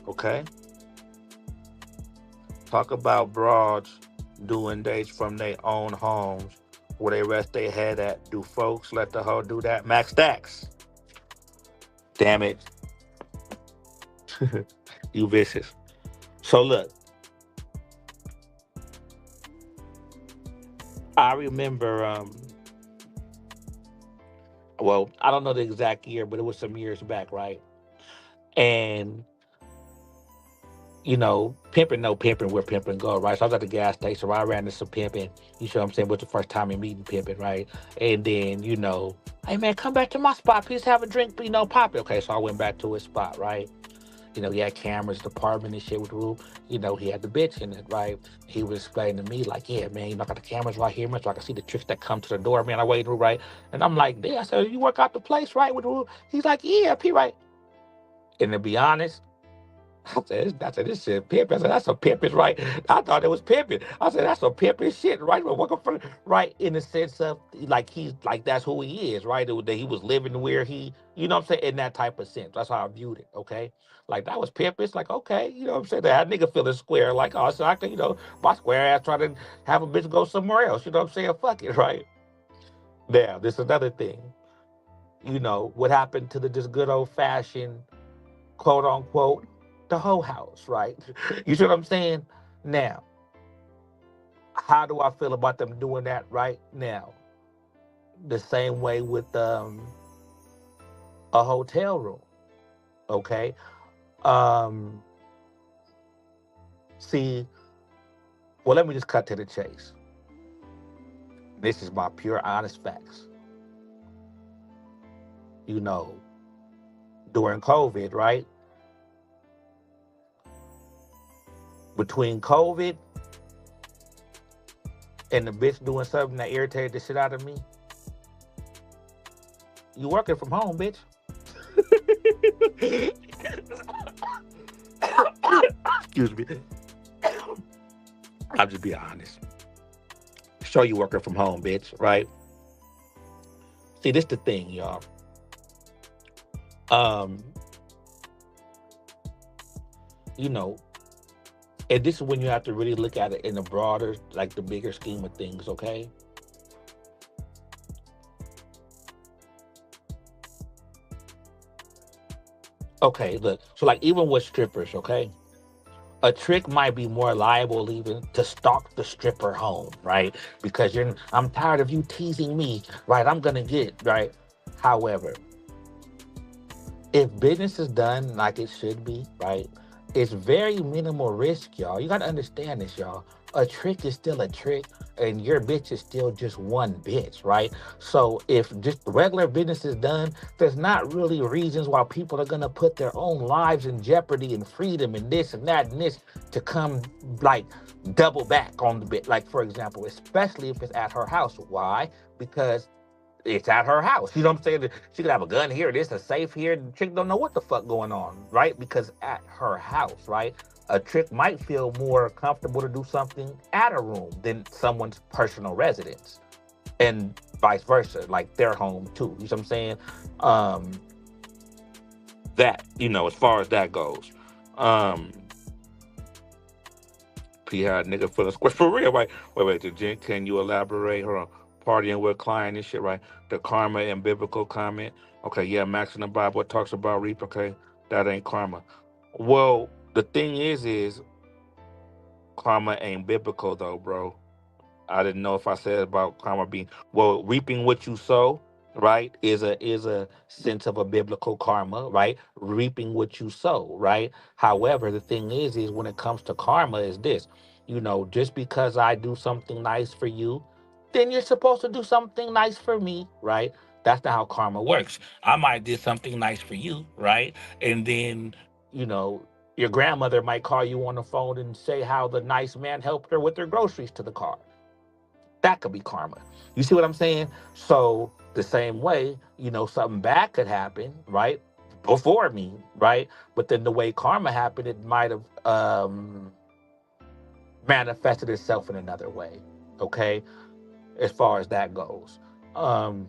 Okay. Talk about broads doing dates from their own homes where they rest their head at. Do folks let the hoe do that? Max Stacks. Damn it. You vicious. So look, I remember well, I don't know the exact year, but it was some years back, right? And pimping, no pimping, where pimping go, right? So I was at the gas station, right? I ran into some pimping. You see what I'm saying? It was the first time in meeting pimping, right? And then, hey man, come back to my spot. Please have a drink, pop it. Okay, so I went back to his spot, right? He had cameras, department and shit with the room. He had the bitch in it, right? He was explaining to me, like, yeah, man, I got the cameras right here, man, so I can see the tricks that come to the door, man. I waited, right? And I'm like, yeah, I said, you work out the place, right? With the room? He's like, yeah, P, right? And to be honest, I said, this shit pimping. I said, that's a pimping, right? I thought it was pimping. I said, that's a pimping shit, right? Right, in the sense of, like, he's, like, that's who he is, right? That he was living where he, you know what I'm saying? In that type of sense. That's how I viewed it, okay? Like, that was pimping. It's like, okay, you know what I'm saying? That nigga feeling square. Like, oh, so I can, my square ass trying to have a bitch go somewhere else. You know what I'm saying? Fuck it, right? Now, this is another thing. What happened to the just good old fashioned quote unquote the whole house, right? You see what I'm saying? Now, how do I feel about them doing that right now? The same way with a hotel room. Okay. Um, see, well, let me just cut to the chase. This is my pure honest facts. You know, during COVID, right? Between COVID and the bitch doing something that irritated the shit out of me, you working from home, bitch. Excuse me. I'll just be honest. Show you working from home, bitch, right? See, this the thing, y'all. Um, you know, and this is when you have to really look at it in the broader, like the bigger scheme of things, okay? Okay, look. So like even with strippers, okay? A trick might be more liable even to stalk the stripper home, right? Because I'm tired of you teasing me, right? I'm gonna get, right? However, if business is done like it should be, right? It's very minimal risk, y'all. You gotta understand this, y'all. A trick is still a trick, and your bitch is still just one bitch, right? So if just regular business is done, there's not really reasons why people are gonna put their own lives in jeopardy and freedom and this and that and this to come like double back on the bit. Like for example, especially if it's at her house. Why? Because it's at her house. You know what I'm saying? She could have a gun here, this, a safe here. The chick don't know what the fuck going on, right? Because at her house, right? A chick might feel more comfortable to do something at a room than someone's personal residence. And vice versa, like their home too. You know what I'm saying? Um, as far as that goes. Um, P had nigga feeling square for real, right? Wait, Jen, can you elaborate? Hold on. Partying with client and shit, right? The karma and biblical comment. Okay, yeah, Max in the Bible talks about reap. Okay, that ain't karma. Well, the thing is karma ain't biblical though, bro. I didn't know if I said about karma being reaping what you sow, right? Is a sense of a biblical karma, right? Reaping what you sow, right? However, the thing is when it comes to karma, is this, just because I do something nice for you, then you're supposed to do something nice for me, right? That's not how karma works. I might do something nice for you, right? And then, you know. Your grandmother might call you on the phone and say how the nice man helped her with her groceries to the car. That could be karma. You see what I'm saying? So the same way, something bad could happen, right? Before me, right? But then the way karma happened, it might have manifested itself in another way. Okay, as far as that goes. Um,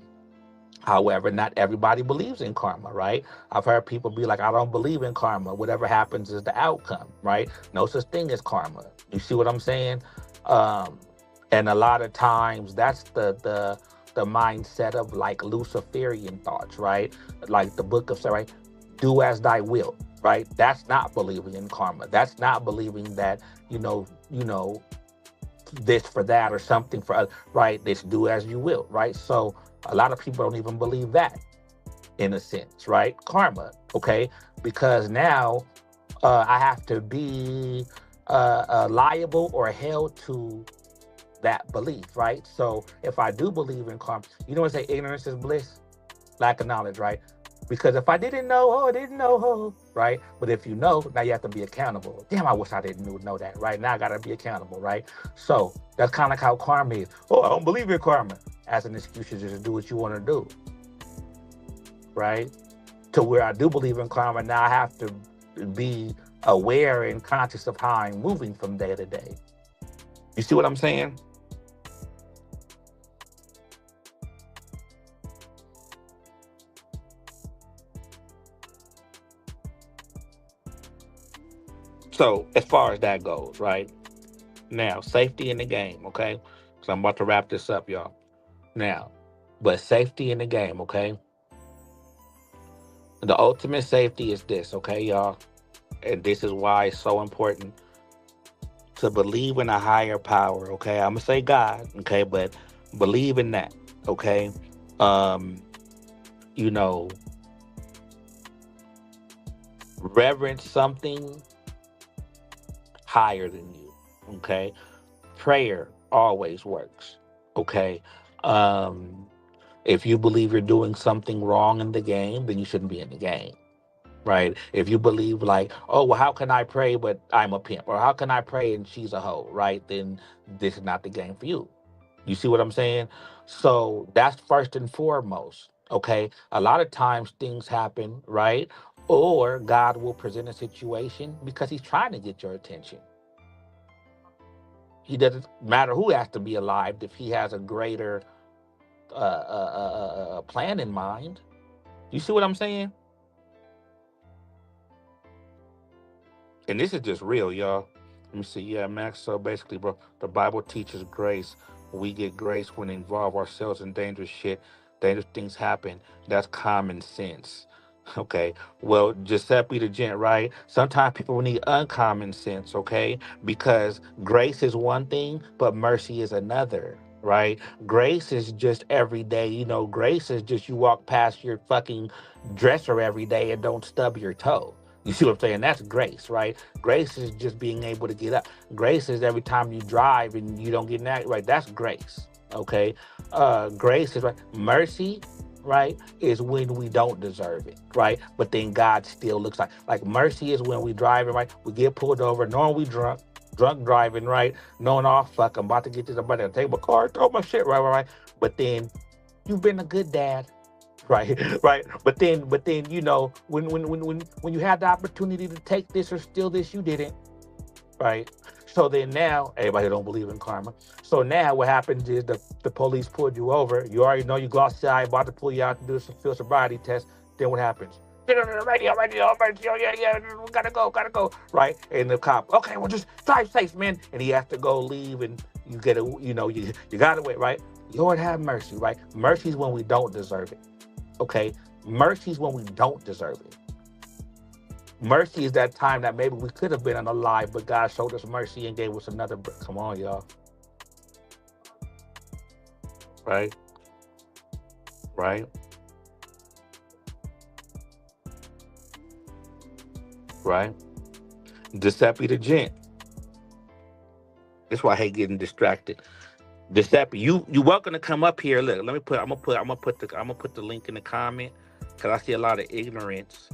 However, not everybody believes in karma, right? I've heard people be like, I don't believe in karma. Whatever happens is the outcome, right? No such thing as karma. You see what I'm saying? Um, and a lot of times that's the mindset of like Luciferian thoughts, right? Like the book of, right? Do as thy will, right? That's not believing in karma. That's not believing that, this for that or something for other, right? This do as you will, right? So a lot of people don't even believe that in a sense, right? Karma, okay? Because now I have to be liable or held to that belief, right? So if I do believe in karma, you know what they say, ignorance is bliss, lack of knowledge, right? Because if I didn't know, I didn't know, right? But if you know, now you have to be accountable. Damn, I wish I didn't know that, right? Now I got to be accountable, right? So that's kind of like how karma is. Oh, I don't believe in karma. As an excuse to just do what you want to do, right? To where I do believe in karma, now I have to be aware and conscious of how I'm moving from day to day. You see what I'm saying? So as far as that goes, right? Now, safety in the game, okay? So I'm about to wrap this up, y'all. Now, but safety in the game, okay? The ultimate safety is this, okay, y'all? And this is why it's so important to believe in a higher power, okay? I'm gonna say God, okay, but believe in that, okay? Um, you know, reverence something higher than you, okay? Prayer always works, okay? Um, if you believe you're doing something wrong in the game, then you shouldn't be in the game, right? If you believe like, oh, well, how can I pray but I'm a pimp, or how can I pray and she's a hoe, right? Then this is not the game for you. You see what I'm saying? So that's first and foremost. Okay. A lot of times things happen, right? Or God will present a situation because he's trying to get your attention. He doesn't matter who has to be alive if he has a greater plan in mind. You see what I'm saying? And this is just real, y'all. Let me see. Yeah, Max. So basically, bro, the Bible teaches grace. We get grace when we involve ourselves in dangerous shit. Dangerous things happen. That's common sense. Okay. Well, Giuseppe the gent, right? Sometimes people need uncommon sense, okay? Because grace is one thing, but mercy is another, right? Grace is just every day. Grace is just you walk past your fucking dresser every day and don't stub your toe. You see what I'm saying? That's grace, right? Grace is just being able to get up. Grace is every time you drive and you don't get in that, right? That's grace. Okay. Grace is right. Mercy, right, is when we don't deserve it, right? But then God still looks like mercy is when we driving, right? We get pulled over, knowing we drunk driving, right? Knowing, oh fuck, I'm about to get this, I'm about to take my car, throw my shit, right. But then you've been a good dad, right, right. But then when you had the opportunity to take this or steal this, you didn't, right? So then now everybody don't believe in karma. So now what happens is the police pulled you over. You already know you glossed the eye, about to pull you out to do some field sobriety test. Then what happens? Get on the radio, yeah, gotta go, right? And the cop, okay, well just drive safe, man. And he has to go leave, and you get a, you gotta wait, right? Lord have mercy, right? Mercy is when we don't deserve it. Okay, mercy is when we don't deserve it. Mercy is that time that maybe we could have been unalive, but God showed us mercy and gave us another. Come on, y'all. Right, right, right. Giuseppe the gent. That's why I hate getting distracted. Giuseppe, you welcome to come up here. Look, let me put. I'm gonna put the link in the comment because I see a lot of ignorance.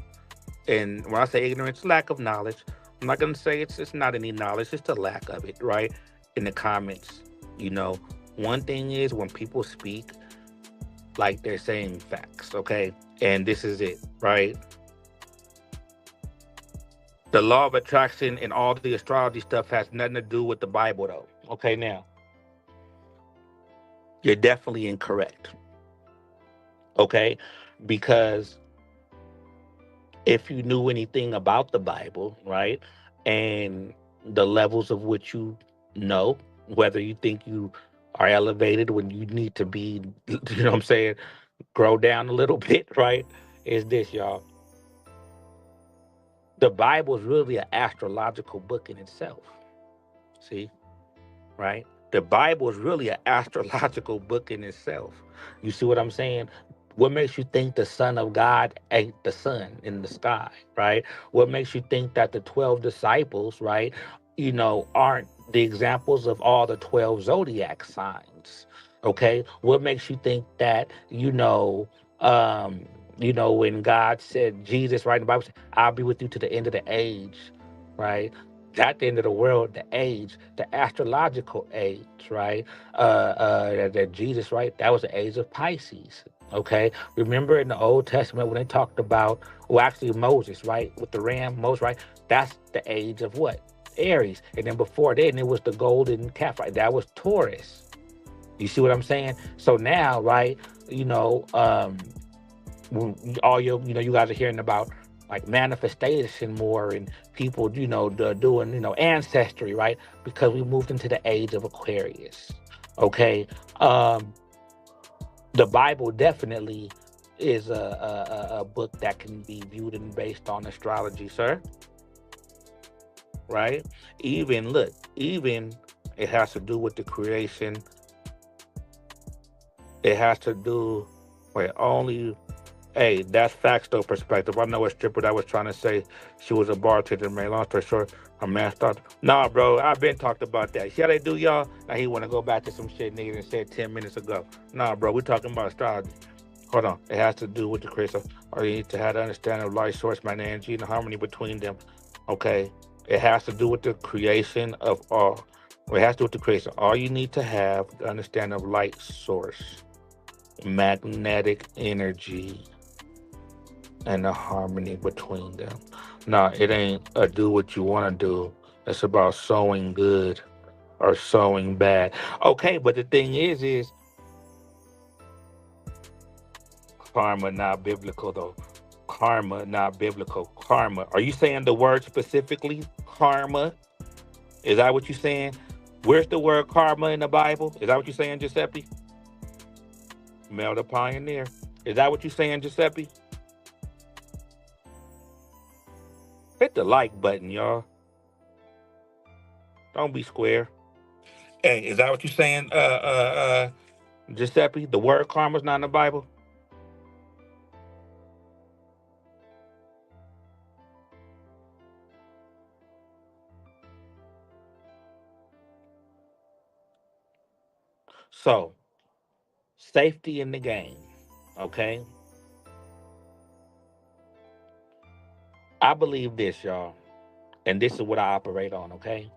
And when I say ignorance, lack of knowledge. I'm not gonna say it's not any knowledge, just a lack of it, right? In the comments, you know, one thing is when people speak like they're saying facts, okay? And this is it, right? The law of attraction and all the astrology stuff has nothing to do with the Bible, though. Okay, now you're definitely incorrect, okay? Because if you knew anything about the Bible, right, and the levels of which you know, whether you think you are elevated when you need to be, you know what I'm saying, grow down a little bit, right, is this, y'all. The Bible is really an astrological book in itself. See? Right? The Bible is really an astrological book in itself. You see what I'm saying? What makes you think the Son of God ain't the sun in the sky, right? What makes you think that the 12 disciples, right, aren't the examples of all the 12 zodiac signs? Okay? What makes you think that, when God said, Jesus, right, in the Bible said, I'll be with you to the end of the age, right? At the end of the world, the age, the astrological age, right? That Jesus, right? That was the age of Pisces. Okay. Remember in the Old Testament when they talked about, well, actually Moses, right? With the ram, Moses, right? That's the age of what? Aries. And then before then, it was the golden calf, right? That was Taurus. You see what I'm saying? So now, right? You know, all you guys are hearing about like manifestation more and people doing ancestry, right? Because we moved into the age of Aquarius. Okay. um the Bible definitely is a book that can be viewed and based on astrology, sir. Right? Even look, even it has to do with the creation. It has to do with only. Hey, that's facts though, perspective. I know a stripper that was trying to say she was a bartender, man. Long story short, her man started. Nah, bro, I've been talked about that. See how they do, y'all? Now he want to go back to some shit nigga and said 10 minutes ago. Nah, bro, we talking about astrology. Hold on. It has to do with the creation. Or you need to have the understanding of light source, man, energy, and the harmony between them. Okay? It has to do with the creation of all. It has to do with the creation. All you need to have the understanding of light source, magnetic energy, and the harmony between them. Now, it ain't a do what you want to do. It's about sowing good or sowing bad. Okay, but the thing is karma not biblical though. Karma not biblical. Karma. Are you saying the word specifically? Karma. Is that what you're saying? Where's the word karma in the Bible? Is that what you're saying, Giuseppe? Mel the Pioneer. Is that what you're saying, Giuseppe? Hit the like button, y'all. Don't be square. Hey, is that what you're saying, Giuseppe? The word karma's not in the Bible. So, safety in the game. Okay, I believe this, y'all, and this is what I operate on. Okay,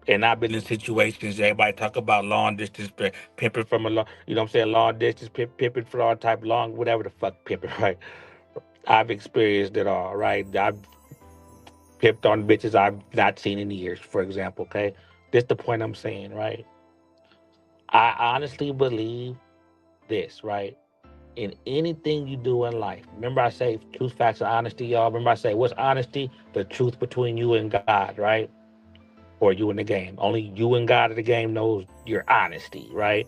and I've been in situations. Everybody talk about long distance pimping from a long, what I'm saying, long distance pimping for all type long, whatever the fuck pimping, right? I've experienced it all, right? I've pimped on bitches I've not seen in years, for example. Okay, this the point I'm saying, right? I honestly believe this, right? In anything you do in life, remember I say truth, facts, and honesty, y'all. Remember I say what's honesty? The truth between you and God, right? Or you in the game. Only you and God of the game knows your honesty, right?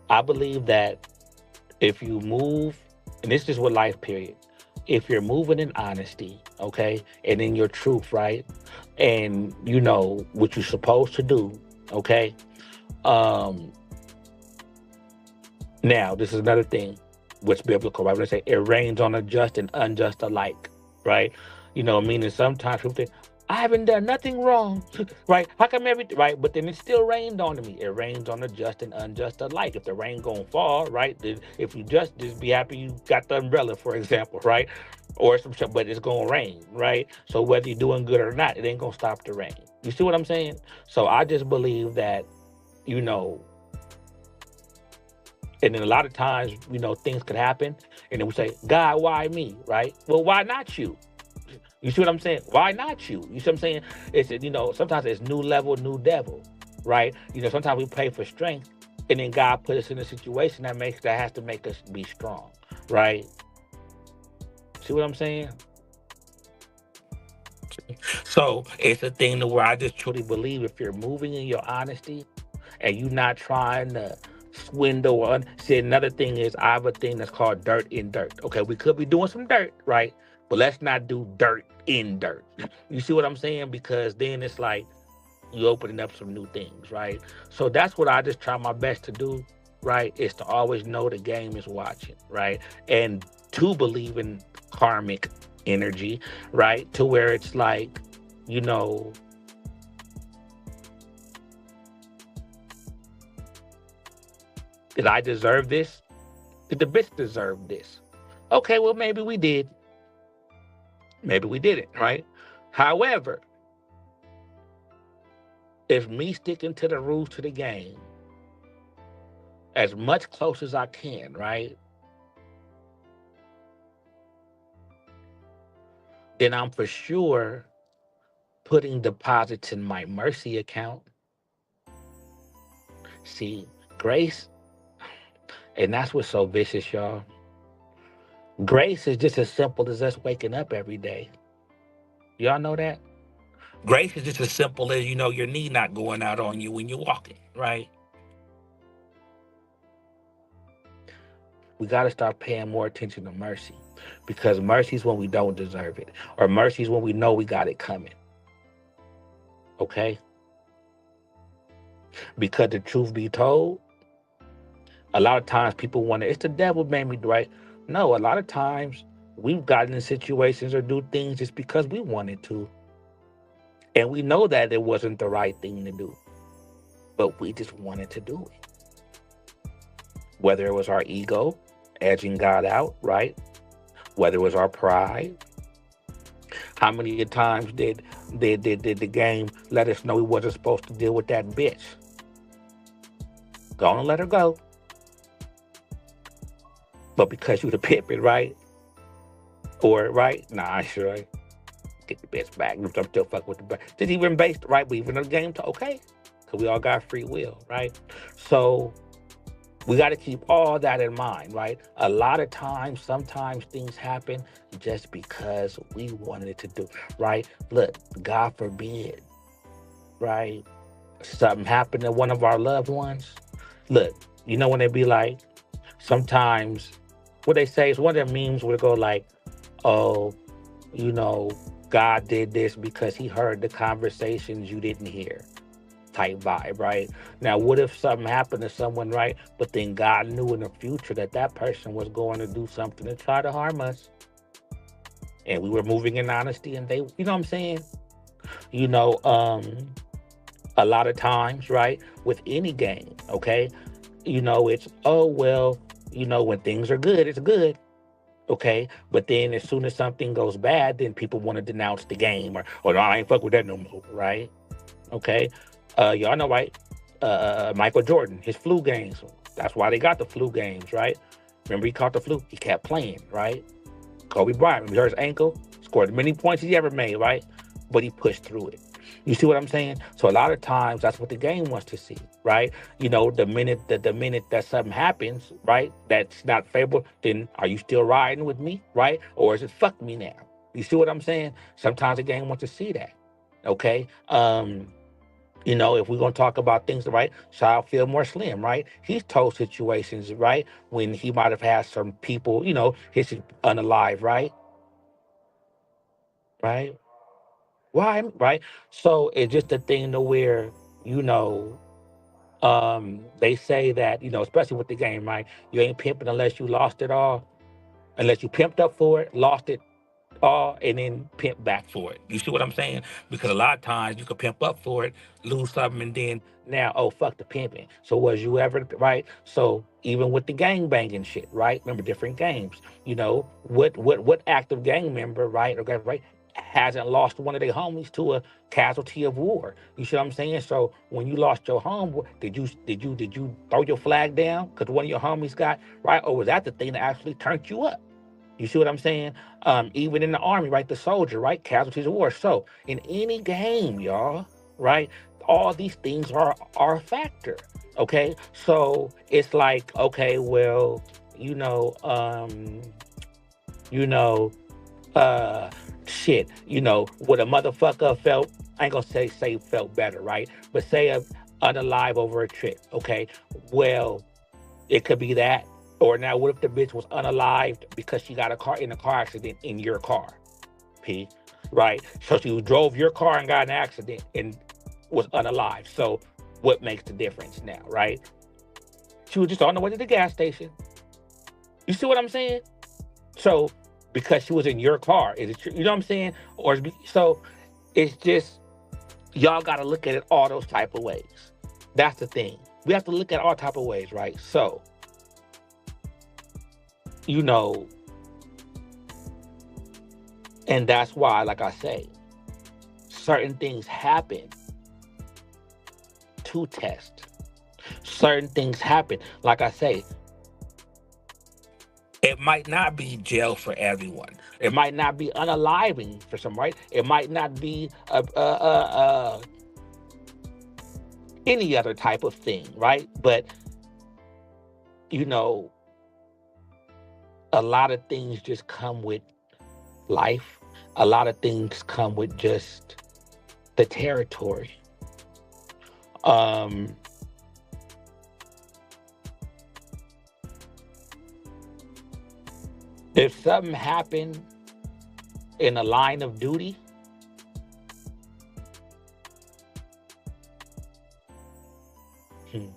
I believe that if you move, and this is what life period, if you're moving in honesty, okay, and in your truth, right, and you know what you're supposed to do, okay, um, now this is another thing, what's biblical, right? When they say it rains on the just and unjust alike, right? Meaning sometimes people think, I haven't done nothing wrong, right? How come everything, right? But then it still rained on me. It rains on the just and unjust alike. If the rain gonna fall, right? Then if you just be happy you got the umbrella, for example, right? or some shit, but it's gonna rain, right? So whether you're doing good or not, it ain't gonna stop the rain. You see what I'm saying? So I just believe that, you know, and then a lot of times, things could happen, and then we say, God, why me? Right? Well, why not you? You see what I'm saying? Why not you? You see what I'm saying? Sometimes it's new level, new devil, right? Sometimes we pray for strength, and then God put us in a situation that has to make us be strong, right? See what I'm saying? So it's a thing to where I just truly believe if you're moving in your honesty and you're not trying to swindle or see, another thing is I have a thing that's called dirt in dirt. Okay, we could be doing some dirt, right? But let's not do dirt in dirt. You see what I'm saying? Because then it's like you opening up some new things, right? So that's what I just try my best to do, right? Is to always know the game is watching, right? And to believe in karmic energy, right? To where it's like, you know, did I deserve this? Did the bitch deserve this? Okay, well, maybe we did. Maybe we didn't, right? However, if me sticking to the rules to the game as much close as I can, right? Then I'm for sure putting deposits in my mercy account. See, grace, and that's what's so vicious, y'all. Grace is just as simple as us waking up every day. Y'all know that? Grace is just as simple as, your knee not going out on you when you're walking, right? We got to start paying more attention to mercy, because mercy is when we don't deserve it, or mercy is when we know we got it coming. Okay? Because the truth be told, a lot of times people wonder, it's the devil made me, right? No, a lot of times we've gotten in situations or do things just because we wanted to. And we know that it wasn't the right thing to do, but we just wanted to do it. Whether it was our ego edging God out, right? Whether it was our pride. How many times did the game let us know we wasn't supposed to deal with that bitch? Go on and let her go. But because you the pimpin', right? Or, right? Nah, I sure ain't. Get the bitch back. I'm still fucking with the bitch. Just even based, right? We even in the game to okay. Because we all got free will, right? So we got to keep all that in mind, right? A lot of times, sometimes things happen just because we wanted it to do, right? Look, God forbid, right? Something happened to one of our loved ones. Look, when they be like, sometimes, what they say is one of the memes would go like, oh, you know, God did this because he heard the conversations you didn't hear, type vibe, right? Now, what if something happened to someone, right? But then God knew in the future that that person was going to do something to try to harm us. And we were moving in honesty and they, you know what I'm saying? You know, a lot of times, right? With any game, okay? It's, oh, well, when things are good, it's good. Okay, but then as soon as something goes bad, then people want to denounce the game or no, I ain't fuck with that no more, right? Okay, y'all know, right? Michael Jordan, his flu games. That's why they got the flu games, right? Remember he caught the flu, he kept playing, right? Kobe Bryant, he hurt his ankle, scored as many points he ever made, right? But he pushed through it. You see what I'm saying? So a lot of times that's what the game wants to see, right? The minute that something happens, right, that's not favorable, then are you still riding with me, right? Or is it fuck me now? You see what I'm saying? Sometimes the game wants to see that. Okay. If we're gonna talk about things, right? Child Fillmore Slim, right? He's told situations, right, when he might have had some people, his unalive, right? Right? Why? Right? So it's just a thing to where, you know, they say that, especially with the game, right? You ain't pimping unless you lost it all. Unless you pimped up for it, lost it, and then pimp back for it. You see what I'm saying? Because a lot of times you could pimp up for it, lose something, and then now, oh, fuck the pimping. So was you ever, right? So even with the gang banging shit, right? Remember different games. What active gang member, right? Okay, right, hasn't lost one of their homies to a casualty of war. You see what I'm saying? So when you lost your home, did you throw your flag down because one of your homies got right, or was that the thing that actually turned you up? You see what I'm saying? Even in the army, right? The soldier, right? Casualties of war. So in any game, y'all, right? All these things are a factor. Okay. So it's like, okay, well, you know, um, you know, uh shit, what a motherfucker felt, I ain't gonna say felt better, right? But say unalive over a trick, okay? Well, it could be that. Or now, what if the bitch was unalived because she got in a car accident in your car, P? Right? So she drove your car and got in an accident and was unalived. So what makes the difference now, right? She was just on the way to the gas station. You see what I'm saying? So because she was in your car, is it true? You know what I'm saying? So it's just y'all got to look at it all those type of ways. That's the thing. We have to look at all type of ways, right? So you know And that's why, like I say, certain things happen to test. Certain things happen. Like I say, it might not be jail for everyone. It might not be unaliving for some, right? It might not be any other type of thing, right? But, you know, a lot of things just come with life. A lot of things come with just the territory. Um, if something happened in a line of duty, hmm,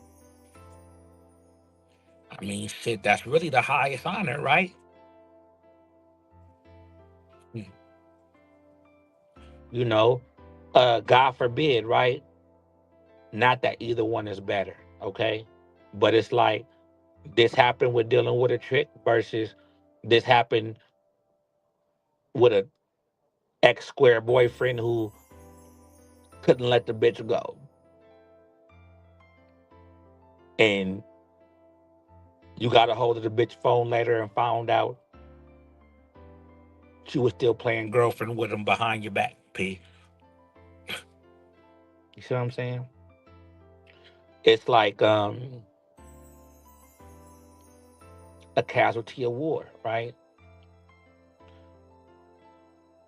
I mean, shit, that's really the highest honor, right? Hmm. You know, God forbid, right? Not that either one is better, okay? But it's like this happened with dealing with a trick versus this happened with a ex square boyfriend who couldn't let the bitch go. And you got a hold of the bitch phone later and found out she was still playing girlfriend with him behind your back, P. You see what I'm saying? It's like a casualty of war, right?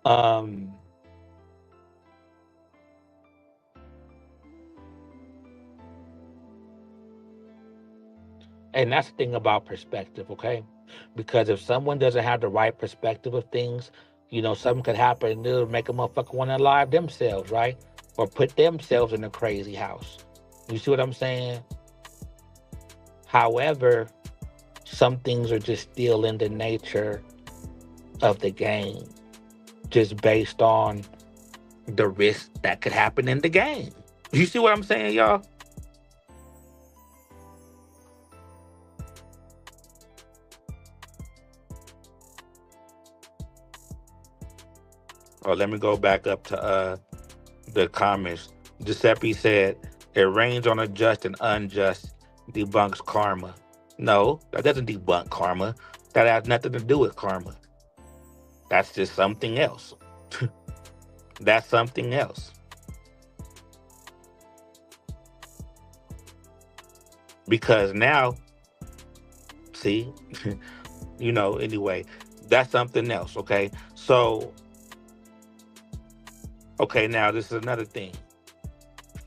Um and that's the thing about perspective, okay? Because if someone doesn't have the right perspective of things, something could happen and it'll make a motherfucker want to alive themselves, right? Or put themselves in a crazy house. You see what I'm saying? However, some things are just still in the nature of the game, just based on the risk that could happen in the game. You see what I'm saying, y'all? Oh, let me go back up to the comments. Giuseppe said, it rains on a just and unjust debunks karma. No, that doesn't debunk karma. That has nothing to do with karma. That's just something else. That's something else. Because now, see, anyway, that's something else, okay? So, okay, now this is another thing.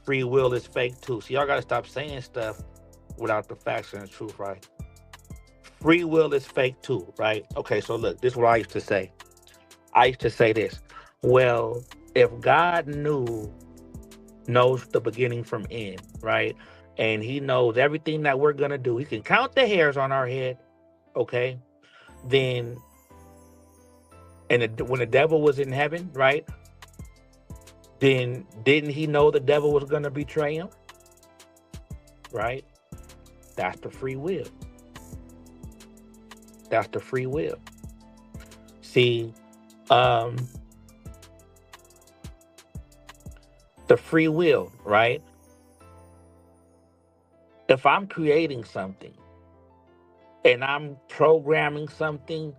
Free will is fake too. So y'all gotta stop saying stuff without the facts and the truth, right? Free will is fake too, right? Okay, so look, this is what I used to say. I used to say this. Well, if God knows the beginning from end, right? And he knows everything that we're gonna do. He can count the hairs on our head, okay? Then And when the devil was in heaven, right? Then didn't he know the devil was going to betray him? Right? That's the free will. That's the free will. See, um, the free will, right? If I'm creating something and I'm programming something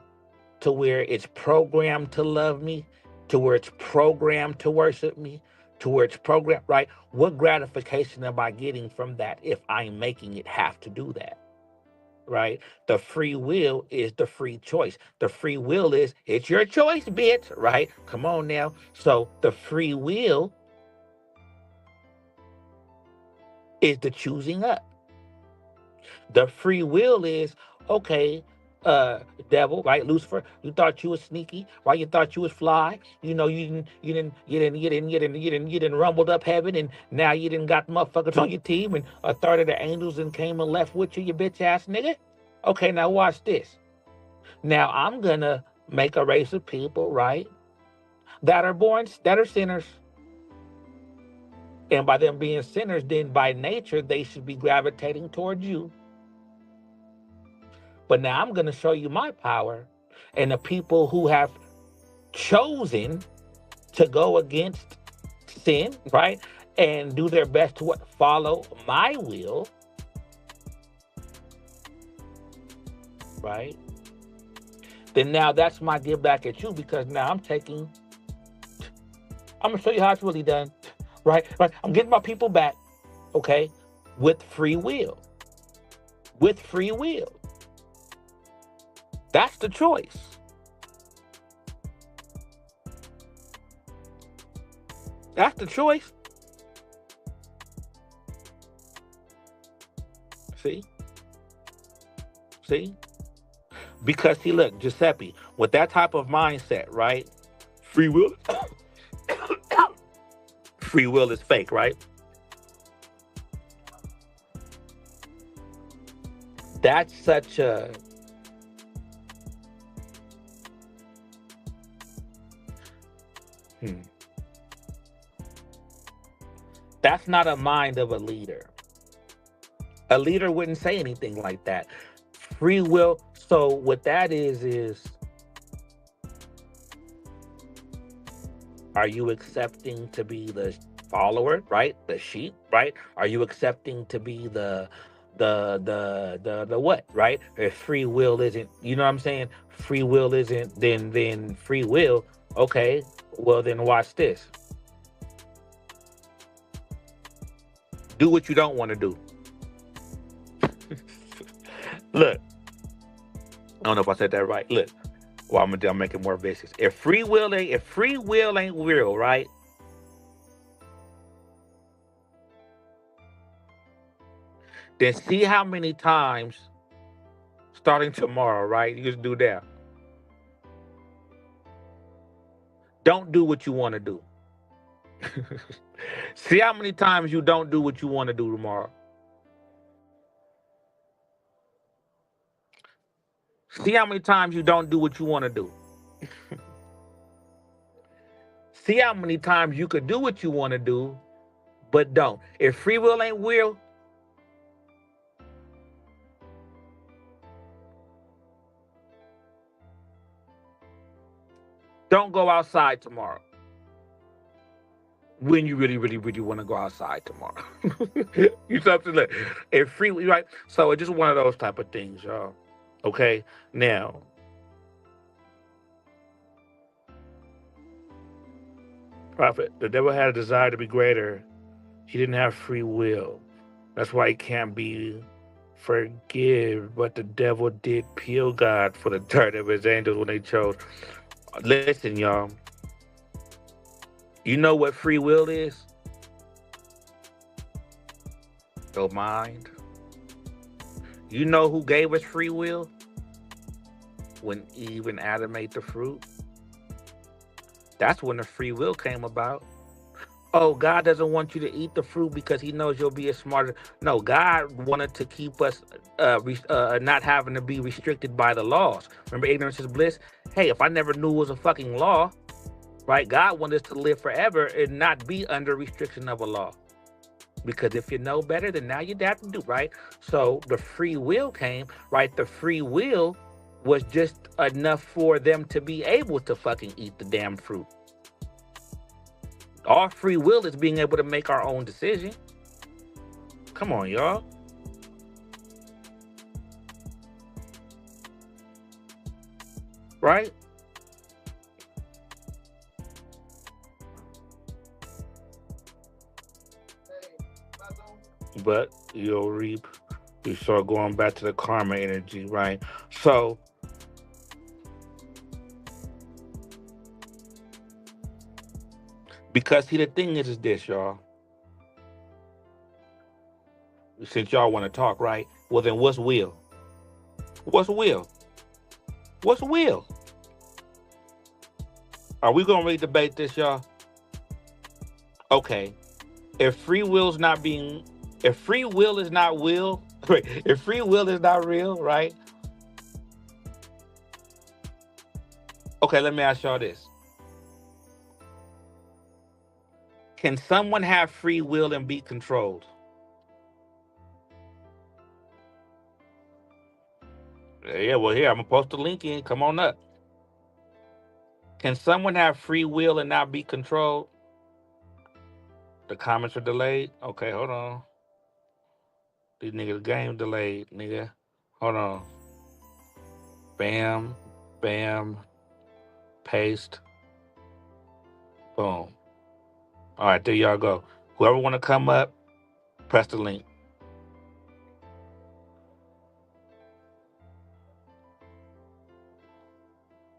to where it's programmed to love me, to where it's programmed to worship me, to where it's programmed, right? What gratification am I getting from that if I'm making it have to do that? Right? The free will is the free choice. The free will is it's your choice, bitch, right? Come on now. So the free will is the choosing up. The free will is, okay, devil, right? Lucifer, you thought you was sneaky, right? You thought you was fly. You didn't rumbled up heaven, and now you didn't got motherfuckers on your team, and a third of the angels and came and left with you, you bitch ass nigga. Okay, now watch this. Now I'm gonna make a race of people, right? That are sinners. And by them being sinners, then by nature, they should be gravitating towards you. But now I'm going to show you my power. And the people who have chosen to go against sin, right? And do their best to what? Follow my will, right? Then now that's my give back at you, because now I'm going to show you how it's really done, right? I'm getting my people back, okay? With free will. With free will. That's the choice. That's the choice. See? Because see, look, Giuseppe, with that type of mindset, right? Free will. Free will is fake, right? That's such a that's not a mind of a leader. A leader wouldn't say anything like that. Free will. So what that is are you accepting to be the follower, right? The sheep, right? Are you accepting to be the what, right? If free will isn't, you know what I'm saying? Free will isn't, then free will. Okay, well then watch this. Do what you don't want to do. Look, I don't know if I said that right. Look, well, I'm making more vicious. If free will ain't real, right? Then see how many times, starting tomorrow, right? You just do that. Don't do what you want to do. See how many times you don't do what you want to do tomorrow. See how many times you don't do what you want to do. See how many times you could do what you want to do, but don't. If free will ain't real, don't go outside tomorrow. When you really, really, really want to go outside tomorrow. You something like if free, right? So it's just one of those type of things, y'all. Okay. Now, prophet, the devil had a desire to be greater. He didn't have free will. That's why he can't be forgive. But the devil did peel God for the third of his angels when they chose. Listen, y'all. You know what free will is? Your mind. You know who gave us free will? When Eve and Adam ate the fruit. That's when the free will came about. Oh, God doesn't want you to eat the fruit because He knows you'll be a smarter. No, God wanted to keep us not having to be restricted by the laws. Remember, ignorance is bliss. Hey, if I never knew it was a fucking law, right? God wanted us to live forever and not be under restriction of a law. Because if you know better, then now you'd have to do right. So the free will came, right? The free will was just enough for them to be able to fucking eat the damn fruit. Our free will is being able to make our own decision. Come on, y'all. Right? But you'll reap. You start going back to the karma energy, right? So because see, the thing is this, y'all. Since y'all want to talk, right? Well, then what's will? What's will? What's will? Are we gonna really debate this, y'all? Okay. If free will's not being, if free will is not will, if free will is not real, right? Okay, let me ask y'all this: can someone have free will and be controlled? Yeah, well, here I'm gonna post the link in. Come on up. Can someone have free will and not be controlled? The comments are delayed. Okay, hold on. These niggas game delayed, nigga. Hold on. Bam, bam, paste, boom. All right, there y'all go. Whoever want to come up, press the link.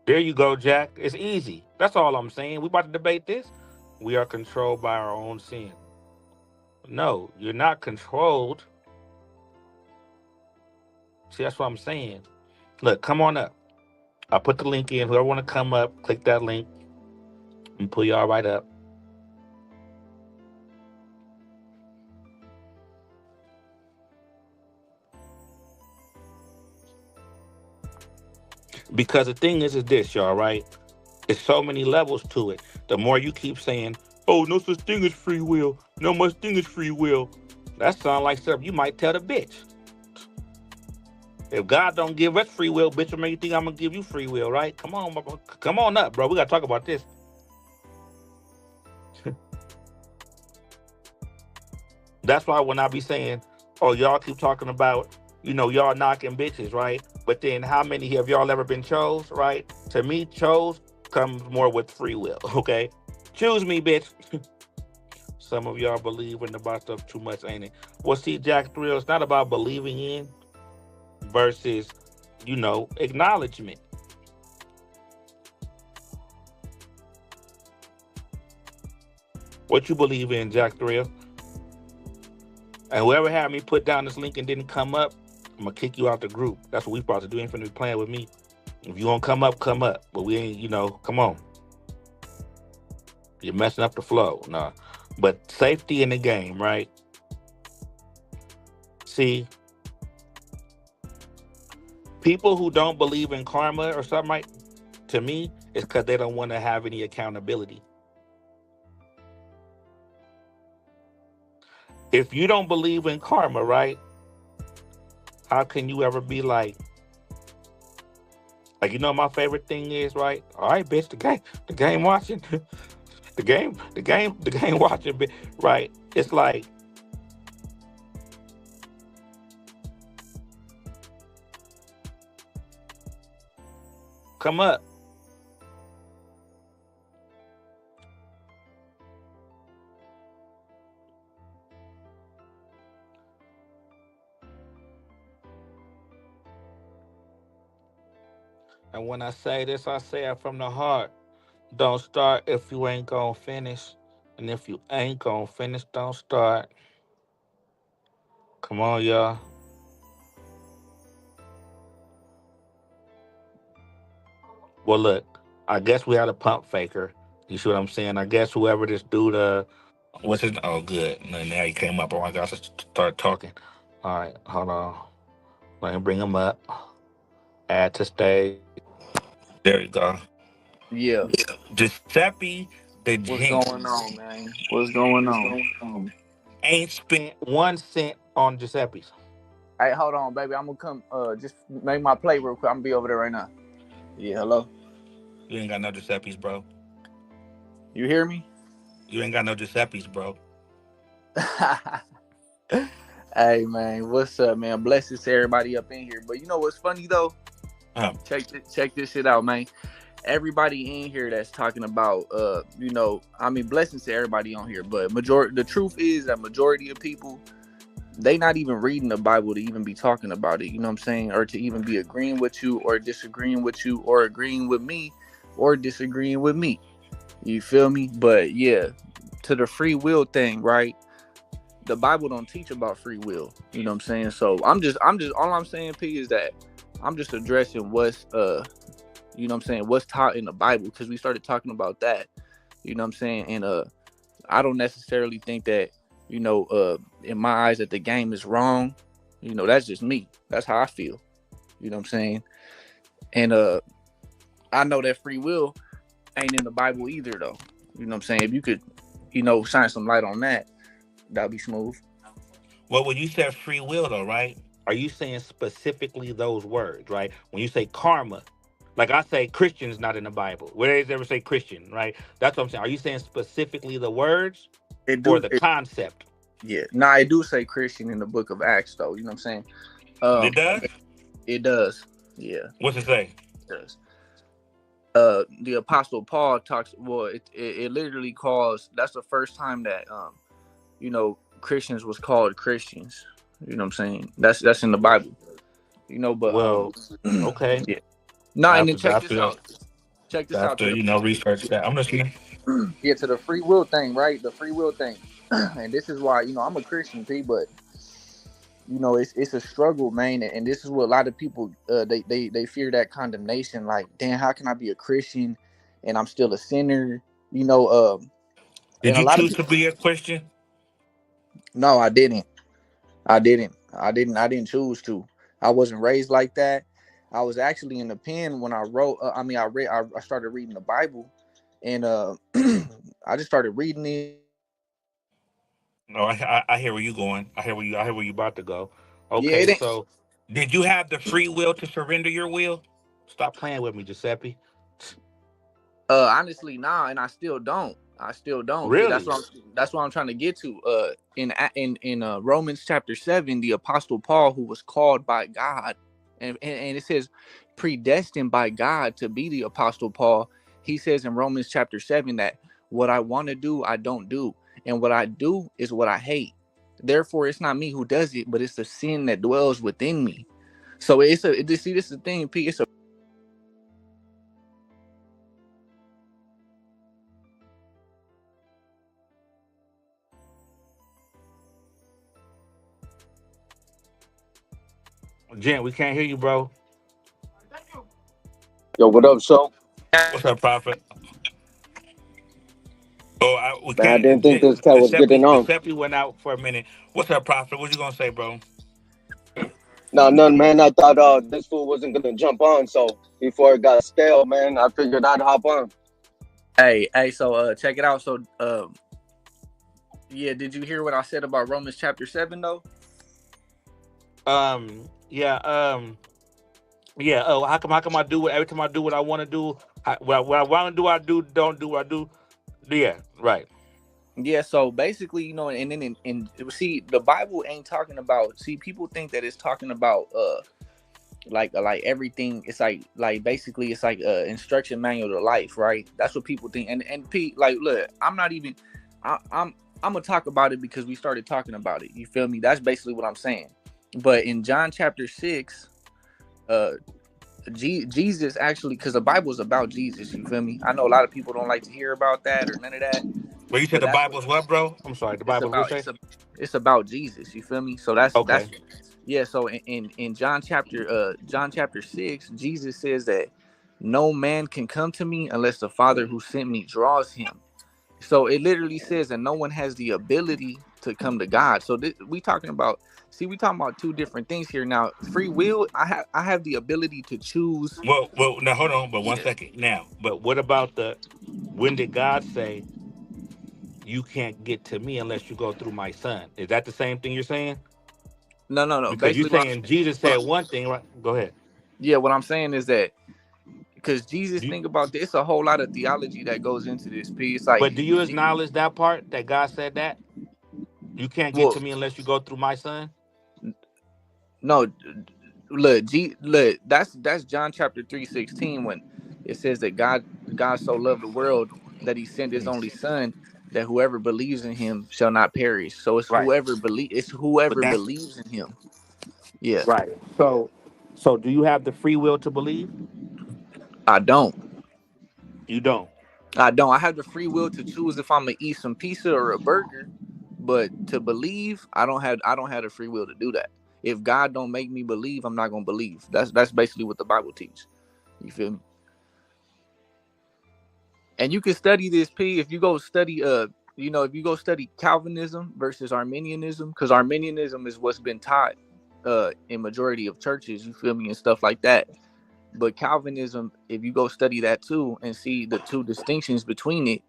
There you go, Jack. It's easy. That's all I'm saying. We about to debate this. We are controlled by our own sin. No, you're not controlled. See, that's what I'm saying. Look, come on up. I'll put the link in. Whoever want to come up, click that link and pull y'all right up. Because the thing is this, y'all, right? It's so many levels to it. The more you keep saying, "Oh, no such thing as free will. No much thing as free will," that sounds like something you might tell the bitch. If God don't give us free will, bitch, what make you think I'm gonna give you free will, right? Come on up, bro. We gotta talk about this. That's why when I be saying, "Oh, y'all keep talking about, y'all knocking bitches, right?" But then, how many have y'all ever been chose, right? To me, chose comes more with free will. Okay, choose me, bitch. Some of y'all believe in about stuff too much, ain't it? Well, see, Jack Thrill, it's not about believing in versus, acknowledgement. What you believe in, Jack Thrill? And whoever had me put down this link and didn't come up, I'm gonna kick you out the group. That's what we about to do. Ain't finna be playing with me. If you want to come up, come up. But we ain't, come on. You're messing up the flow. Nah. But safety in the game, right? See, people who don't believe in karma or something, right? To me, it's because they don't want to have any accountability. If you don't believe in karma, right? How can you ever be like, my favorite thing is, right? All right, bitch, the game watching, the game watching, right? It's like, come up. And when I say this, I say it from the heart. Don't start if you ain't gonna finish. And if you ain't gonna finish, don't start. Come on, y'all. Well, look, I guess we had a pump faker. You see what I'm saying? I guess whoever this dude What's his? Oh, good. Now he came up. Oh my gosh, let's start talking. All right, hold on. Let me bring him up. Add to stage. There you go. Yeah. Giuseppe the What's going Genius on, man? What's going on? ain't spent 1 cent on Giuseppe's. Hey, hold on, baby. I'm gonna come. Just make my play real quick. I'm gonna be over there right now. Yeah. Hello. You ain't got no Giuseppe's, bro. You hear me? You ain't got no Giuseppe's, bro. Hey, man. What's up, man? Blessings to everybody up in here. But you know what's funny though? Huh. Check this shit out, man. Everybody in here that's talking about, I mean, blessings to everybody on here. But the truth is that majority of people, they not even reading the Bible to even be talking about it. You know what I'm saying? Or to even be agreeing with you or disagreeing with you or agreeing with me or disagreeing with me. You feel me? But yeah, to the free will thing, right? The Bible don't teach about free will. You know what I'm saying? So I'm just all I'm saying, P, is that I'm just addressing what's you know what I'm saying, what's taught in the Bible, because we started talking about that. You know what I'm saying? And I don't necessarily think that, in my eyes that the game is wrong. You know, that's just me. That's how I feel. You know what I'm saying? And I know that free will ain't in the Bible either though. You know what I'm saying? If you could, shine some light on that, that'd be smooth. Well, when you said free will, though, right? Are you saying specifically those words, right? When you say karma, like I say, Christian's not in the Bible. Where does it ever say Christian, right? That's what I'm saying. Are you saying specifically the words It or do the it, concept? Yeah. Nah, it do say Christian in the book of Acts though. You know what I'm saying? It Um does? it does. Yeah, What's it say? it does. The apostle Paul talks, well, it literally calls, that's the first time that Christians was called Christians. You know what I'm saying? That's in the Bible. But Well, okay. yeah. No, and then After check this after out. Check this out to after the research that, I'm listening. yeah, to the free will thing, right? The free will thing. And this is why, I'm a Christian, P, but it's a struggle, man, and this is what a lot of people they fear, that condemnation. Like, damn, how can I be a Christian and I'm still a sinner? You know, Did and a you lot of choose to people. be a Christian? No, I didn't. I didn't choose to. I wasn't raised like that. I was actually in the pen when I wrote. I mean, I read. I started reading the Bible, and I just started reading it. No, I hear where you going. I hear where you about to go. Yeah, Okay, it ain't. so did you have the free will to surrender your will? Stop playing with me, Giuseppe. Honestly, nah, and I still don't. I still don't, because Really? that's what I'm trying to get to. In Romans chapter 7, the apostle Paul, who was called by God, and it says predestined by God to be the apostle Paul. He says in Romans chapter 7 that what I want to do, I don't do, and what I do is what I hate. Therefore, it's not me who does it, but it's the sin that dwells within me. So see, this is the thing, P. It's a Jen, we can't hear you, bro. Yo, what up, so? What's up, Prophet? Oh, we Man, I can't. didn't think this cat was Giuseppe, getting on. Giuseppe went out for a minute. What's up, Prophet? What you gonna say, bro? No, none, man. I thought this fool wasn't gonna jump on, so before it got stale, man, I figured I'd hop on. hey. So check it out. So yeah, did you hear what I said about Romans chapter 7 though? Yeah, yeah. Oh, how come I do it every time I do what I want to do? What I want to do, I do. Don't do what I do. Yeah, right. Yeah, so basically, and then see, the Bible ain't talking about, see, people think that it's talking about like everything. It's like basically it's like instruction manual to life, right? That's what people think. And Pete, like, look, I'm not even I'm gonna talk about it because we started talking about it. You feel me? That's basically what I'm saying. But in John chapter 6, uh Jesus actually, because the Bible is about Jesus. You feel me? I know a lot of people don't like to hear about that or none of that, Well, you said but the that's what Bible's what, bro? I'm sorry. The it's Bible. What about. say? It's about Jesus. You feel me? So that's Okay. yeah. So in John chapter 6, Jesus says that no man can come to me unless the Father who sent me draws him. So it literally says that no one has the ability to come to God. So we talking about, we talking about two different things here. Now, free will, I have the ability to choose. Well, now hold on, but one Yeah. second. Now, but what about when did God say you can't get to me unless you go through my son? Is that the same thing you're saying? No. Because you're Basically, saying Jesus what said I'm, one thing, right? Go ahead. yeah, what I'm saying is that because Jesus, Do you, think about this, it's a whole lot of theology that goes into this piece. Like, but do you acknowledge that part that God said that you can't get well, to me unless you go through my son? no, look, that's John chapter 3:16 when it says that God so loved the world that he sent his only son, that whoever believes in him shall not perish. So Right. it's But whoever that's believes in him. Yeah. right. So do you have the free will to believe? I don't. You don't. I have the free will to choose if I'm gonna eat some pizza or a burger, but to believe, I don't have the free will to do that. If God don't make me believe, I'm not gonna believe. That's basically what the Bible teaches. You feel me? And you can study this, P, if you go study if you go study Calvinism versus Arminianism, because Arminianism is what's been taught in majority of churches, you feel me, and stuff like that. But Calvinism, if you go study that too and see the two distinctions between it,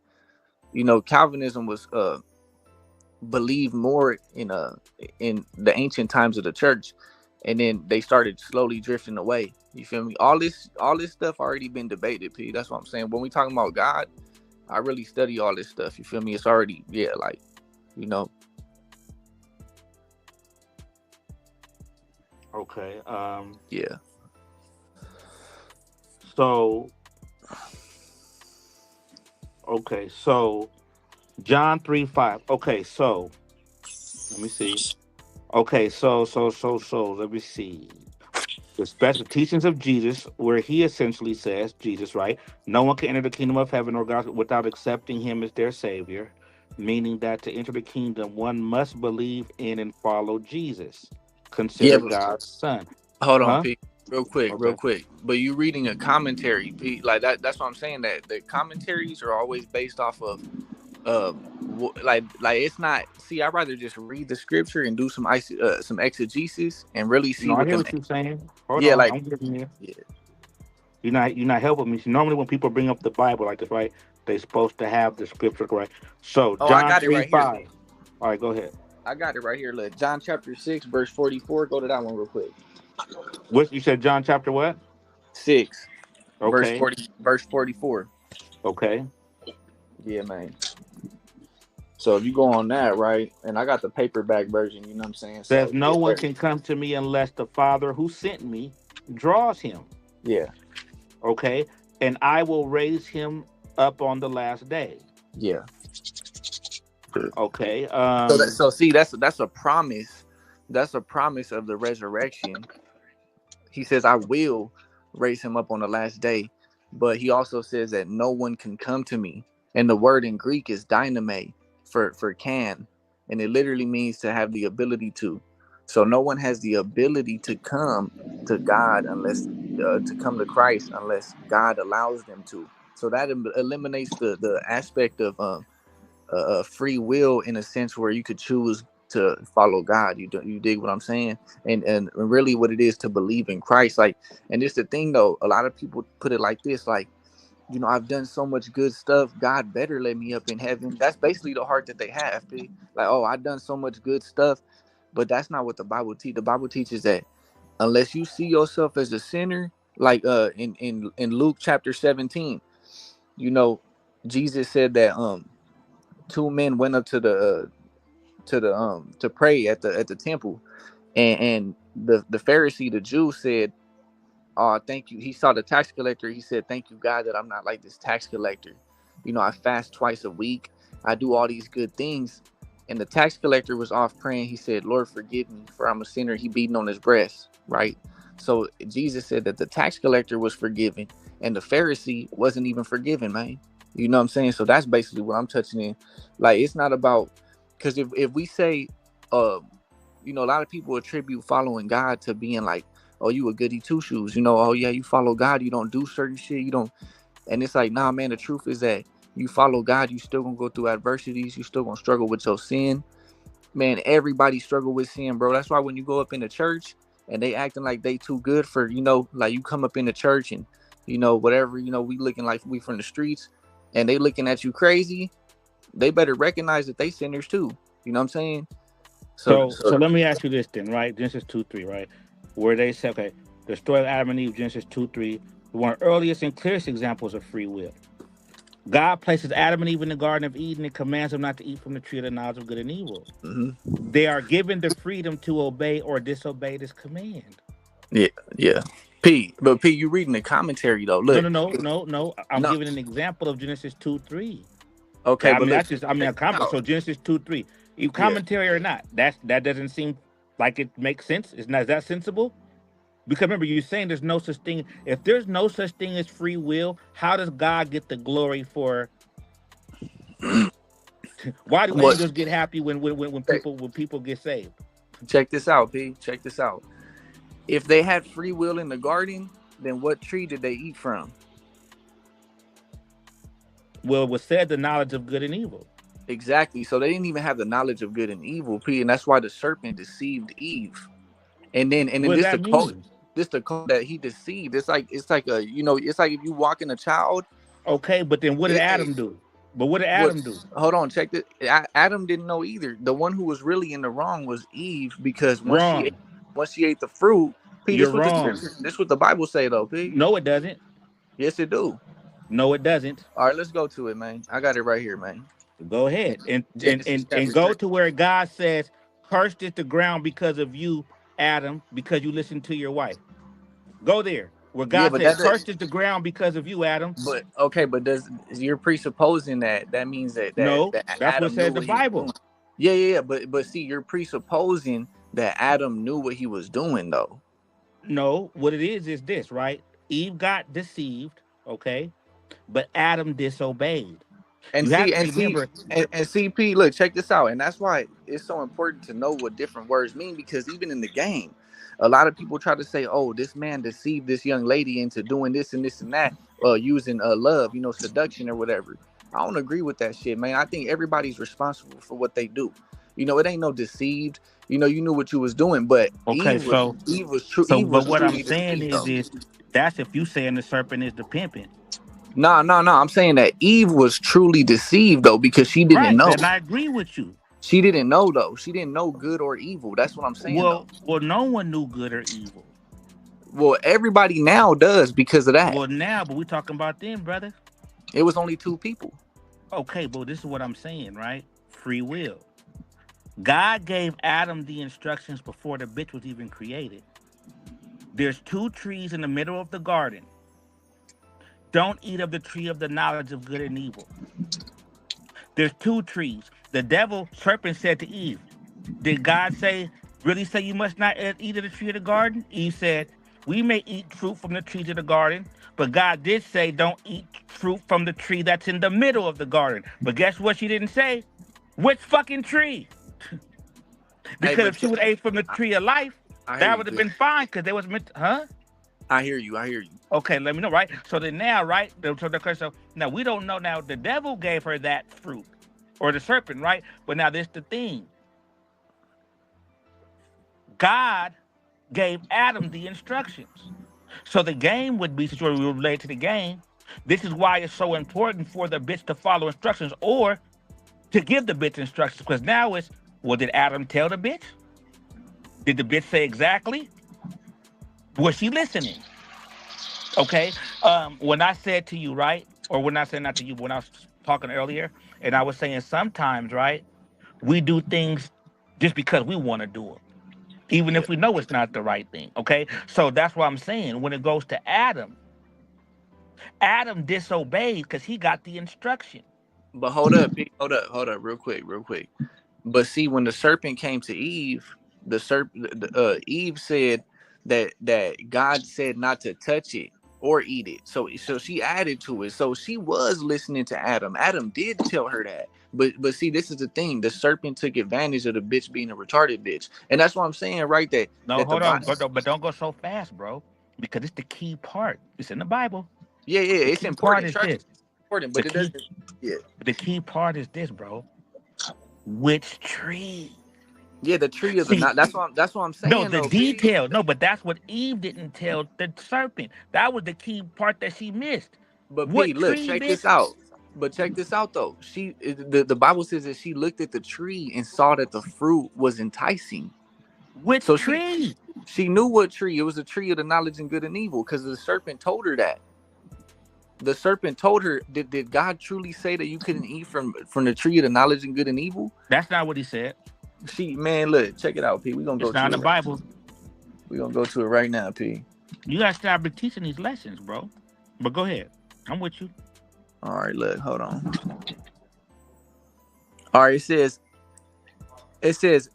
Calvinism was believed more in the ancient times of the church, and then they started slowly drifting away. You feel me? All this stuff already been debated, P. That's what I'm saying. When we talking about God, I really study all this stuff. You feel me? It's already, yeah, like, you know. Okay. Yeah. So okay. So John 3:5. Okay. So let me see. Okay. So let me see. The special teachings of Jesus, where he essentially says, Jesus, right? No one can enter the kingdom of heaven or God without accepting him as their savior, meaning that to enter the kingdom, one must believe in and follow Jesus, Yeah, consider but God's son. hold on, Huh? Pete. Real Okay. quick. But you reading a commentary, Pete, like that's what I'm saying, that the commentaries are always based off of like it's not, see, I'd rather just read the scripture and do some exegesis and really see No, I what hear the what you're saying. Hold yeah, on. like, I'm getting you. yeah. You're not helping me. See, normally when people bring up the Bible like this, right, they're supposed to have the scripture correct. So Oh, I John got it 3 right here. 5. All right, go ahead. I got it right here. Look, John chapter 6, verse 44. Go to that one real quick. What you said, John chapter what? 6, verse Okay. 40, verse 44. Okay. Yeah, man. So if you go on that, right, and I got the paperback version, you know what I'm saying? Says So no one can come to me unless the Father who sent me draws him. yeah, Okay. And I will raise him up on the last day. yeah. Okay. So see, that's a promise. That's a promise of the resurrection. He says, I will raise him up on the last day. But he also says that no one can come to me. And the word in Greek is dyname for can. And it literally means to have the ability to. So no one has the ability to come to God unless to come to Christ unless God allows them to. So that eliminates the aspect of free will, in a sense where you could choose to follow God. You dig what I'm saying? And really what it is to believe in Christ. Like, and it's the thing though, a lot of people put it like this, like, I've done so much good stuff, God better let me up in heaven. That's basically the heart that they have, P. Like, oh, I've done so much good stuff. But that's not what the Bible teaches. The Bible teaches that unless you see yourself as a sinner, like in Luke chapter 17, you know, Jesus said that two men went up to pray at the temple, and the Pharisee, the Jew, said, "Oh, thank you." He saw the tax collector. He said, "Thank you, God, that I'm not like this tax collector. I fast twice a week. I do all these good things." And the tax collector was off praying. He said, "Lord, forgive me, for I'm a sinner." He beating on his breast, right? So Jesus said that the tax collector was forgiven, and the Pharisee wasn't even forgiven, man. You know what I'm saying? So that's basically what I'm touching in. Like, it's not about, because if we say, uh, a lot of people attribute following God to being like, oh, you a goody two shoes, oh yeah, you follow God, you don't do certain shit, you don't. And it's like, nah, man, the truth is that You follow God, you still gonna go through adversities. You still gonna struggle with your sin. Man, everybody struggle with sin, bro. That's why when you go up in the church and they acting like they too good for, like you come up in the church and, whatever, we looking like we from the streets and they looking at you crazy. They better recognize that they sinners too. You know what I'm saying? So let me ask you this then, right? Genesis 2:3, right? Where they say, okay, the story of Adam and Eve, Genesis 2:3, one of the earliest and clearest examples of free will. God places Adam and Eve in the Garden of Eden and commands them not to eat from the tree of the knowledge of good and evil. hmm They are given the freedom to obey or disobey this command. yeah, yeah. P, you reading the commentary though. No, Look, no, no, no, no. I'm no, giving an example of Genesis 2:3. okay, I but mean, look, that's just, I mean, check a this comment. out. So Genesis 2:3, you Yeah, commentary or not, that doesn't seem like it makes sense. Is that sensible? Because remember, you're saying there's no such thing. If there's no such thing as free will, how does God get the glory for? Why do what? angels get happy when Check, people get saved? check this out, P. Check this out. If they had free will in the garden, then what tree did they eat from? Well, it was said the knowledge of good and evil. Exactly. So they didn't even have the knowledge of good and evil, P, and that's why the serpent deceived Eve. And then What does this that the code, mean? that he deceived. It's like it's like if you walking a child. Okay, but then what did Hey, Adam do? But what did what? Adam do? Hold on, check this. Adam didn't know either. The one who was really in the wrong was Eve because Wrong. once she ate the fruit. P, You're this what the wrong. scripture, this what the Bible say though, P. No, it doesn't. Yes, it do. No, it doesn't. All right, let's go to it, man. I got it right here, man. Go ahead and and Genesis and, and chapter go 3. to where God says, "Cursed is the ground because of you, Adam, because you listened to your wife." Go there where Yeah, God but says, "Cursed is the ground because of you, Adam." but okay, but does you're presupposing that means No, that that's what Adam knew says the what he was doing? Bible. Yeah. But see, you're presupposing that Adam knew what he was doing though. No, what it is this, right? Eve got deceived, okay, but Adam disobeyed. And You have see, to and see, remember, and CP, look, check this out. And that's why it's so important to know what different words mean, because even in the game, a lot of people try to say, oh, this man deceived this young lady into doing this and that, using love, seduction or whatever. I don't agree with that shit, man. I think everybody's responsible for what they do. It ain't no deceived. You knew what you was doing, but okay, Eve but was what I'm truly saying deceived though. is that's if you saying the serpent is the pimping. No, no, no. I'm saying that Eve was truly deceived though, because she didn't Right, know. and I agree with you. She didn't know though. She didn't know good or evil. That's what I'm saying though. Well, no one knew good or evil. Well, everybody now does because of that. Well, now, but we talking about then, brother. It was only two people. Okay, but this is what I'm saying, right? Free will. God gave Adam the instructions before the bitch was even created. There's two trees in the middle of the garden. Don't eat of the tree of the knowledge of good and evil. There's two trees. The devil, serpent, said to Eve, did God really say you must not eat of the tree of the garden? Eve said, we may eat fruit from the trees of the garden, but God did say don't eat fruit from the tree that's in the middle of the garden. But guess what she didn't say? Which fucking tree? Hey, Because but if she would have ate from the tree of life, I hear that you. would have P. been fine because they was meant to, huh? I hear you. I hear you. Okay, let me know, right? So then now, right? So now we don't know now the devil gave her that fruit or the serpent, right? But now this the thing. God gave Adam the instructions. So the game would be, since we relate to the game, this is why it's so important for the bitch to follow instructions or to give the bitch instructions. Because now it's, well, did Adam tell the bitch? Did the bitch say exactly? Was she listening? Okay. When I said to you, right? Or when I said not to you, but when I was talking earlier, and I was saying sometimes, right, we do things just because we want to do them, even Yeah. if we know it's not the right thing. Okay. So that's what I'm saying. When it goes to Adam, Adam disobeyed because he got the instruction. But hold up, P. Hold up, real quick, real quick. But see, when the serpent came to Eve, Eve said that God said not to touch it or eat it. So she added to it. So she was listening to Adam. Adam did tell her that. But see, this is the thing. The serpent took advantage of the bitch being a retarded bitch, and that's what I'm saying, right? That No, that the hold on, Bible. but don't go so fast, bro, because it's the key part. It's in the Bible. Yeah, The it's key part important. is Trust this. me. important, The but it key, doesn't. Yeah, the key part is this, bro. Which tree? yeah. The tree of the See, not. That's what I'm no, saying the though. P. detail. No, but that's what Eve didn't tell the serpent. That was the key part that she missed. But P, What look, tree, check this bitch? out. But check this out though. The Bible says that she looked at the tree and saw that the fruit was enticing. Which So tree? she knew what tree. It was a tree of the knowledge and good and evil, because the serpent told her that. The serpent told her, did God truly say that you couldn't eat from the tree of the knowledge and good and evil? That's not what he said. Man, look, check it out, P. We're gonna It's go not to in the it. Bible. We're gonna go to it right now, P. You gotta start teaching these lessons, bro. But go ahead. I'm with you. All right, look, hold on. All right, it says,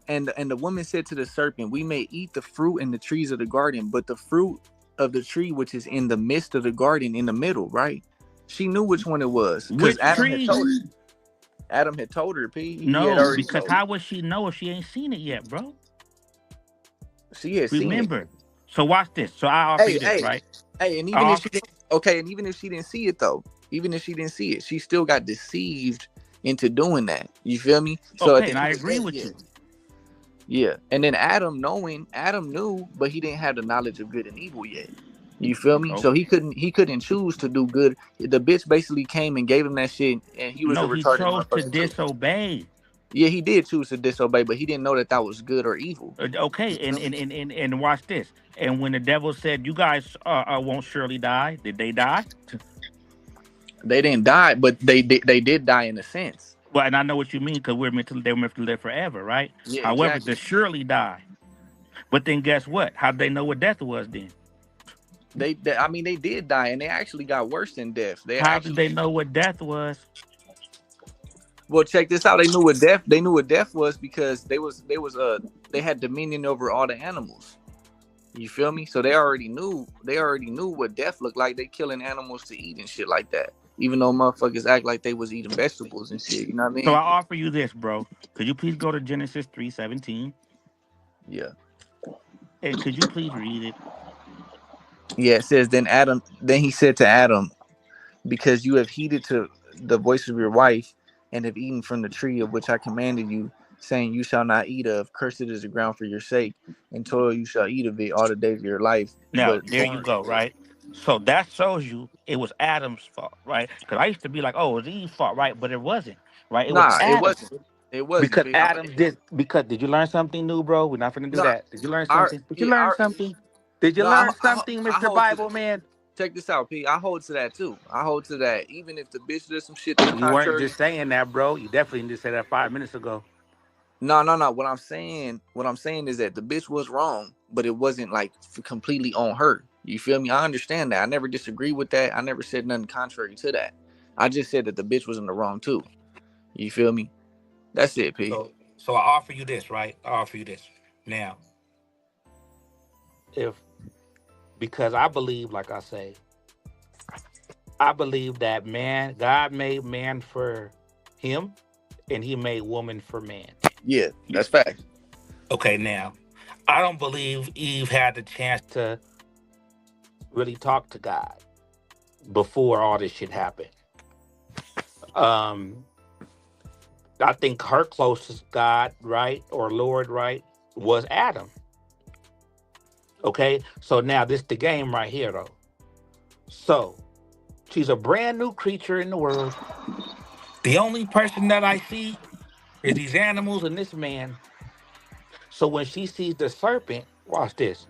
and the woman said to the serpent, we may eat the fruit in the trees of the garden, but the fruit of the tree which is in the midst of the garden, in the middle, right? She knew which one it was, because Which tree? Adam had told her, P. He had No, already because told her. how would she know if she ain't seen it yet, bro? She had seen it. Remember. So watch this. So I offer Hey, you this, hey, right? hey, and I even if offer, she didn't, okay, and even if she didn't see it though, even if she didn't see it, she still got deceived into doing that. You feel me? So at okay, the and end I of the agree day, with yeah. you. Yeah. And then Adam knew, but he didn't have the knowledge of good and evil yet. You feel me? Oh, So he couldn't choose to do good. The bitch basically came and gave him that shit, and he was a no, he retarded chose to motherfucker too. disobey. Yeah, he did choose to disobey, but he didn't know that that was good or evil. Okay, You feel me? and watch this. And when the devil said, "You guys won't surely die," did they die? They didn't die, but they did die in a sense. Well, and I know what you mean because they were meant to live forever, right? Yeah, However, to exactly. surely die. But then guess what? How would they know what death was then? I mean, they did die, and they actually got worse than death. They How did actually, they know what death was? well, check this out. They knew what death was because they had dominion over all the animals. You feel me? So they already knew what death looked like. They killing animals to eat and shit like that. Even though motherfuckers act like they was eating vegetables and shit. You know what I So I mean? offer you this, bro. Could you please go to Genesis 3:17? Yeah. And could you please read it? Yeah, it says then he said to Adam, because you have heeded to the voice of your wife and have eaten from the tree of which I commanded you, saying, you shall not eat of, cursed is the ground for your sake, and toil you shall eat of it all the days of your life. Now, But there you go, right? So that shows you it was Adam's fault, right? Because I used to be like, oh, it was Eve's fault, right? But it wasn't, right? It was nah, it Adam. wasn't. It wasn't. Because Big. Adam did, because did you learn something new, bro? We're not gonna do No, that. Did you learn I something? Did you yeah, learn something? Did you no, learn something, I Mr. hold to that. Bible man? Check this out, P. I hold to that too. I hold to that. Even if the bitch does some shit that's You weren't contrary. just saying that, bro. You definitely just said that 5 minutes ago. No, no, no. What I'm saying is that the bitch was wrong, but it wasn't like completely on her. You feel me? I understand that. I never disagree with that. I never said nothing contrary to that. I just said that the bitch was in the wrong too. You feel me? That's it, P. So I offer you this, right? I offer you this. Now, if because I believe, like I say, I believe that man, God made man for him, and He made woman for man. Yeah, that's fact. Okay, now I don't believe Eve had the chance to really talk to God before all this shit happened. Um, I think her closest God, right, or Lord, right, was Adam. Okay, so now this the game right here, though. So she's a brand new creature in the world. The only person that I see is these animals and this man. So when she sees the serpent, watch this.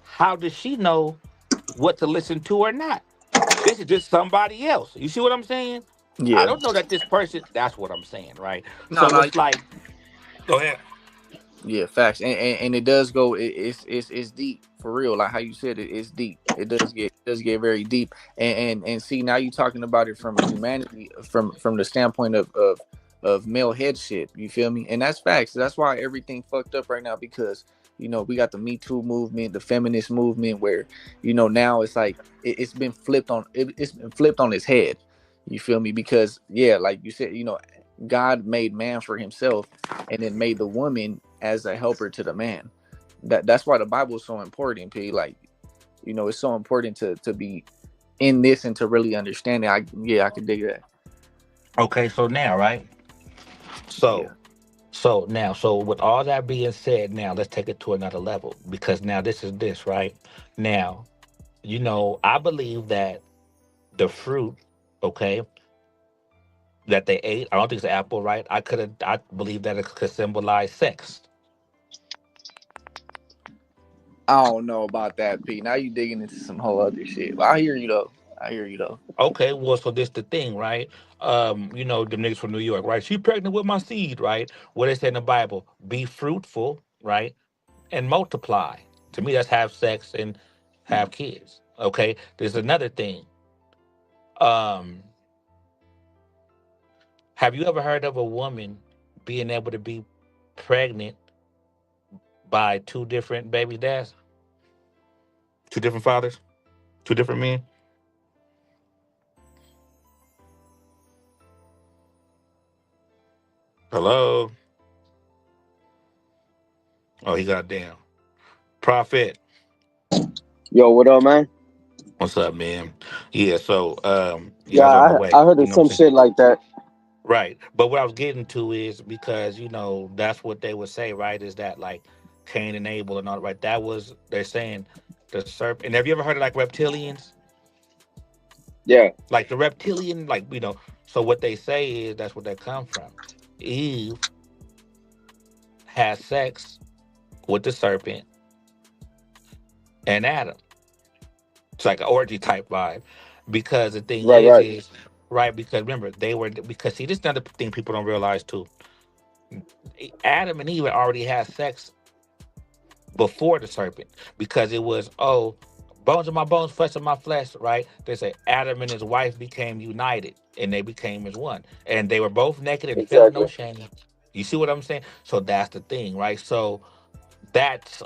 How does she know what to listen to or not? This is just somebody else. You see what I'm saying? I Yeah. don't know that this person. That's what I'm saying, right? No, So no. it's like, go ahead. Yeah, facts. And it does go. It's deep for real. Like how you said it. It's deep. It does get very deep. And see, now you're talking about it from humanity, from the standpoint of male head shit. You feel me? And that's facts. That's why everything fucked up right now, because we got the Me Too movement, the feminist movement, where now it's like it's been flipped on. It's been flipped on its head. You feel me? Because yeah, like you said, God made man for himself, and then made the woman as a helper to the man. That's why the Bible is so important, P. Like, it's so important to be in this and to really understand it. I could dig that. Okay, so now, right? So Yeah. so with all that being said, now let's take it to another level because now this is this, right? Now, I believe that the fruit, okay, that they ate, I don't think it's an apple, right? I believe that it could symbolize sex. I don't know about that, P. Now you digging into some whole other shit. But I hear you though. I hear you though. Okay, well, so this the thing, right? The niggas from New York, right? She pregnant with my seed, right? What they say in the Bible, be fruitful, right? And multiply. To me, that's have sex and have kids. Okay. There's another thing. Um, have you ever heard of a woman being able to be pregnant by two different baby dads? Two different fathers? Two different men? Hello? Oh, he got down. Prophet. Yo, what up, man? What's up, man? Yeah, so yeah, I Yeah, was on my way. I heard You of know what I'm some saying? shit like that. Right. But what I was getting to is because, that's what they would say, right? Is that like Cain and Abel and all that, right? That was they're saying the serpent. And have you ever heard of like reptilians? Yeah, Like the reptilian, like, so what they say is that's where they come from. Eve has sex with the serpent and Adam. It's like an orgy type vibe. Because the thing right, right. is right, because remember, because see, this is another thing people don't realize too. Adam and Eve already had sex before the serpent because it was, bones of my bones, flesh of my flesh, right? They say Adam and his wife became united and they became as one, and they were both naked and feeling no Exactly. shame. You see what I'm saying? So that's the thing, right? So that's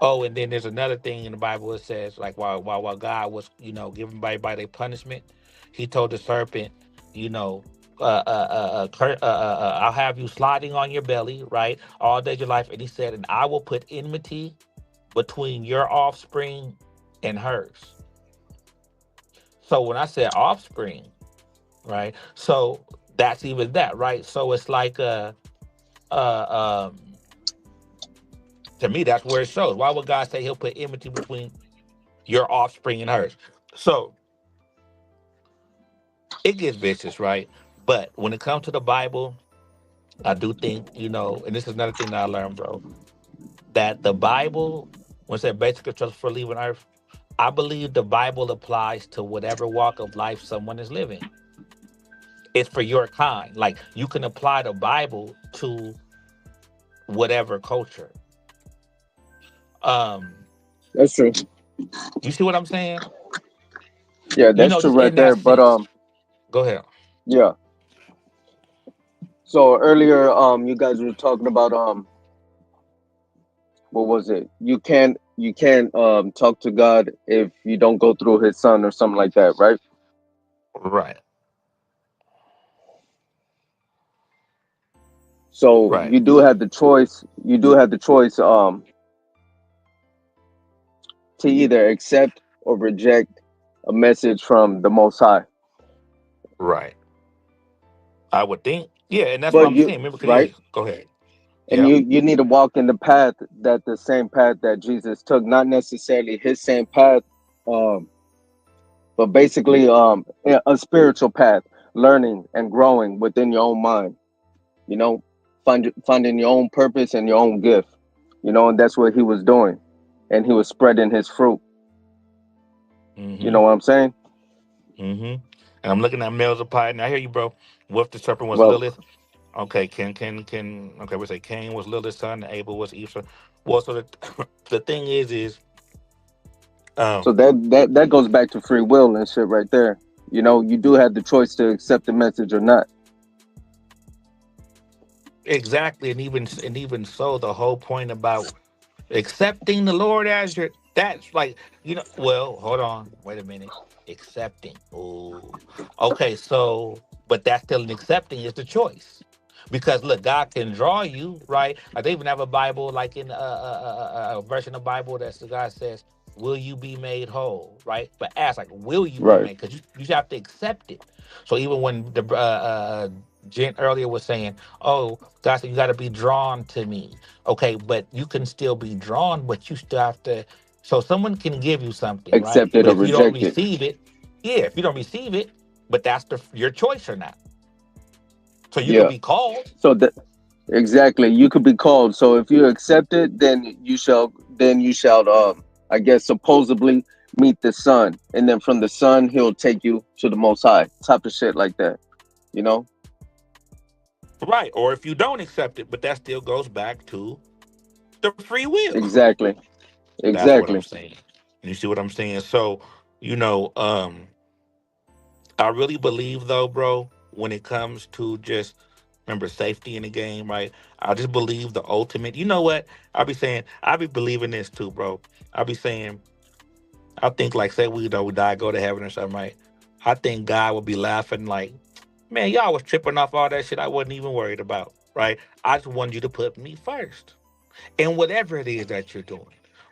oh, and then there's another thing in the Bible. It says like while God was giving everybody their punishment, he told the serpent, you know I'll have you sliding on your belly, right, all days of your life. And he said, and I will put enmity between your offspring and hers. So when I said offspring, right, so that's even that, right? So it's like uh, um, to me, that's where it shows. Why would God say He'll put enmity between your offspring and hers? So it gets vicious, right? But when it comes to the Bible, I do think, and this is another thing that I learned, bro, that the Bible, when it said basic instructions for leaving earth, I believe the Bible applies to whatever walk of life someone is living. It's for your kind. Like you can apply the Bible to whatever culture. Um, That's true. you see what I'm saying? Yeah, that's true Just right in that there. But sense. Go ahead. yeah. So earlier, you guys were talking about what was it? You can't talk to God if you don't go through His Son or something like that, right? Right. So Right. you do have the choice. You do have the choice to either accept or reject a message from the Most High. Right. I would think. Yeah, and that's what But I'm saying. you Remember, yeah, right, go ahead. and Yep. you need to walk in the path that the same path that Jesus took, not necessarily His same path, um, but basically a spiritual path, learning and growing within your own mind. You know, finding your own purpose and your own gift. And that's what He was doing, and He was spreading His fruit. You know Mm-hmm. what I'm saying? Mm-hmm. And I'm looking at males of pie. Now I hear you, bro. What if the serpent was Well, Lilith? Okay, can okay, we say Cain was Lilith's son, and Abel was Eve's son. Well, so the thing is so um that goes back to free will and shit right there. You do have the choice to accept the message or not. exactly, and even so, the whole point about accepting the Lord as your, that's like, well, hold on, wait a minute. Accepting. Oh, okay, so but that's still an accepting is the choice. Because look, God can draw you, right? Like they even have a Bible, like in a version of Bible that the God says, will you be made whole, right? But ask, like, will you be Right. made? Because you have to accept it. So even when the Jen earlier was saying, oh, God said you got to be drawn to me. Okay, but you can still be drawn, but you still have to. So someone can give you something, right? Accept it But or if you don't reject it. receive it, yeah, if you don't receive it, but that's your choice or not. So you could Yeah. be called. So that exactly, you could be called. So if you accept it, then you shall I guess supposedly meet the son, and then from the son he'll take you to the most high. Type of shit like that. You know? Right. Or if you don't accept it, but that still goes back to the free will. Exactly. That's what I'm Exactly. saying. You see what I'm saying? So, you know, I really believe though, bro, when it comes to just remember safety in the game, right? I just believe the ultimate. You know what? I be believing this too, bro. I be saying, I think like say we die, go to heaven or something, right? I think God would be laughing like, man, y'all was tripping off all that shit I wasn't even worried about, right? I just wanted you to put me first. And whatever it is that you're doing.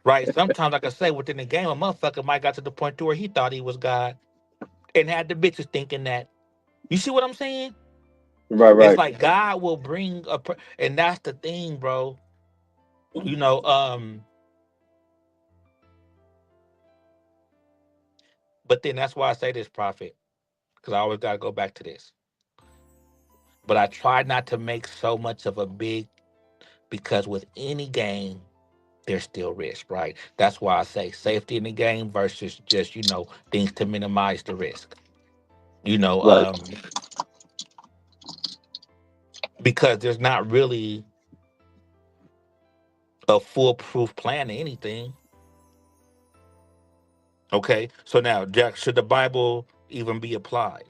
Right? Sometimes, like I say, within the game, a motherfucker might got to the point to where he thought he was God and had the bitches thinking that. You see what I'm saying? Right, It's right. like God will bring and that's the thing, bro. You know, but then that's why I say this, prophet, because I always gotta go back to this. But I try not to make so much of a big because with any game, there's still risk, right? That's why I say safety in the game versus just, things to minimize the risk. You know, Right. because there's not really a foolproof plan to anything. Okay, so now, Jack, should the Bible even be applied?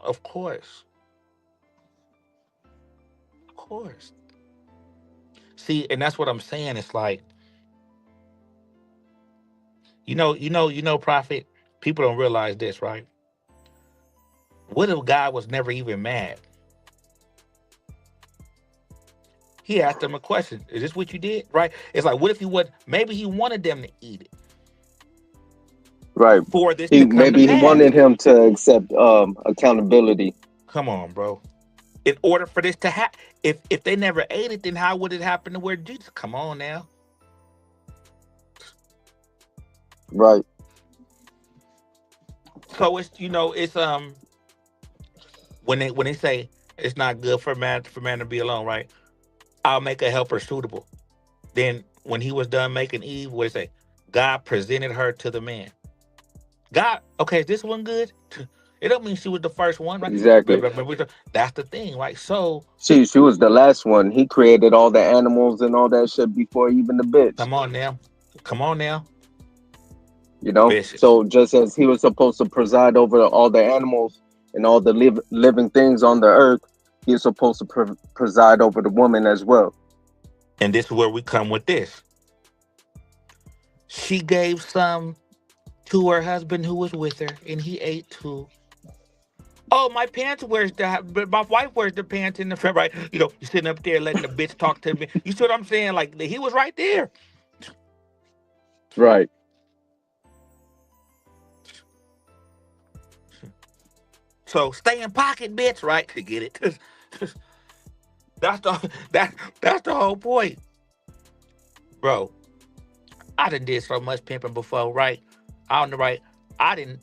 Of course, of course. See, and that's what I'm saying. It's like, prophet. People don't realize this, right? What if God was never even mad? He asked them a question: is this what you did? Right? It's like, what if he would? Maybe he wanted them to eat it Right. for this He to come to maybe he pass. wanted him to accept accountability. Come on, bro. In order for this to happen, if they never ate it, then how would it happen to where Jesus? Come on now. Right. So it's when they say it's not good for man to be alone, right? I'll make a helper suitable. Then when he was done making Eve, what it say? God presented her to the man. God, okay, is this one good? It don't mean she was the first one, right? Exactly. That's the thing, right? So She was the last one. He created all the animals and all that shit before even the bitch. come on now, come on now, You know. vicious. So just as he was supposed to preside over all the animals and all the living things on the earth, he's supposed to preside over the woman as well. And this is where we come with this. She gave some to her husband who was with her, and he ate too. Oh, my pants wears but my wife wears the pants in the front, right? You sitting up there letting the bitch talk to me. You see what I'm saying? Like he was right there. Right. So stay in pocket, bitch, right? To get it. That's the whole point, bro. I done did so much pimping before, right? I don't know, right? I didn't.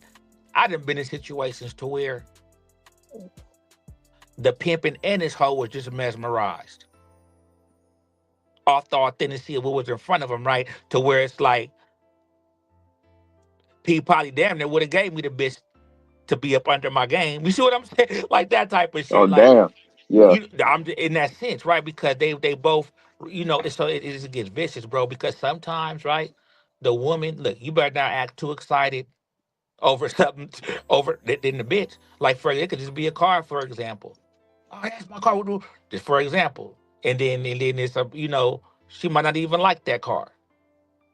I done been in situations to where the pimping and his hoe was just mesmerized off the authenticity of what was in front of him, right? To where it's like he probably damn near would have gave me the bitch to be up under my game. You see what I'm saying? Like that type of Oh shit. Like damn. Yeah. I'm in that sense, right? Because they both, so it just gets vicious, bro. Because sometimes, right, the woman, look, you better not act too excited over something over than the bitch. Like it could just be a car, for example. Oh, that's my car. Just for example, and then it's she might not even like that car.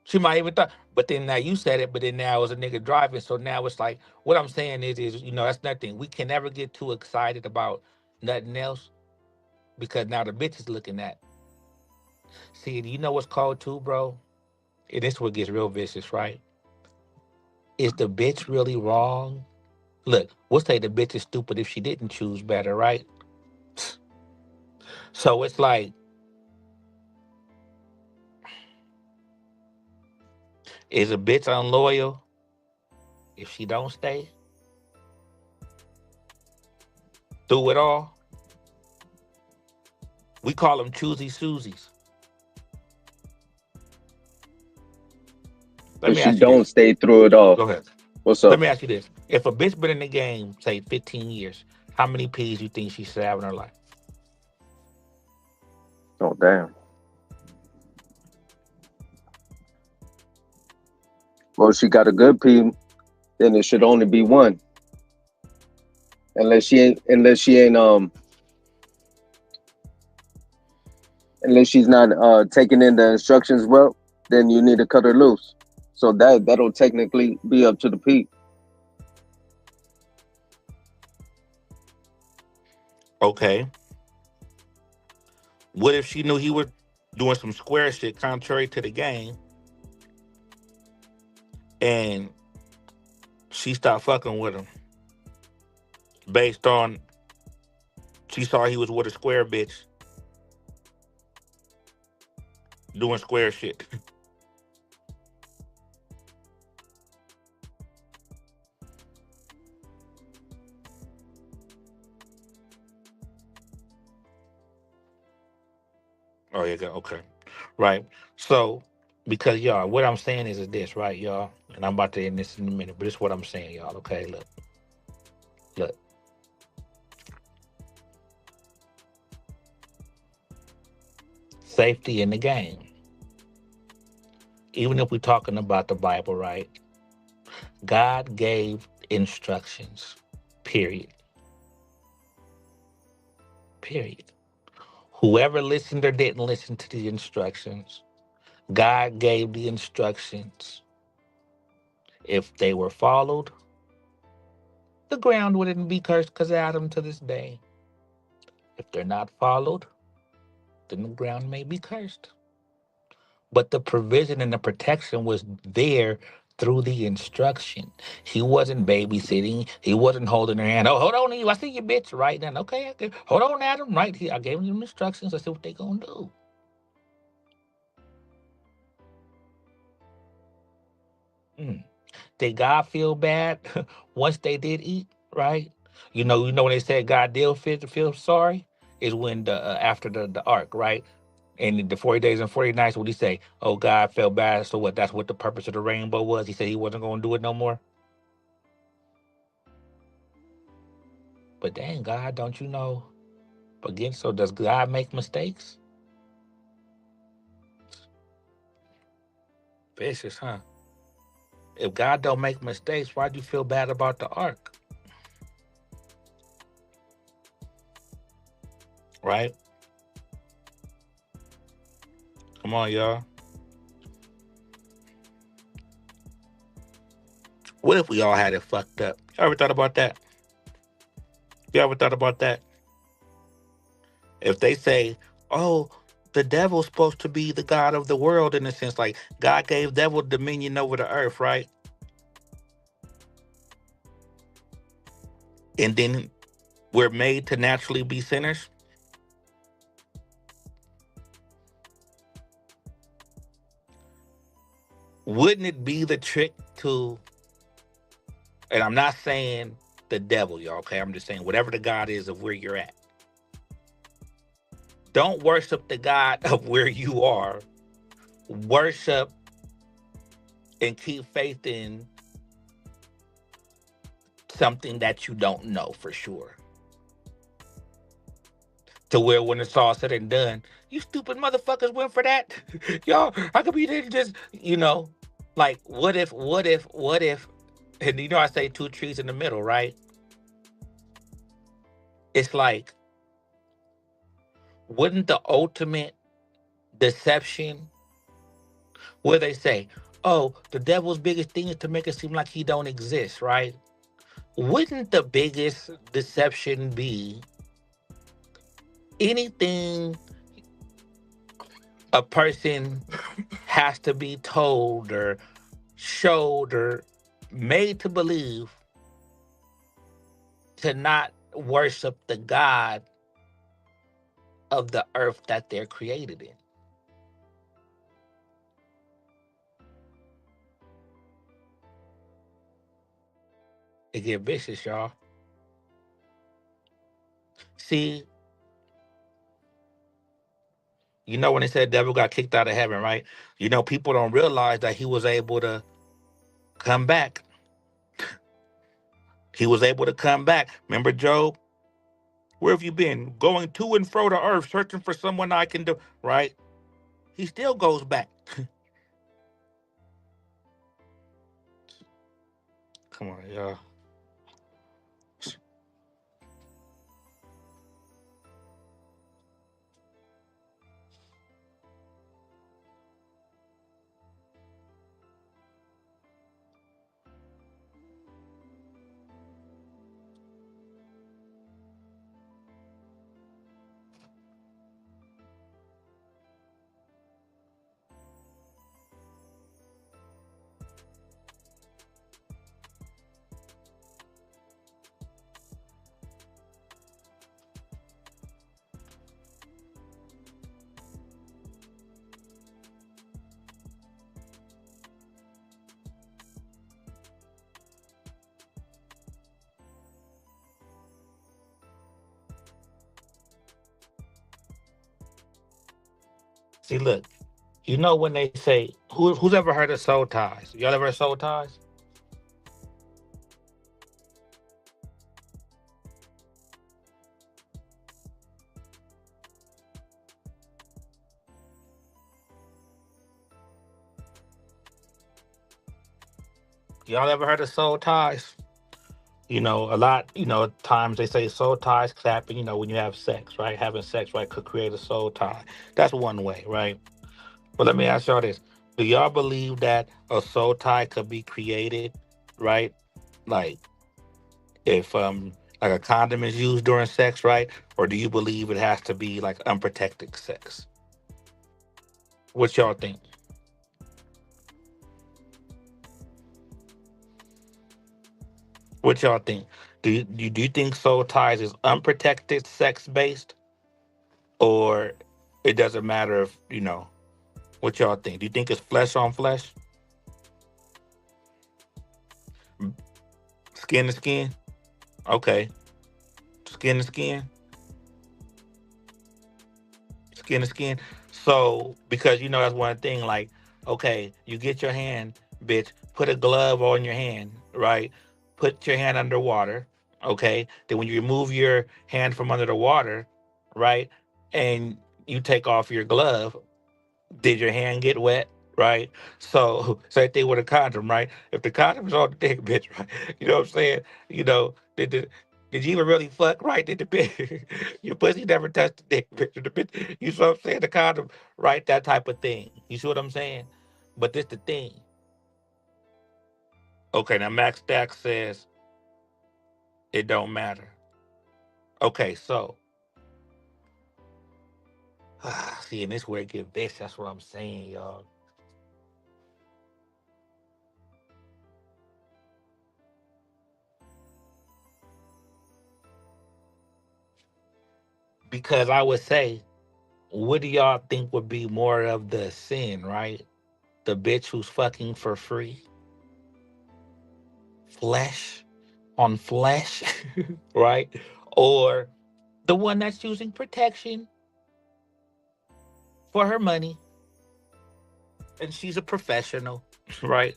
She might even thought, but then now you said it, but then now it's a nigga driving. So now it's like, what I'm saying is that's nothing. We can never get too excited about nothing else because now the bitch is looking at. See, you know what's called too, bro? and this what gets real vicious, right? Is the bitch really wrong? Look, we'll say the bitch is stupid if she didn't choose better, right? So it's like, is a bitch unloyal if she don't stay through it all? We call them choosy Susies. Let If me she ask you don't this. stay through it all. Go ahead. What's Let up? me ask you this. If a bitch been in the game, say 15 years, how many P's you think she should have in her life? Oh damn. Well, she got a good P, then it should only be one. Unless she's not taking in the instructions well, then you need to cut her loose. So that'll technically be up to the P. Okay. What if she knew he was doing some square shit contrary to the game and she stopped fucking with him based on she saw he was with a square bitch doing square shit? Oh, yeah, okay. Right. So, because y'all, what I'm saying is this, right, y'all? And I'm about to end this in a minute, but this is what I'm saying, y'all. Okay, look. Safety in the game. Even if we're talking about the Bible, right? God gave instructions. Period. Period. Whoever listened or didn't listen to the instructions, God gave the instructions. If they were followed, the ground wouldn't be cursed because of Adam to this day. If they're not followed, then the ground may be cursed. But the provision and the protection was there through the instruction. He wasn't babysitting. He wasn't holding her hand. Oh, hold on, Eve. I see you, bitch. Right then. Okay, okay. Hold on, Adam. Right here. I gave them instructions. I see what they gonna do. Mm. Did God feel bad once they did eat? Right. You know when they said God did feel sorry is when the after the ark, right? And the 40 days and 40 nights, what he say? Oh, God felt bad. So what? That's what the purpose of the rainbow was. He said he wasn't going to do it no more. But dang, God, don't you know? Again, so does God make mistakes? Vicious, huh? If God don't make mistakes, why'd you feel bad about the ark? Right? Come on, y'all. What if we all had it fucked up? You ever thought about that? You ever thought about that? If they say, oh, the devil's supposed to be the God of the world in a sense, like God gave devil dominion over the earth, right? And then we're made to naturally be sinners. Wouldn't it be the trick to, and I'm not saying the devil, y'all, okay? I'm just saying whatever the God is of where you're at. Don't worship the God of where you are. Worship and keep faith in something that you don't know for sure. To where when it's all said and done, you stupid motherfuckers went for that. Y'all, how come you didn't just, like, what if, and I say two trees in the middle, right? It's like, wouldn't the ultimate deception where they say, oh, the devil's biggest thing is to make it seem like he don't exist, right? Wouldn't the biggest deception be anything a person has to be told or showed or made to believe to not worship the God of the earth that they're created in. It get vicious, y'all. See, you know when they said devil got kicked out of heaven, right? You know, people don't realize that he was able to come back. He was able to come back. Remember Job? Where have you been? Going to and fro the earth, searching for someone I can do, right? He still goes back. Come on, y'all. See, look, you know when they say, who's ever heard of soul ties? Y'all ever heard of soul ties? Y'all ever heard of soul ties? You know, a lot, times they say soul ties happen, when you have sex, right? Having sex, right, could create a soul tie. That's one way, right? But let me ask y'all this. Do y'all believe that a soul tie could be created, right? Like if like a condom is used during sex, right? Or do you believe it has to be like unprotected sex? What y'all think? What y'all think? Do you think soul ties is unprotected sex based, or it doesn't matter if what y'all think? Do you think it's flesh on flesh, skin to skin? Okay, skin to skin, skin to skin. So because that's one thing. Like, okay, you get your hand, bitch. Put a glove on your hand, right? Put your hand underwater. Okay. Then when you remove your hand from under the water, right, and you take off your glove, did your hand get wet? Right. So same thing with a condom, right? If the condom's on the dick, bitch, right? You know what I'm saying? Did you even really fuck? Right? Did the bitch your pussy never touched the dick, bitch? The bitch, you see what I'm saying? The condom, right? That type of thing. You see what I'm saying? But this the thing. Okay, now Max Stack says it don't matter. Okay, so see, and this where it get bitch. That's what I'm saying, y'all. Because I would say, what do y'all think would be more of the sin, right? The bitch who's fucking for free, flesh on flesh, right? Or the one that's using protection for her money and she's a professional, right?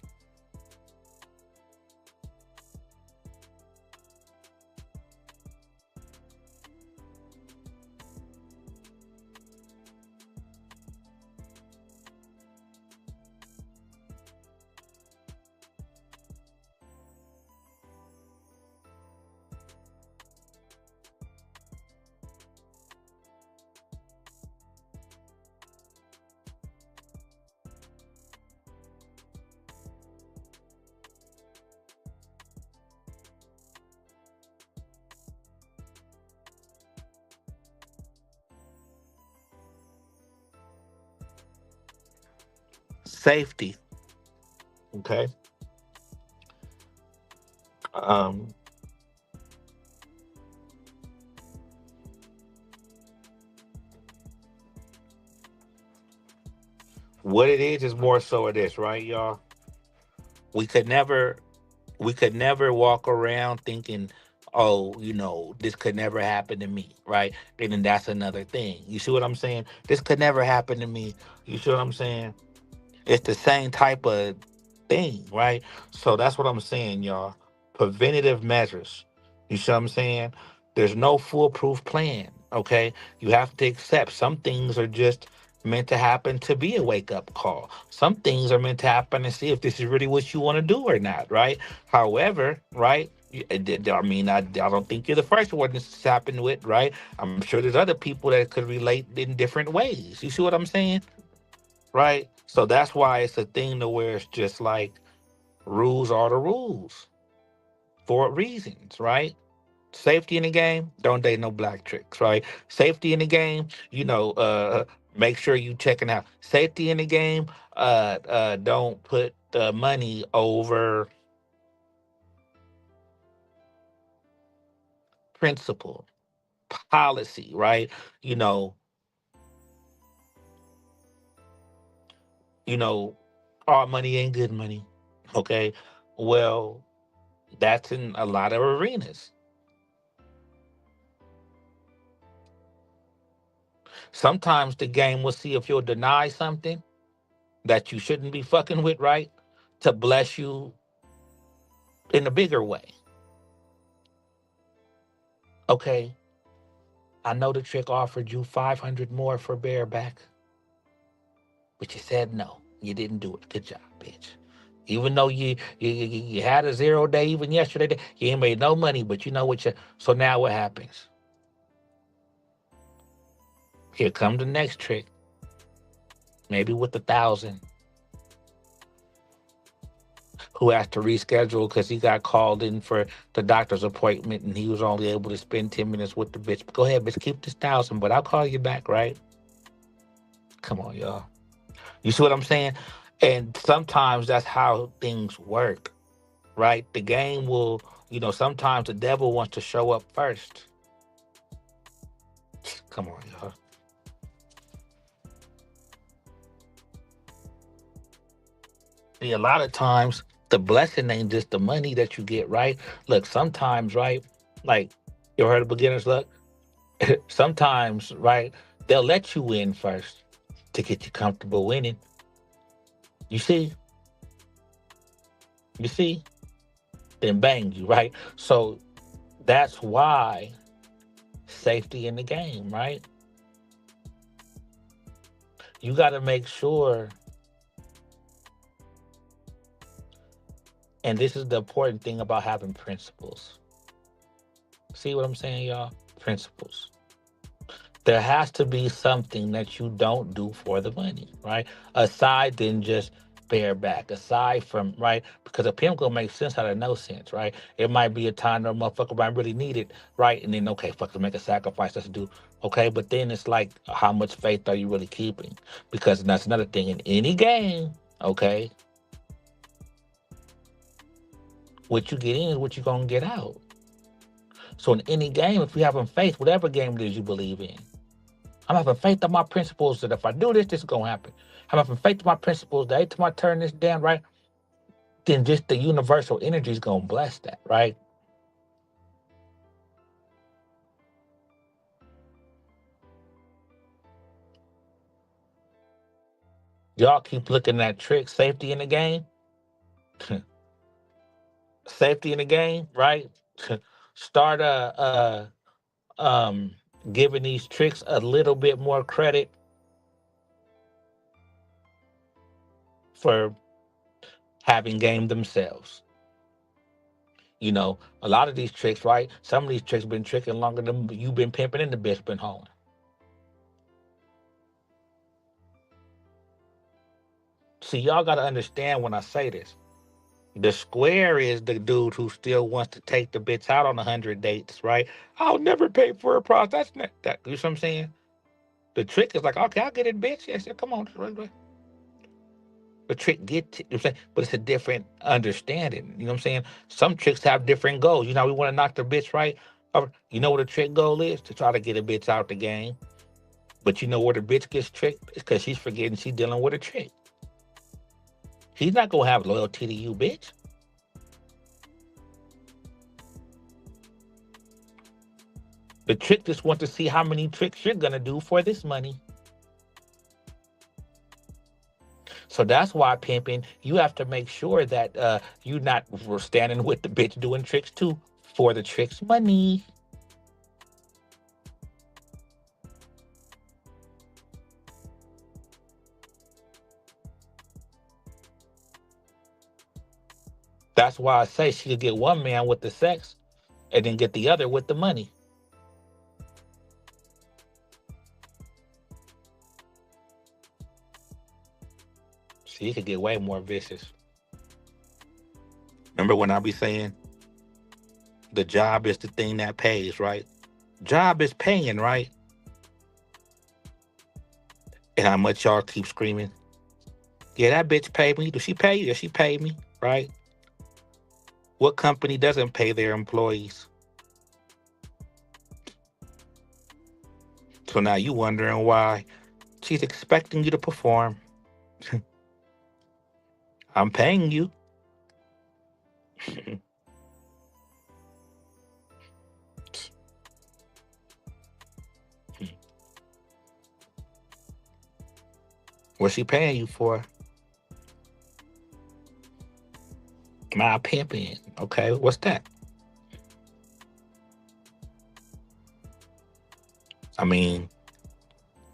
Safety. Okay. Um, what it is more so of this, right, y'all? We could never we could never walk around thinking, oh, this could never happen to me, right? And then that's another thing. You see what I'm saying? This could never happen to me. You see what I'm saying? It's the same type of thing, right? So that's what I'm saying, y'all. Preventative measures. You see what I'm saying? There's no foolproof plan, okay? You have to accept some things are just meant to happen to be a wake up call. Some things are meant to happen to see if this is really what you want to do or not, right? However, right? I mean, I don't think you're the first one this has happened with, right? I'm sure there's other people that could relate in different ways. You see what I'm saying? Right? So that's why it's a thing to where it's just like rules are the rules for reasons, right? Safety in the game, don't date no black tricks, right? Safety in the game, make sure you checking out. Safety in the game, don't put money over principle, policy, right? You know, you know, all money ain't good money. Okay. Well, that's in a lot of arenas. Sometimes the game will see if you'll deny something that you shouldn't be fucking with, right? To bless you in a bigger way. Okay, I know the trick offered you 500 more for bareback, but you said no. You didn't do it. Good job, bitch. Even though you had a 0 day, even yesterday, you ain't made no money, but you know what you. So now what happens? Here come the next trick. Maybe with 1,000. Who has to reschedule because he got called in for the doctor's appointment and he was only able to spend 10 minutes with the bitch. Go ahead, bitch, keep this 1,000, but I'll call you back, right? Come on, y'all. You see what I'm saying? And sometimes that's how things work, right? The game will, sometimes the devil wants to show up first. Come on, y'all. See, a lot of times the blessing ain't just the money that you get, right? Look, sometimes, right? Like, you ever heard of beginner's luck? Sometimes, right, they'll let you win first to get you comfortable winning. You see, you see, then bang you, right? So that's why safety in the game, right? You got to make sure, and this is the important thing about having principles. See what I'm saying, y'all? Principles. There has to be something that you don't do for the money, right? Aside than just bareback, aside from, right? Because a pimp gonna make sense out of no sense, right? It might be a time where a motherfucker might really need it, right? And then, okay, fuck, to make a sacrifice, let's do, okay? But then it's like, how much faith are you really keeping? Because that's another thing in any game, okay? What you get in is what you're gonna get out. So in any game, if you're having faith, whatever game it is you believe in, I'm having faith in my principles that if I do this, this is gonna happen. I'm having faith in my principles that every time I turn this down, right, then just the universal energy is gonna bless that, right? Y'all keep looking at tricks, safety in the game, safety in the game, right? Start um giving these tricks a little bit more credit for having game themselves. A lot of these tricks, right? Some of these tricks been tricking longer than you've been pimping and the bitch been hoeing. See, y'all gotta understand when I say this. The square is the dude who still wants to take the bitch out on 100 dates, right? I'll never pay for a price. That's not that. You know what I'm saying? The trick is like, okay, I'll get it, bitch. Yes, yeah, come on. Right, right. The trick but it's a different understanding. You know what I'm saying? Some tricks have different goals. You know, we want to knock the bitch right. You know what a trick goal is? To try to get a bitch out the game. But you know where the bitch gets tricked? It's because she's forgetting she's dealing with a trick. He's not gonna have loyalty to you, bitch. The trick just wants to see how many tricks you're gonna do for this money. So that's why pimping, you have to make sure that you not standing with the bitch doing tricks too for the tricks money. That's why I say she could get one man with the sex and then get the other with the money. She could get way more vicious. Remember when I be saying the job is the thing that pays, right? Job is paying, right? And how much y'all keep screaming, yeah, that bitch paid me. Does she pay you? Yeah, she paid me, right? What company doesn't pay their employees? So now you wondering why she's expecting you to perform. I'm paying you. What's she paying you for? My pimping. Okay, what's that? I mean,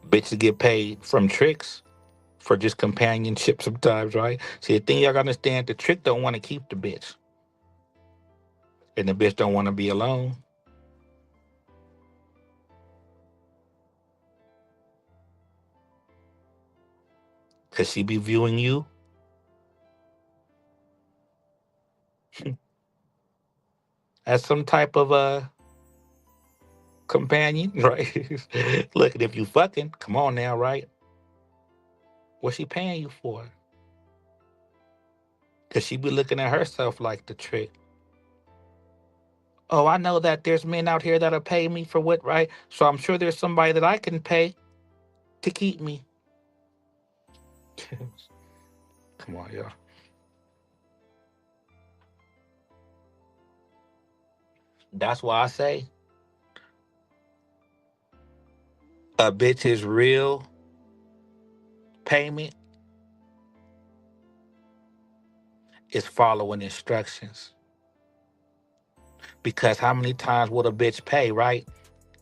bitches get paid from tricks for just companionship sometimes, right? See, the thing y'all gotta understand, the trick don't want to keep the bitch. And the bitch don't want to be alone. Cause she be viewing you as some type of a companion, right? Look, if you fucking, come on now, right? What's she paying you for? Cause she be looking at herself like the trick. Oh, I know that there's men out here that'll pay me for what, right? So I'm sure there's somebody that I can pay to keep me. Come on, y'all. That's why I say a bitch's real payment is following instructions. Because how many times will a bitch pay, right?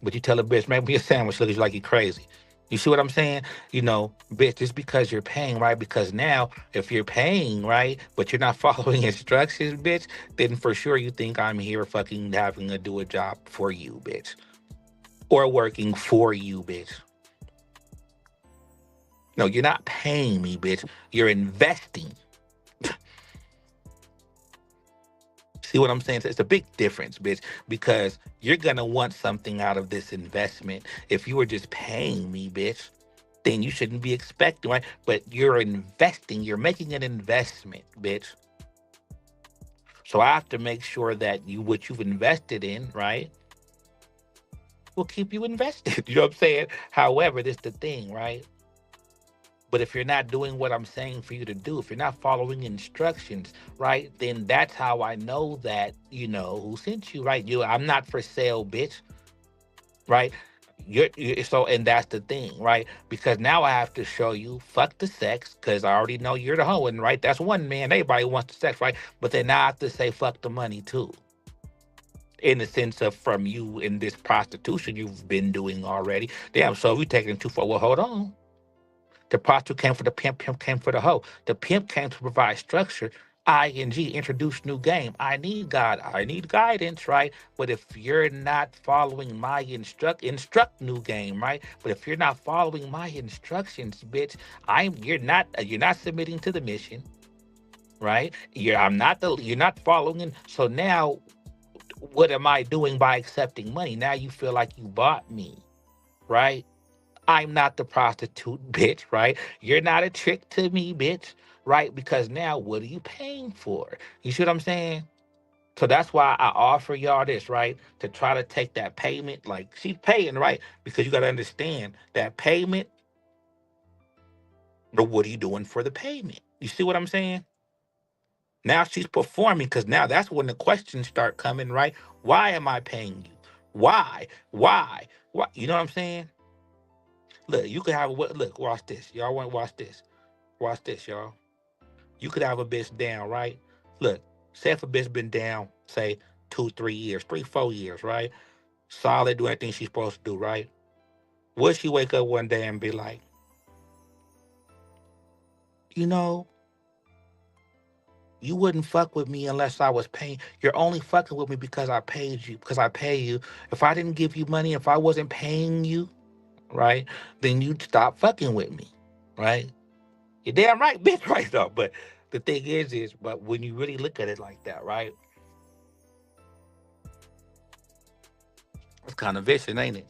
But you tell a bitch, make me a sandwich, looks like you crazy. You see what I'm saying? You know, bitch, just because you're paying, right? Because now, if you're paying, right, but you're not following instructions, bitch, then for sure you think I'm here fucking having to do a job for you, bitch. Or working for you, bitch. No, you're not paying me, bitch. You're investing. See what I'm saying? So it's a big difference, bitch, because you're gonna want something out of this investment. If you were just paying me, bitch, then you shouldn't be expecting, right? But you're investing, you're making an investment, bitch. So I have to make sure that you what you've invested in, right, will keep you invested. You know what I'm saying? However, this the thing, right? But if you're not doing what I'm saying for you to do, if you're not following instructions, right, then that's how I know that, you know, who sent you, right? I'm not for sale, bitch, right? And that's the thing, right? Because now I have to show you, fuck the sex, because I already know you're the hoe, and right, that's one man. Everybody wants the sex, right? But then now I have to say, fuck the money too, in the sense of from you in this prostitution you've been doing already. Damn, so if you taking it too far, well, hold on. The prostitute came for the pimp, pimp came for the hoe. The pimp came to provide structure. ING, introduce new game. I need God. I need guidance, right? But if you're not following my instruct new game, right? But if you're not following my instructions, bitch, you're not submitting to the mission, right? You're not following. So now what am I doing by accepting money? Now you feel like you bought me, right? I'm not the prostitute, bitch, right? You're not a trick to me, bitch, right? Because now what are you paying for? You see what I'm saying? So that's why I offer y'all this, right? To try to take that payment, like she's paying, right? Because you got to understand that payment, but what are you doing for the payment? You see what I'm saying? Now she's performing because now that's when the questions start coming, right? Why am I paying you? Why? Why? Why? You know what I'm saying? Look, you could have a look. Watch this, y'all. Want to watch this? Watch this, y'all. You could have a bitch down, right? Look, say if a bitch been down, say 2, 3 years, 3, 4 years, right? Solid, do everything she's supposed to do, right? Would she wake up one day and be like, you know, you wouldn't fuck with me unless I was paying. You're only fucking with me because I paid you, because I pay you. If I didn't give you money, if I wasn't paying you, right, then you'd stop fucking with me, right? You're damn right, bitch, right though. But the thing is, but when you really look at it like that, right, it's kind of vicious, ain't it?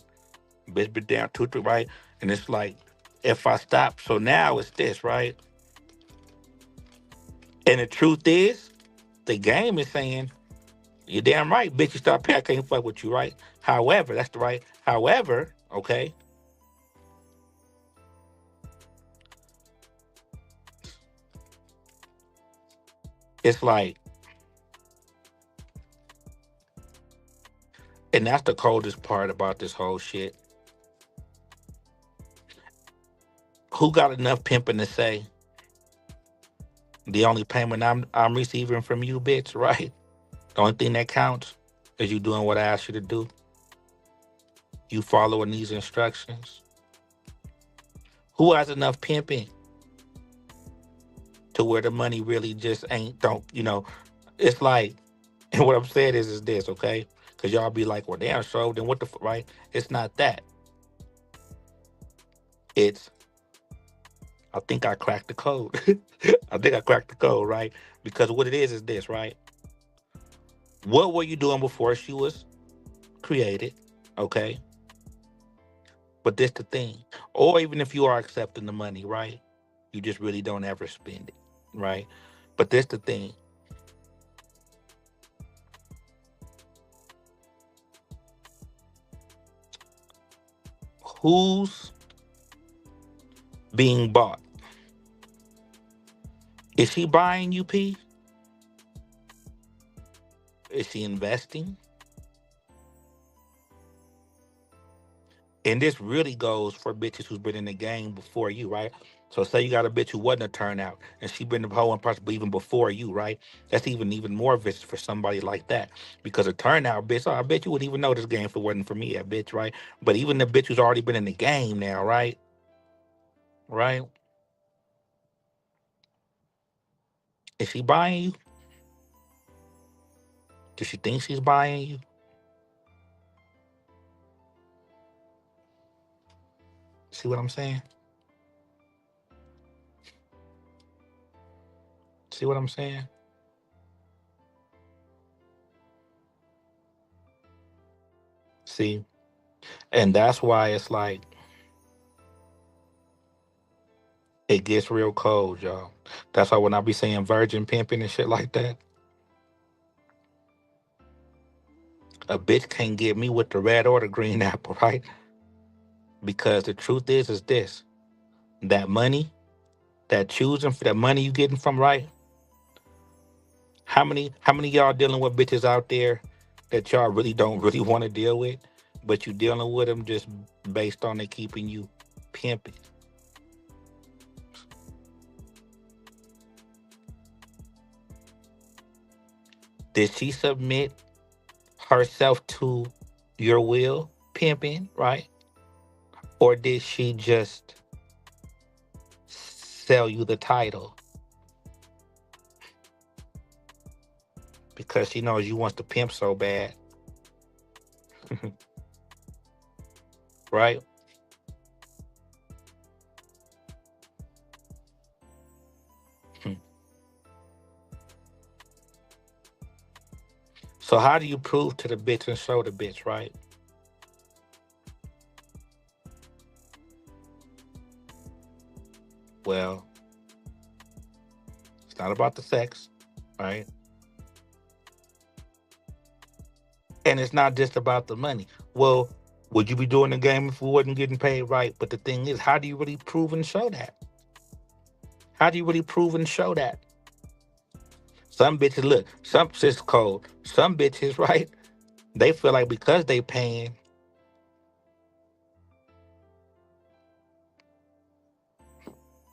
Bitch been down 2, 3, right? And it's like, if I stop, so now it's this, right? And the truth is, the game is saying, you're damn right, bitch, you start paying, I can't fuck with you, right? However, that's the right. However, okay, it's like, and that's the coldest part about this whole shit. Who got enough pimping to say the only payment I'm receiving from you, bitch, right? The only thing that counts is you doing what I asked you to do. You following these instructions. Who has enough pimping to where the money really just ain't don't, it's like, and what I'm saying is this, okay? Because y'all be like, well, damn, so then what the right? It's not that. It's, I think I cracked the code. I think I cracked the code, right? Because what it is this, right? What were you doing before she was created? Okay. But this the thing. Or even if you are accepting the money, right? You just really don't ever spend it, right? But this the thing. Who's being bought? Is she buying you, P? Is she investing? And this really goes for bitches who's been in the game before you, right? So say you got a bitch who wasn't a turnout and she been the hoe and possibly even before you, right? That's even more vicious for somebody like that. Because a turnout bitch, oh, I bet you wouldn't even know this game if it wasn't for me, that bitch, right? But even the bitch who's already been in the game now, right? Right? Is she buying you? Does she think she's buying you? See what I'm saying? See what I'm saying? See? And that's why it's like it gets real cold, y'all. That's why when I be saying virgin pimping and shit like that, a bitch can't get me with the red or the green apple, right? Because the truth is this: that money, that choosing for that money you getting from, right? How many y'all dealing with bitches out there that y'all really don't really want to deal with, but you dealing with them just based on they keeping you pimping? Did she submit herself to your will, pimping, right? Or did she just sell you the title because she knows you wants to pimp so bad, right? So how do you prove to the bitch and show the bitch, right? Well, It's not about the sex, right? And it's not just about the money. Well, would you be doing the game if we wasn't getting paid right? But the thing is, how do you really prove and show that? How do you really prove and show that? Some bitches, look, some sis cold. Some bitches, right? They feel like because they paying,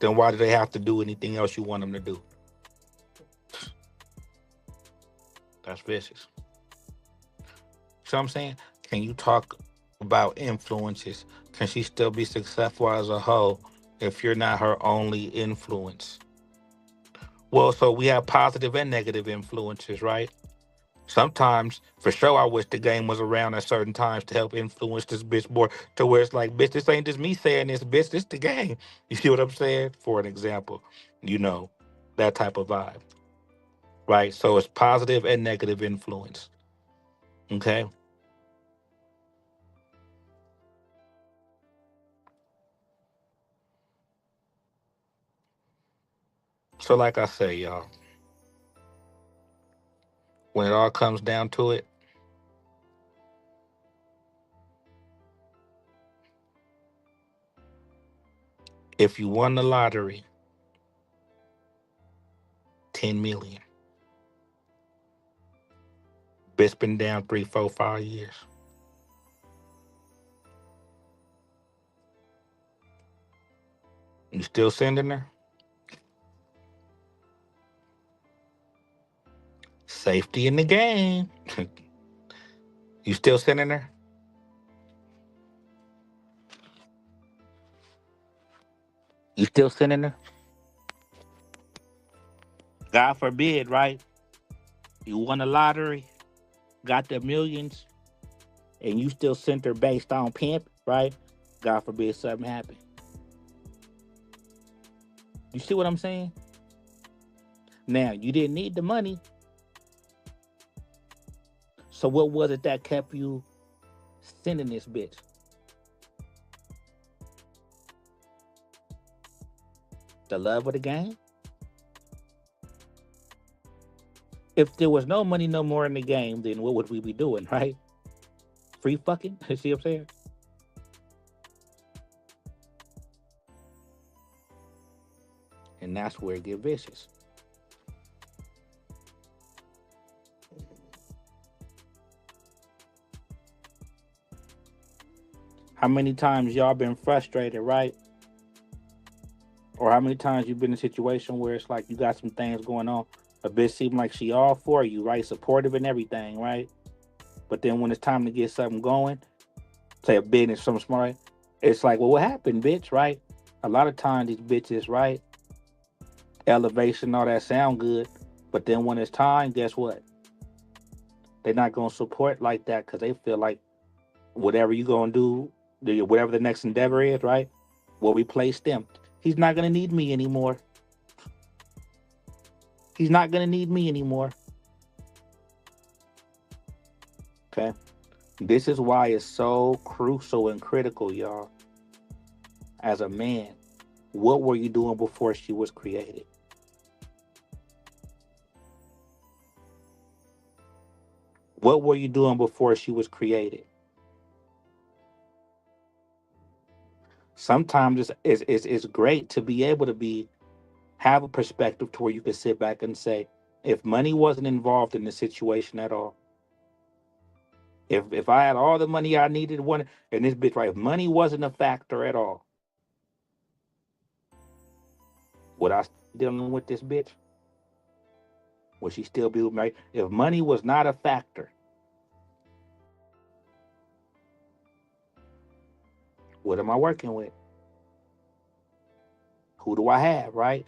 then why do they have to do anything else you want them to do? That's vicious. So I'm saying, can you talk about influences? Can she still be successful as a whole if you're not her only influence? Well, so we have positive and negative influences, right? Sometimes, for sure, I wish the game was around at certain times to help influence this bitch more to where it's like, bitch, this ain't just me saying this, bitch, this the game. You see what I'm saying? For an example, you know, that type of vibe, right? So it's positive and negative influence. Okay. So, like I say, y'all, when it all comes down to it, if you won the lottery, 10 million, bitch been down 3, 4, 5 years. You still sending her? Safety in the game. You still sending her? You still sending her? God forbid, right? You won the lottery, got the millions, and you still sent her based on pimp, right? God forbid something happened. You see what I'm saying? Now, you didn't need the money. So what was it that kept you sending this bitch? The love of the game? If there was no money no more in the game, then what would we be doing, right? Free fucking? See what I'm saying? And that's where it get vicious. How many times y'all been frustrated, right? Or how many times you've been in a situation where it's like you got some things going on, a bitch seem like she all for you, right? Supportive and everything, right? But then when it's time to get something going, say a business, something smart, it's like, well, what happened, bitch, right? A lot of times these bitches, right? Elevation, all that sound good. But then when it's time, guess what? They're not gonna support like that because they feel like whatever you gonna do, whatever the next endeavor is, right? Will replace them. He's not gonna need me anymore. He's not gonna need me anymore. Okay. This is why it's so crucial and critical, y'all. As a man, what were you doing before she was created? What were you doing before she was created? Sometimes it's great to be able to have a perspective to where you can sit back and say, if money wasn't involved in the situation at all, if I had all the money I needed, one and this bitch, right, if money wasn't a factor at all, would I still be dealing with this bitch? Would she still be with me? If money was not a factor, what am I working with? Who do I have, right?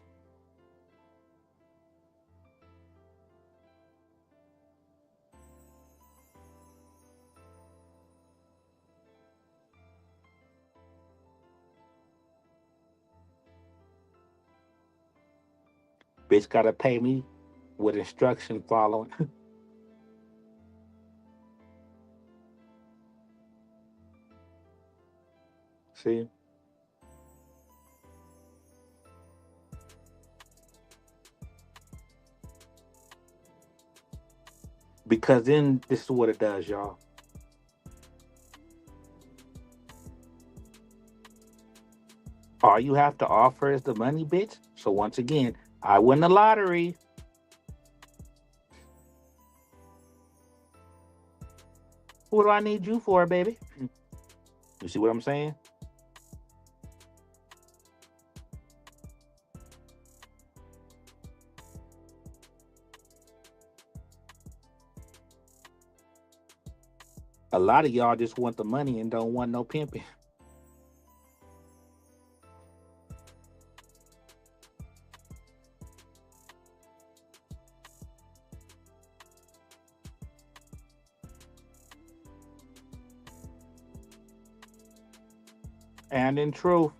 Bitch gotta pay me with instruction following. See? Because then this is what it does, y'all. All you have to offer is the money, bitch. So once again, I win the lottery. What do I need you for, baby? You see what I'm saying? A lot of y'all just want the money and don't want no pimping. And in truth,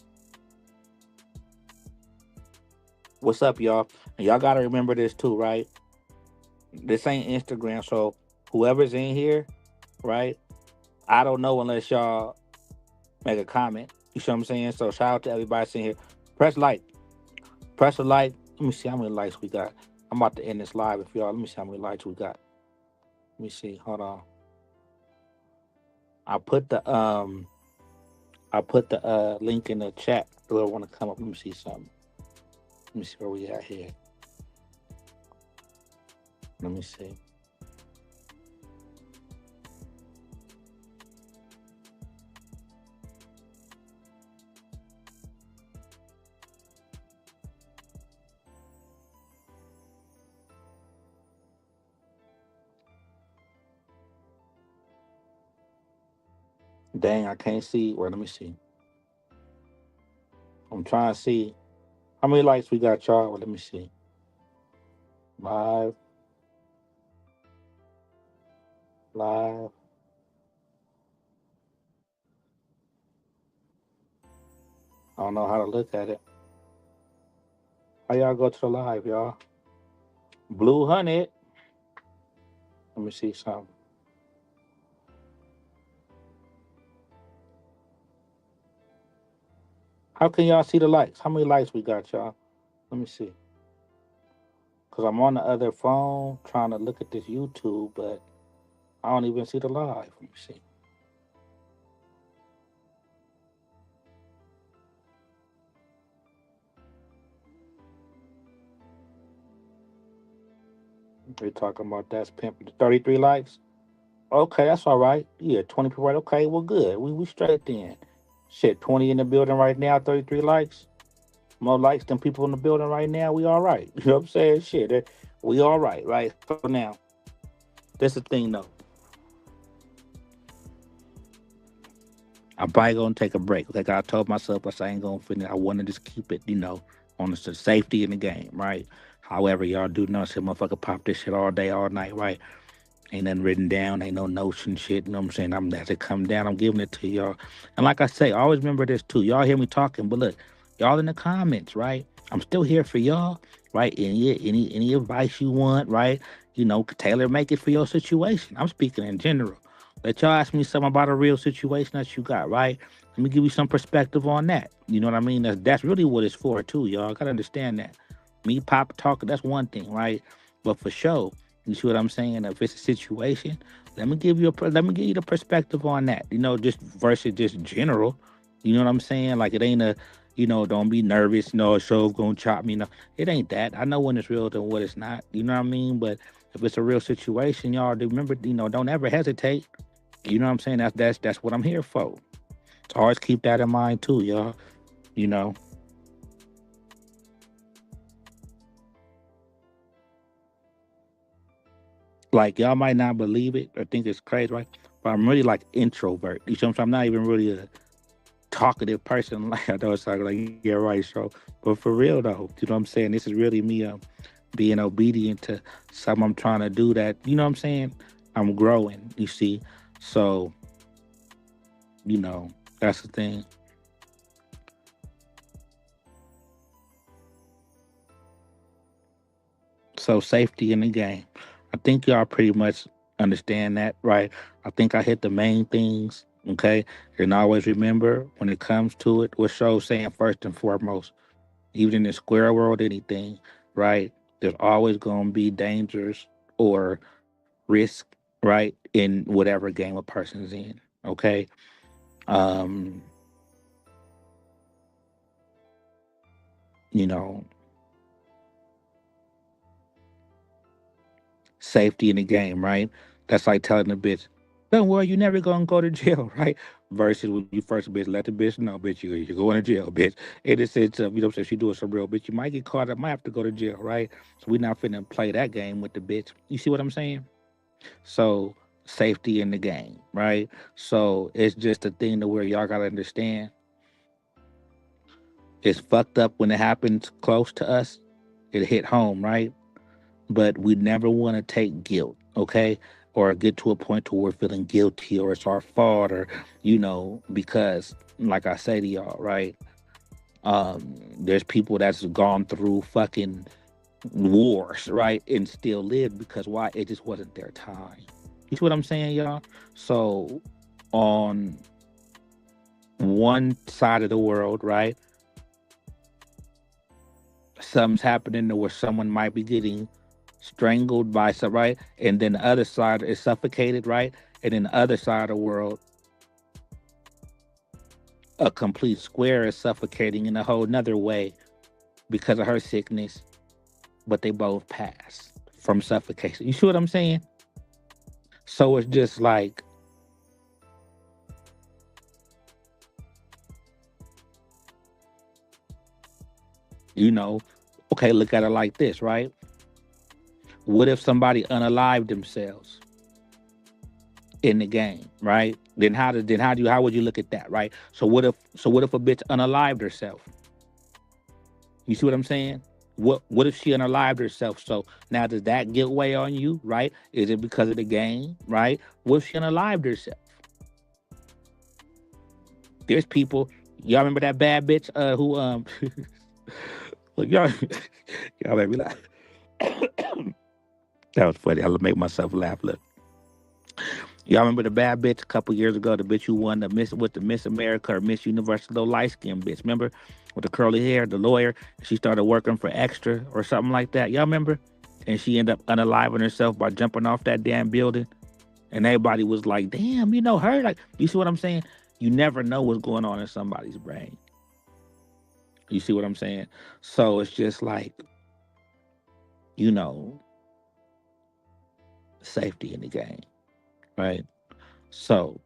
what's up, y'all? And y'all gotta remember this too, right? This ain't Instagram, so whoever's in here, right? I don't know unless y'all make a comment. You see what I'm saying? So shout out to everybody sitting here. Press like, press a like. Let me see how many likes we got. I'm about to end this live if y'all. Let me see how many likes we got. Let me see. Hold on. I put the um I put the link in the chat. Whoever want to come up, let me see something. Let me see where we at here. Let me see. Dang, I can't see. Where? Let me see. I'm trying to see how many likes we got, y'all. Well, let me see. Live, live. I don't know how to look at it. How y'all go to the live, y'all? Blue Honey. Let me see something. How can y'all see the likes? How many likes we got, y'all? Let me see. Cause I'm on the other phone trying to look at this YouTube, but I don't even see the live. Let me see. We're talking about that's pimping. 33 likes. Okay, that's all right. Yeah, 20 people right. Okay, well good. We straight then. Shit, 20 in the building right now, 33 likes. More likes than people in the building right now. We all right. You know what I'm saying? Shit, we all right? So now, this is the thing though. I'm probably gonna take a break. Like I told myself, I ain't gonna finish. I want to just keep it, on the safety in the game, right? However, y'all do know, shit, motherfucker pop this shit all day, all night, right? Ain't nothing written down, ain't no notes and shit. You know what I'm saying? I'm as it come down, I'm giving it to y'all. And like I say, always remember this too. Y'all hear me talking, but look, y'all in the comments, right? I'm still here for y'all, right? Any advice you want, right? Tailor make it for your situation. I'm speaking in general. Let y'all ask me something about a real situation that you got, right? Let me give you some perspective on that. You know what I mean? That's really what it's for too, y'all. Gotta understand that. Me pop talking, that's one thing, right? But for sure, you see what I'm saying? If it's a situation, let me give you the perspective on that. Just versus just general. You know what I'm saying? Like it ain't don't be nervous. No, show's gonna chop me. No, it ain't that. I know when it's real than what it's not. You know what I mean? But if it's a real situation, y'all do remember. Don't ever hesitate. You know what I'm saying? That's what I'm here for. So always keep that in mind too, y'all. You know, like y'all might not believe it or think it's crazy, right? But I'm really like introvert. You know what I'm saying? I'm not even really a talkative person. Like I know it's like yeah, right, so but for real though, you know what I'm saying? This is really me being obedient to something I'm trying to do that, you know what I'm saying? I'm growing, you see. So, that's the thing. So safety in the game. I think y'all pretty much understand that, right? I think I hit the main things. Okay. And always remember when it comes to it, what shows saying first and foremost, even in the square world, anything, right? There's always going to be dangers or risk, right, in whatever game a person's in. Okay. Um, you know, safety in the game, right? That's like telling the bitch, don't worry, you never gonna go to jail, right? Versus when you first bitch, let the bitch know, bitch, you're going to jail, bitch. In the sense of, you know what I'm saying, she doing some real bitch, you might get caught up, might have to go to jail, right? So we not finna play that game with the bitch. You see what I'm saying? So safety in the game, right? So it's just a thing to where y'all gotta understand. It's fucked up when it happens close to us. It hit home, right? But we never want to take guilt, okay? Or get to a point to where we're feeling guilty or it's our fault or, because like I say to y'all, right? There's people that's gone through fucking wars, right? And still lived because why? It just wasn't their time. You see what I'm saying, y'all? So on one side of the world, right? Something's happening to where someone might be getting strangled by some, right? And then the other side is suffocated, right? And then the other side of the world, a complete square is suffocating in a whole nother way because of her sickness, but they both pass from suffocation. You see what I'm saying? So it's just like, you know, okay, look at it like this, right? What if somebody unalived themselves in the game, right? How would you look at that, right? So what if a bitch unalived herself? You see what I'm saying? What if she unalived herself? So now does that guilt weigh on you, right? Is it because of the game, right? What if she unalived herself? There's people, y'all remember that bad bitch who look, y'all y'all made me laugh. That was funny. I'll make myself laugh. Look. Y'all remember the bad bitch a couple years ago, the bitch who won the Miss with the Miss America or Miss Universe, little light skinned bitch. Remember? With the curly hair, the lawyer. She started working for Extra or something like that. Y'all remember? And she ended up unaliving herself by jumping off that damn building. And everybody was like, damn, her. Like, you see what I'm saying? You never know what's going on in somebody's brain. You see what I'm saying? So it's just like, you know, safety in the game, right? So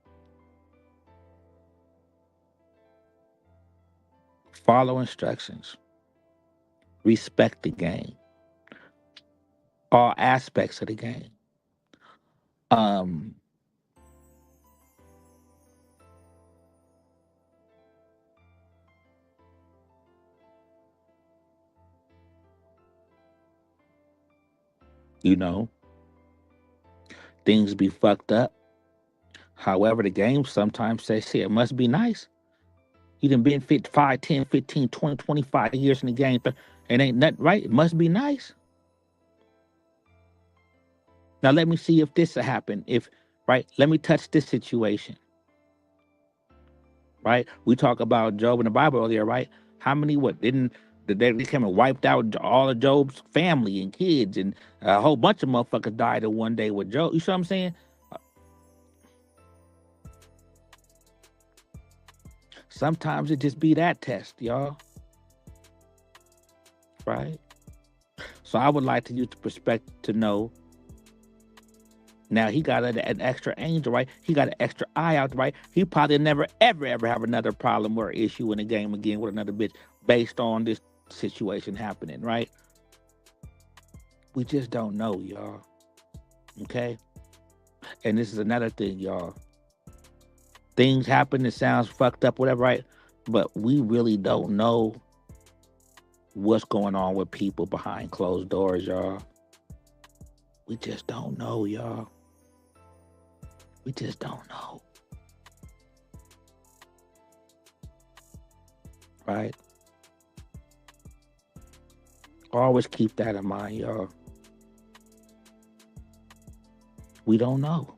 follow instructions, respect the game, all aspects of the game. Um, you know, things be fucked up. However, the game sometimes says, shit, it must be nice. You done been fit 5, 10, 15, 20, 25 years in the game, and ain't nothing right. It must be nice. Now let me see if this will happen. If right, let me touch this situation. Right, we talk about Job in the Bible earlier. Right, how many what didn't they came and wiped out all of Job's family and kids, and a whole bunch of motherfuckers died in one day with Job. You see what I'm saying? Sometimes it just be that test, y'all. Right. So I would like to use the perspective to know. Now he got an extra angel, right? He got an extra eye out, right? He probably never, ever, ever have another problem or issue in the game again with another bitch based on this situation happening, right? We just don't know, y'all. Okay? And this is another thing, y'all. Things happen, it sounds fucked up, whatever, right? But we really don't know what's going on with people behind closed doors, y'all. We just don't know, y'all. We just don't know. Right? Always keep that in mind, y'all. We don't know.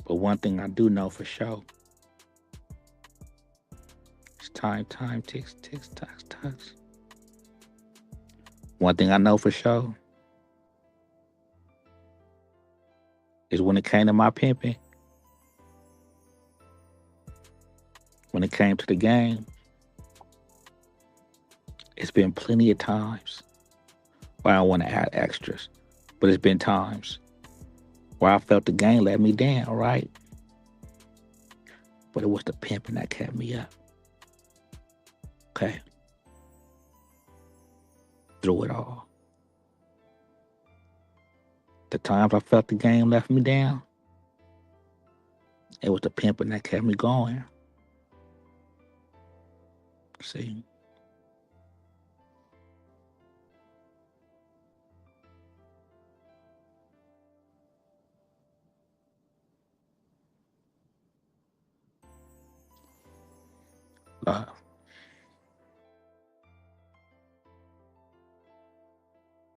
But one thing I do know for sure, time ticks, ticks, ticks, ticks. One thing I know for sure is when it came to my pimping, when it came to the game, it's been plenty of times where I want to add extras, but it's been times where I felt the game let me down, right? But it was the pimping that kept me up, okay? Through it all. The times I felt the game left me down, it was the pimping that kept me going. See? Love.